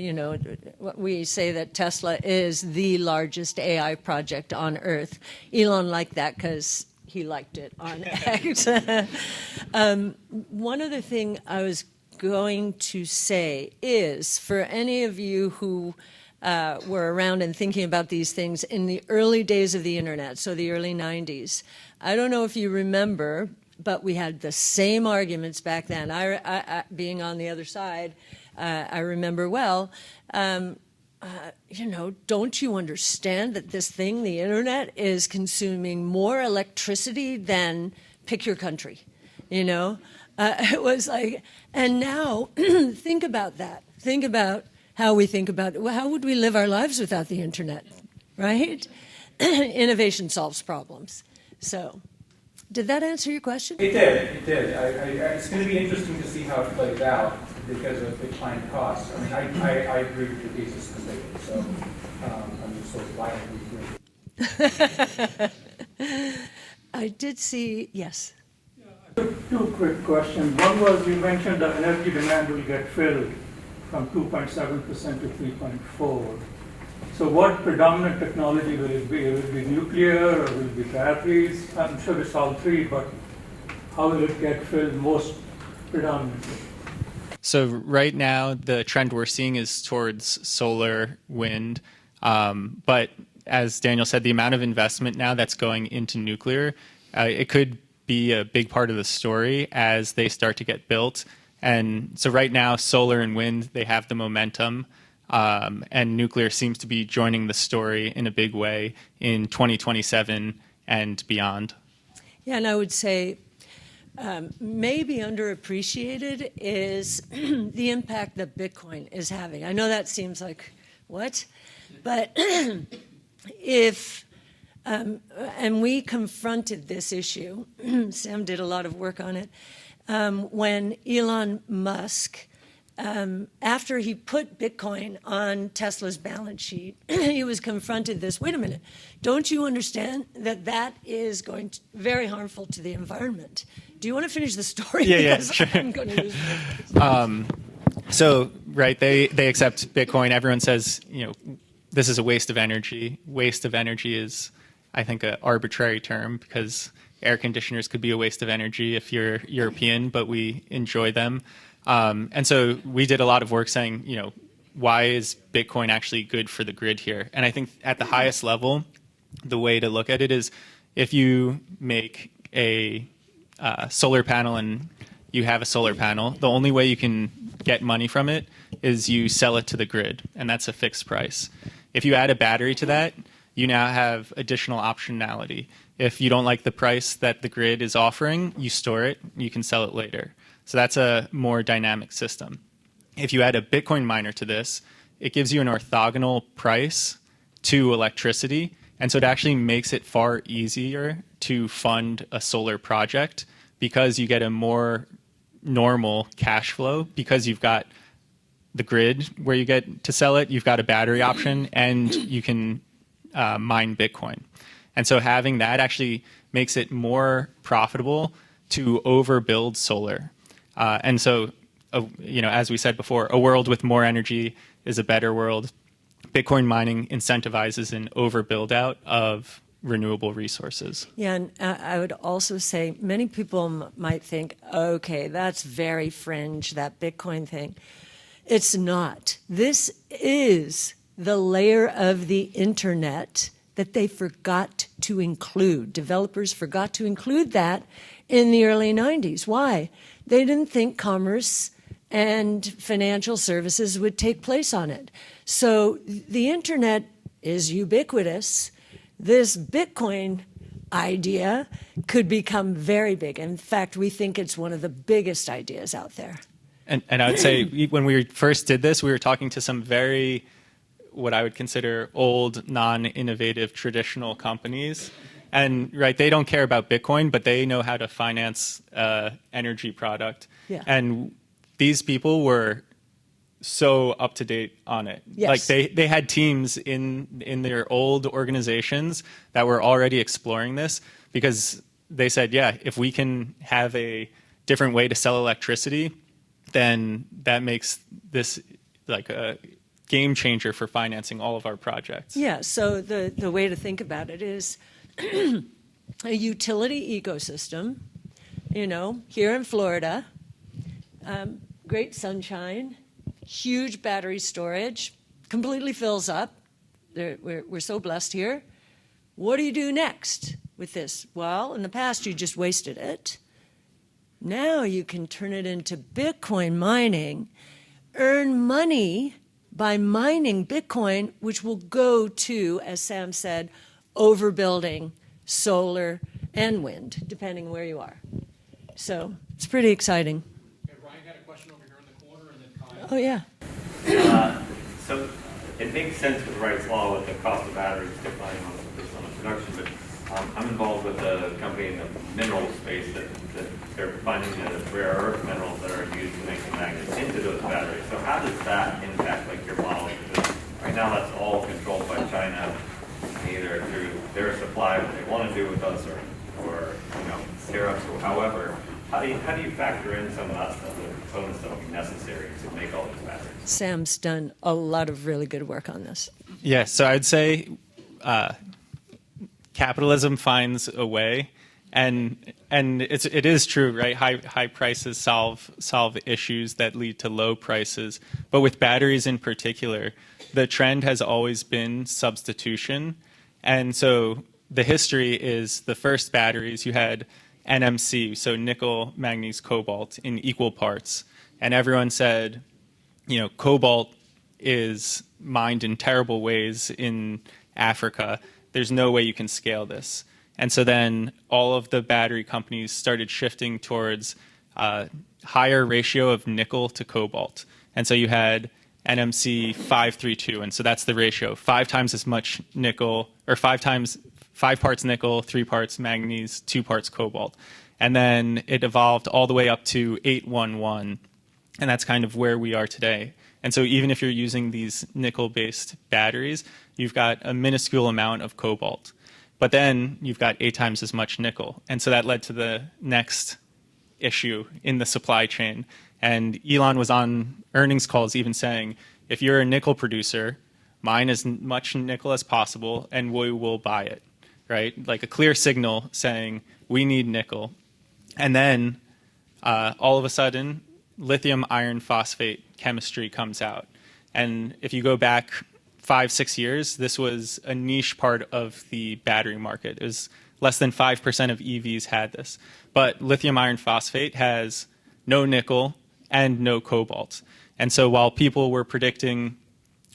We say that Tesla is the largest AI project on Earth. Elon liked that because he liked it on X. One other thing I was going to say is, for any of you who were around and thinking about these things in the early days of the internet, so the early 90s, I don't know if you remember, but we had the same arguments back then. I being on the other side, I remember well. Don't you understand that this thing, the internet, is consuming more electricity than pick your country? It was like, and now think about that. Think about how we think about it. Well, how would we live our lives without the internet, right? Innovation solves problems. So, did that answer your question? It did. It's going to be interesting to see how it plays out because of the client costs. I mean, I agree with your thesis completely, so I'm just sort of violently agree. I did see, yes. Two quick questions. One was, you mentioned the energy demand will get filled from 2.7% to 3.4%. So what predominant technology will it be? Will it be nuclear or will it be batteries? I'm sure it's all three, but how will it get filled most predominantly? So right now, the trend we're seeing is towards solar, wind. But as Daniel said, the amount of investment now that's going into nuclear, it could be a big part of the story as they start to get built. And so right now, solar and wind, they have the momentum. And nuclear seems to be joining the story in a big way in 2027 and beyond. Yeah, and I would say maybe underappreciated is the impact that Bitcoin is having. I know that seems like, what? But if, and we confronted this issue, Sam did a lot of work on it, when Elon Musk, after he put Bitcoin on Tesla's balance sheet, he was confronted this, wait a minute, don't you understand that that is going to very harmful to the environment? Do you want to finish the story? Yeah, sure. I'm going to lose So, right, they accept Bitcoin. Everyone says, this is a waste of energy. Waste of energy is, I think, an arbitrary term because air conditioners could be a waste of energy if you're European, but we enjoy them. And so we did a lot of work saying, why is Bitcoin actually good for the grid here? And I think at the highest level, the way to look at it is if you make a solar panel and you have a solar panel, the only way you can get money from it is you sell it to the grid, and that's a fixed price. If you add a battery to that, you now have additional optionality. If you don't like the price that the grid is offering, you store it, you can sell it later. So that's a more dynamic system. If you add a Bitcoin miner to this, it gives you an orthogonal price to electricity, And so it actually makes it far easier to fund a solar project because you get a more normal cash flow because you've got the grid where you get to sell it, you've got a battery option, and you can mine Bitcoin. And so having that actually makes it more profitable to overbuild solar. And so, as we said before, a world with more energy is a better world. Bitcoin mining incentivizes an overbuild out of renewable resources. Yeah, and I would also say many people might think, okay, that's very fringe, that Bitcoin thing. It's not. This is the layer of the internet that they forgot to include. Developers forgot to include that in the early 90s. Why? They didn't think commerce and financial services would take place on it. So the internet is ubiquitous. This Bitcoin idea could become very big. In fact, we think it's one of the biggest ideas out there. And I would say when we first did this, we were talking to some very, what I would consider old, non-innovative, traditional companies. And they don't care about Bitcoin, but they know how to finance energy product. Yeah. And these people were so up to date on it. Yes. Like they had teams in their old organizations that were already exploring this because they said, yeah, if we can have a different way to sell electricity, then that makes this like a game changer for financing all of our projects. Yeah, so the way to think about it is a utility ecosystem, here in Florida, great sunshine, huge battery storage, completely fills up. We're so blessed here. What do you do next with this? Well, in the past, you just wasted it. Now you can turn it into Bitcoin mining, earn money by mining Bitcoin, which will go to, as Sam said, overbuilding solar and wind, depending where you are. So it's pretty exciting. Okay, Ryan had a question over here in the corner, and then Kyle. Oh, yeah. So it makes sense with Wright's Law with the cost of batteries declining based on the production, but I'm involved with a company in the mineral space that they're finding the rare earth minerals that are used to make the magnets into those batteries. So how does that impact your model? Because right now that's all controlled by China, either through their supply, what they want to do with us, or tariffs, or however. How do you factor in some of that stuff, the components that will be necessary to make all these batteries? Sam's done a lot of really good work on this. Yeah, so I'd say capitalism finds a way, and it is true, right? High prices solve issues that lead to low prices, but with batteries in particular, the trend has always been substitution, and so the history is the first batteries you had NMC, so nickel, manganese, cobalt in equal parts, and everyone said, cobalt is mined in terrible ways in Africa. There's no way you can scale this. And so then all of the battery companies started shifting towards a higher ratio of nickel to cobalt. And so you had NMC 532, and so that's the ratio, 5 times as much nickel, or 5 parts nickel, 3 parts manganese, 2 parts cobalt. And then it evolved all the way up to 811, and that's kind of where we are today. And so even if you're using these nickel-based batteries, you've got a minuscule amount of cobalt. But then you've got 8 times as much nickel. And so that led to the next issue in the supply chain. And Elon was on earnings calls even saying, if you're a nickel producer, mine as much nickel as possible and we will buy it, right? Like a clear signal saying, we need nickel. And then all of a sudden, lithium iron phosphate chemistry comes out. And if you go back 5-6 years, this was a niche part of the battery market. It was less than 5% of EVs had this. But lithium iron phosphate has no nickel and no cobalt. And so while people were predicting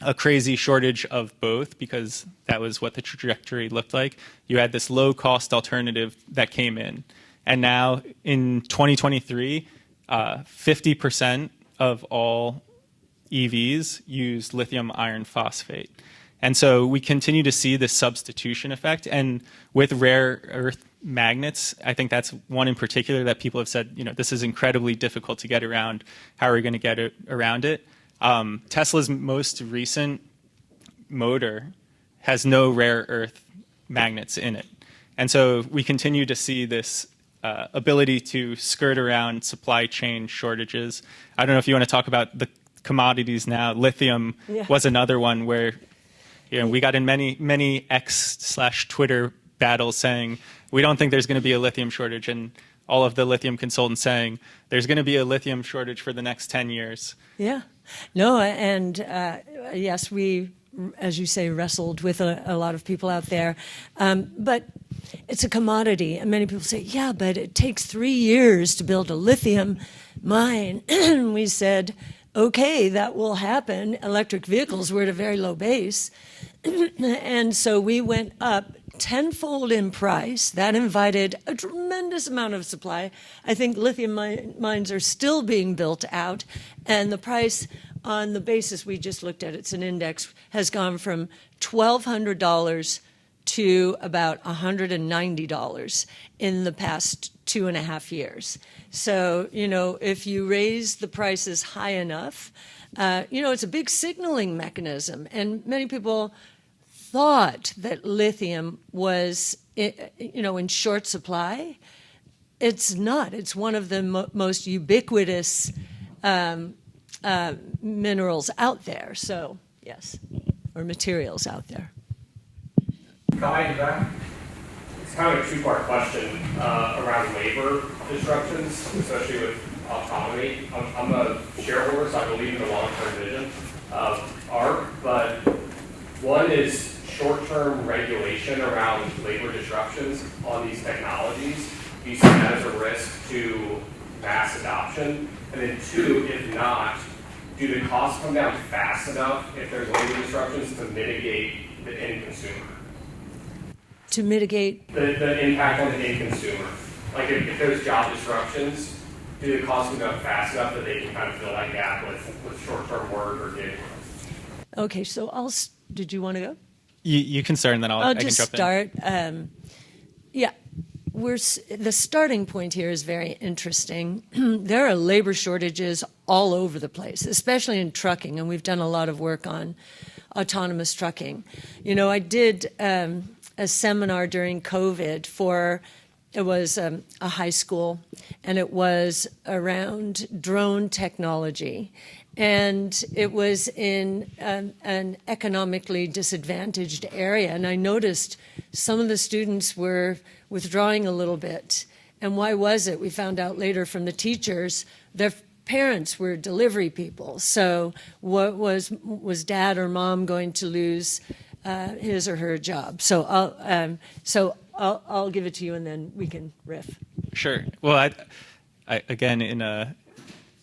a crazy shortage of both, because that was what the trajectory looked like, you had this low-cost alternative that came in. And now in 2023, 50% of all EVs use lithium iron phosphate. And so we continue to see this substitution effect. And with rare earth magnets, I think that's one in particular that people have said, this is incredibly difficult to get around. How are we going to get around it? Tesla's most recent motor has no rare earth magnets in it. And so we continue to see this ability to skirt around supply chain shortages. I don't know if you want to talk about the commodities now. Lithium was another one where we got in many X/Twitter battles saying we don't think there's going to be a lithium shortage, and all of the lithium consultants saying there's going to be a lithium shortage for the next 10 years. Yeah. No, and yes, we, as you say, wrestled with a lot of people out there. But it's a commodity, and many people say, yeah, but it takes 3 years to build a lithium mine. We said, okay, that will happen. Electric vehicles were at a very low base. And so we went up tenfold in price. That invited a tremendous amount of supply. I think lithium mines are still being built out, and the price on the basis we just looked at, it's an index, has gone from $1,200 to about $190 in the past 2.5 years. So, if you raise the prices high enough, it's a big signaling mechanism. And many people thought that lithium was, in short supply. It's not. It's one of the most ubiquitous minerals out there. So, yes, or materials out there. It's kind of a two-part question around labor disruptions, especially with autonomy. I'm a shareholder, so I believe in the long-term vision of ARC, but one is short-term regulation around labor disruptions on these technologies. Do you see that as a risk to mass adoption? And then two, if not, do the costs come down fast enough if there's labor disruptions to mitigate the end consumer? To mitigate? The impact on the end consumer. Like if there's job disruptions, do the costs come down fast enough that they can kind of fill that gap with short-term work or gig work? Okay, so did you want to go? You can start, and then I can just jump start. The starting point here is very interesting. There are labor shortages all over the place, especially in trucking, and we've done a lot of work on autonomous trucking. I did a seminar during COVID it was a high school, and it was around drone technology. And it was in an economically disadvantaged area. And I noticed some of the students were withdrawing a little bit. And why was it? We found out later from the teachers, their parents were delivery people. So what was dad or mom going to lose his or her job? So I'll give it to you, and then we can riff. Sure. Well, I again, in a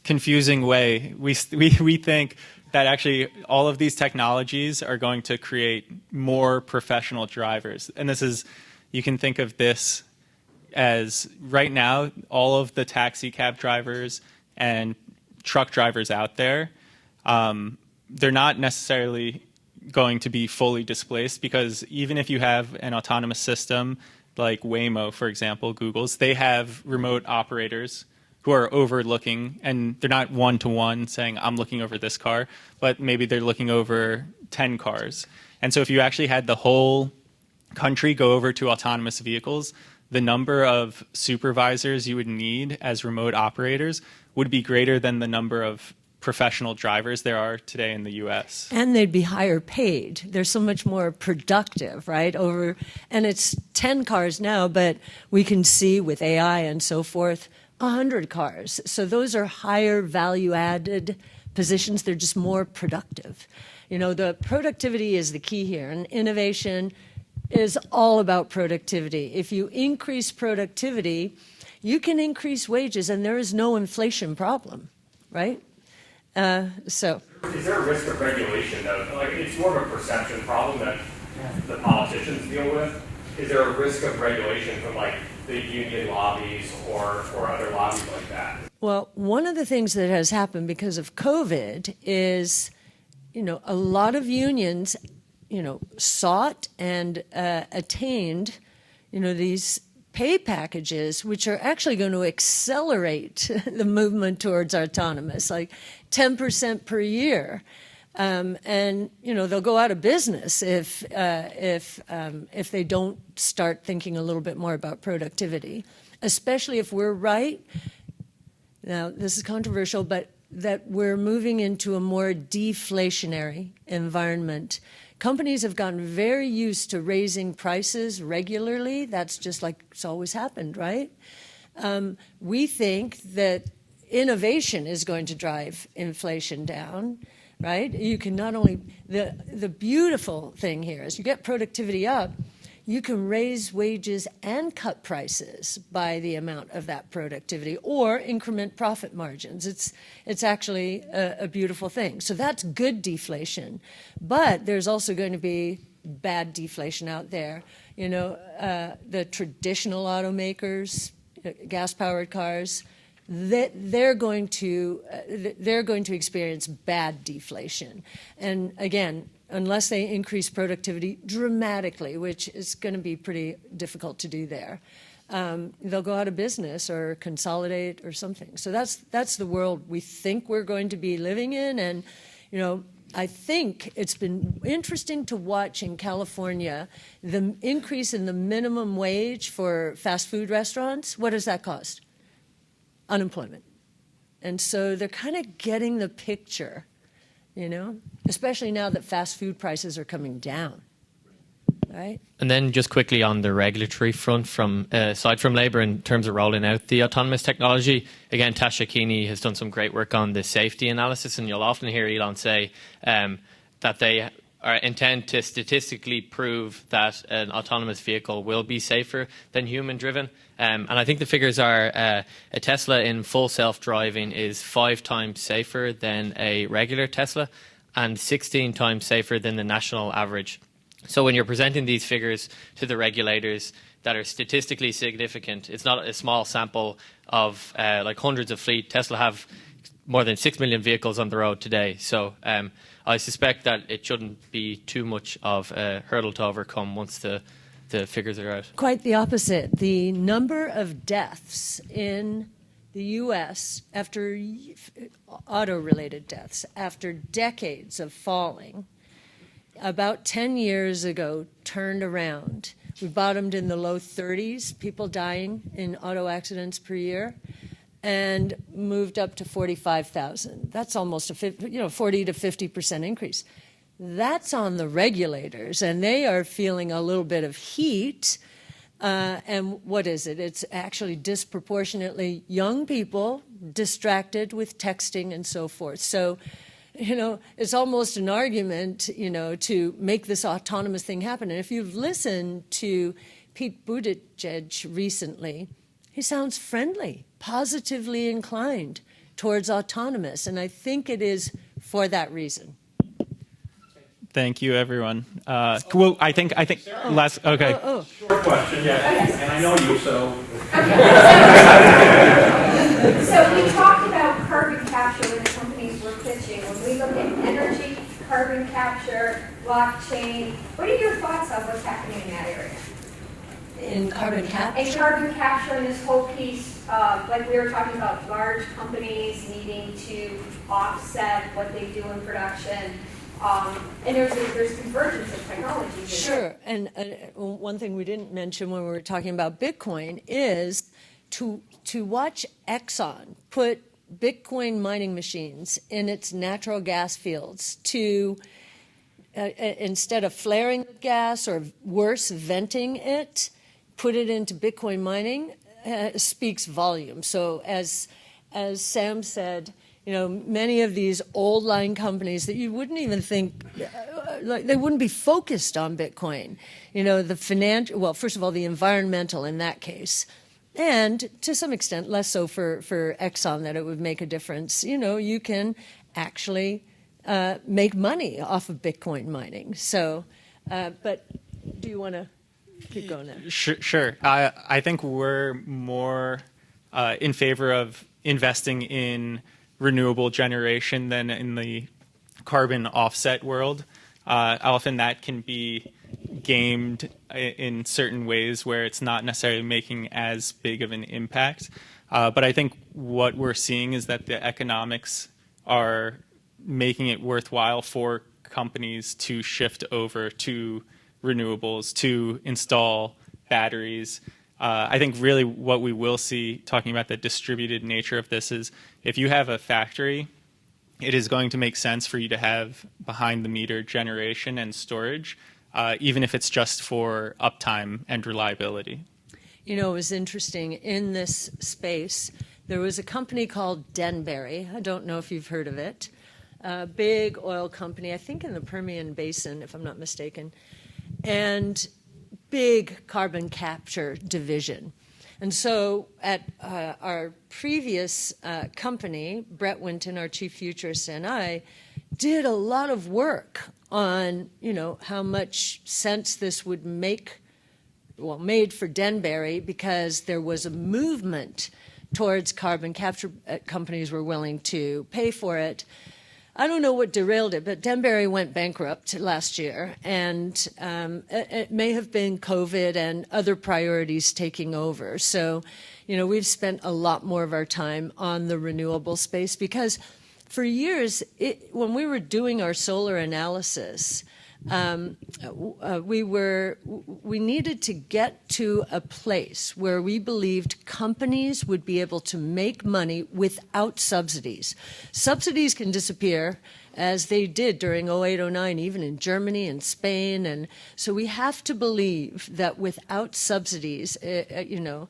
confusing way, we think that actually all of these technologies are going to create more professional drivers. And you can think of this as right now, all of the taxi cab drivers and truck drivers out there, they're not necessarily going to be fully displaced, because even if you have an autonomous system like Waymo, for example, Google's, they have remote operators who are overlooking, and they're not one-to-one saying, I'm looking over this car, but maybe they're looking over 10 cars. And so if you actually had the whole country go over to autonomous vehicles, the number of supervisors you would need as remote operators would be greater than the number of professional drivers there are today in the U.S. And they'd be higher paid. They're so much more productive, right? And it's 10 cars now, but we can see with AI and so forth, 100 cars. So those are higher value-added positions. They're just more productive. The productivity is the key here, and innovation is all about productivity. If you increase productivity, you can increase wages, and there is no inflation problem, right? Is there a risk of regulation, though? Like, it's more of a perception problem that the politicians deal with. Is there a risk of regulation from the union lobbies or other lobbies like that? Well, one of the things that has happened because of COVID is, a lot of unions sought and attained, these pay packages, which are actually going to accelerate the movement towards autonomous, like 10% per year. And they'll go out of business if they don't start thinking a little bit more about productivity, especially if we're right. Now, this is controversial, but that we're moving into a more deflationary environment. Companies have gotten very used to raising prices regularly. That's just like it's always happened, right? We think that innovation is going to drive inflation down, right? You can not only, the beautiful thing here is you get productivity up, you can raise wages and cut prices by the amount of that productivity or increment profit margins. It's actually a beautiful thing. So that's good deflation. But there's also going to be bad deflation out there. The traditional automakers, gas-powered cars, they're going to experience bad deflation. And again, unless they increase productivity dramatically, which is going to be pretty difficult to do there, they'll go out of business or consolidate or something. So that's the world we think we're going to be living in. And, I think it's been interesting to watch in California the increase in the minimum wage for fast food restaurants. What does that cost? Unemployment. And so they're kind of getting the picture, especially now that fast food prices are coming down, right? And then just quickly on the regulatory front, aside from Labour, in terms of rolling out the autonomous technology, again, Tasha Keeney has done some great work on the safety analysis, and you'll often hear Elon say that they intend to statistically prove that an autonomous vehicle will be safer than human-driven. And I think the figures are a Tesla in full self-driving is 5 times safer than a regular Tesla and 16 times safer than the national average. So when you're presenting these figures to the regulators that are statistically significant, it's not a small sample of like hundreds of fleet. Tesla have more than 6 million vehicles on the road today. So I suspect that it shouldn't be too much of a hurdle to overcome once the figures are out. Quite the opposite. The number of deaths in the U.S. after auto-related deaths, after decades of falling, about 10 years ago turned around. We bottomed in the low 30s, people dying in auto accidents per year, and moved up to 45,000. That's almost a 40 to 50% increase. That's on the regulators, and they are feeling a little bit of heat. And what is it? It's actually disproportionately young people distracted with texting and so forth. So, it's almost an argument, to make this autonomous thing happen. And if you've listened to Pete Buttigieg recently, he sounds friendly, positively inclined towards autonomous. And I think it is for that reason. Thank you, everyone. Well, I think last. Okay. Short question, yeah, and I know you, so. So we talked about carbon capture when the companies were pitching. When we look at energy, carbon capture, blockchain, what are your thoughts on what's happening in that area? In carbon capture? In carbon capture and this whole piece, like we were talking about large companies needing to offset what they do in production. And there's convergence of technology. Sure. And one thing we didn't mention when we were talking about Bitcoin is to watch Exxon put Bitcoin mining machines in its natural gas fields to, instead of flaring the gas or worse, venting it, put it into Bitcoin mining, speaks volume. So as Sam said, many of these old line companies that you wouldn't even think, like they wouldn't be focused on Bitcoin. The financial, well, first of all, the environmental in that case, and to some extent less so for Exxon that it would make a difference. You can actually make money off of Bitcoin mining. So, but do you want to keep going there? Sure. I think we're more in favor of investing in renewable generation than in the carbon offset world. Often that can be gamed in certain ways where it's not necessarily making as big of an impact. But I think what we're seeing is that the economics are making it worthwhile for companies to shift over to renewables, to install batteries. I think really what we will see, talking about the distributed nature of this, is if you have a factory, it is going to make sense for you to have behind-the-meter generation and storage, even if it's just for uptime and reliability. You know, it was interesting. In this space, there was a company called Denbury. I don't know if you've heard of it. A big oil company, I think in the Permian Basin, if I'm not mistaken, and big carbon capture division. And so at our previous company, Brett Winton, our chief futurist, and I did a lot of work on, you know, how much sense this would make, well, made for Denbury, because there was a movement towards carbon capture. Companies were willing to pay for it. I don't know what derailed it, but Denbury went bankrupt last year, and it may have been COVID and other priorities taking over. So, you know, we've spent a lot more of our time on the renewable space, because for years, when we were doing our solar analysis, we needed to get to a place where we believed companies would be able to make money without subsidies. Subsidies can disappear, as they did during 08-09, even in Germany and Spain. And so we have to believe that without subsidies, you know,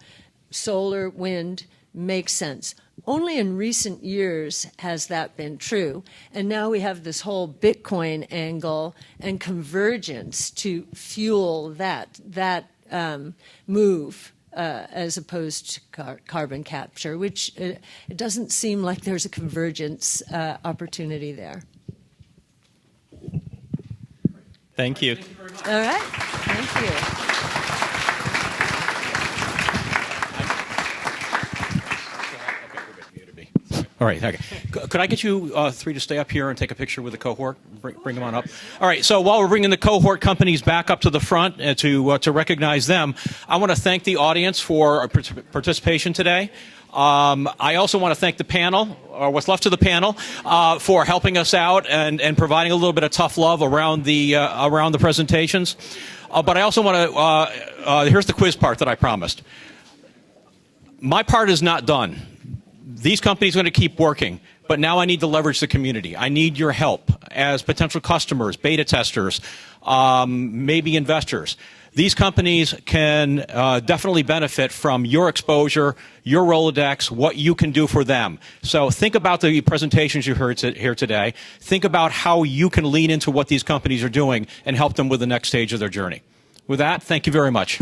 solar, wind makes sense. Only in recent years has that been true. And now we have this whole Bitcoin angle and convergence to fuel that move as opposed to carbon capture, which it doesn't seem like there's a convergence opportunity there. Thank you. All right. Thank you. All right. Okay. Could I get you three to stay up here and take a picture with the cohort? Bring them on up. All right. So while we're bringing the cohort companies back up to the front to recognize them, I want to thank the audience for participation today. I also want to thank the panel, or what's left of the panel, for helping us out and providing a little bit of tough love around the presentations. But I also want to. Here's the quiz part that I promised. My part is not done. These companies are going to keep working, but now I need to leverage the community. I need your help as potential customers, beta testers, maybe investors. These companies can definitely benefit from your exposure, your Rolodex, what you can do for them. So think about the presentations you heard here today. Think about how you can lean into what these companies are doing and help them with the next stage of their journey. With that, thank you very much.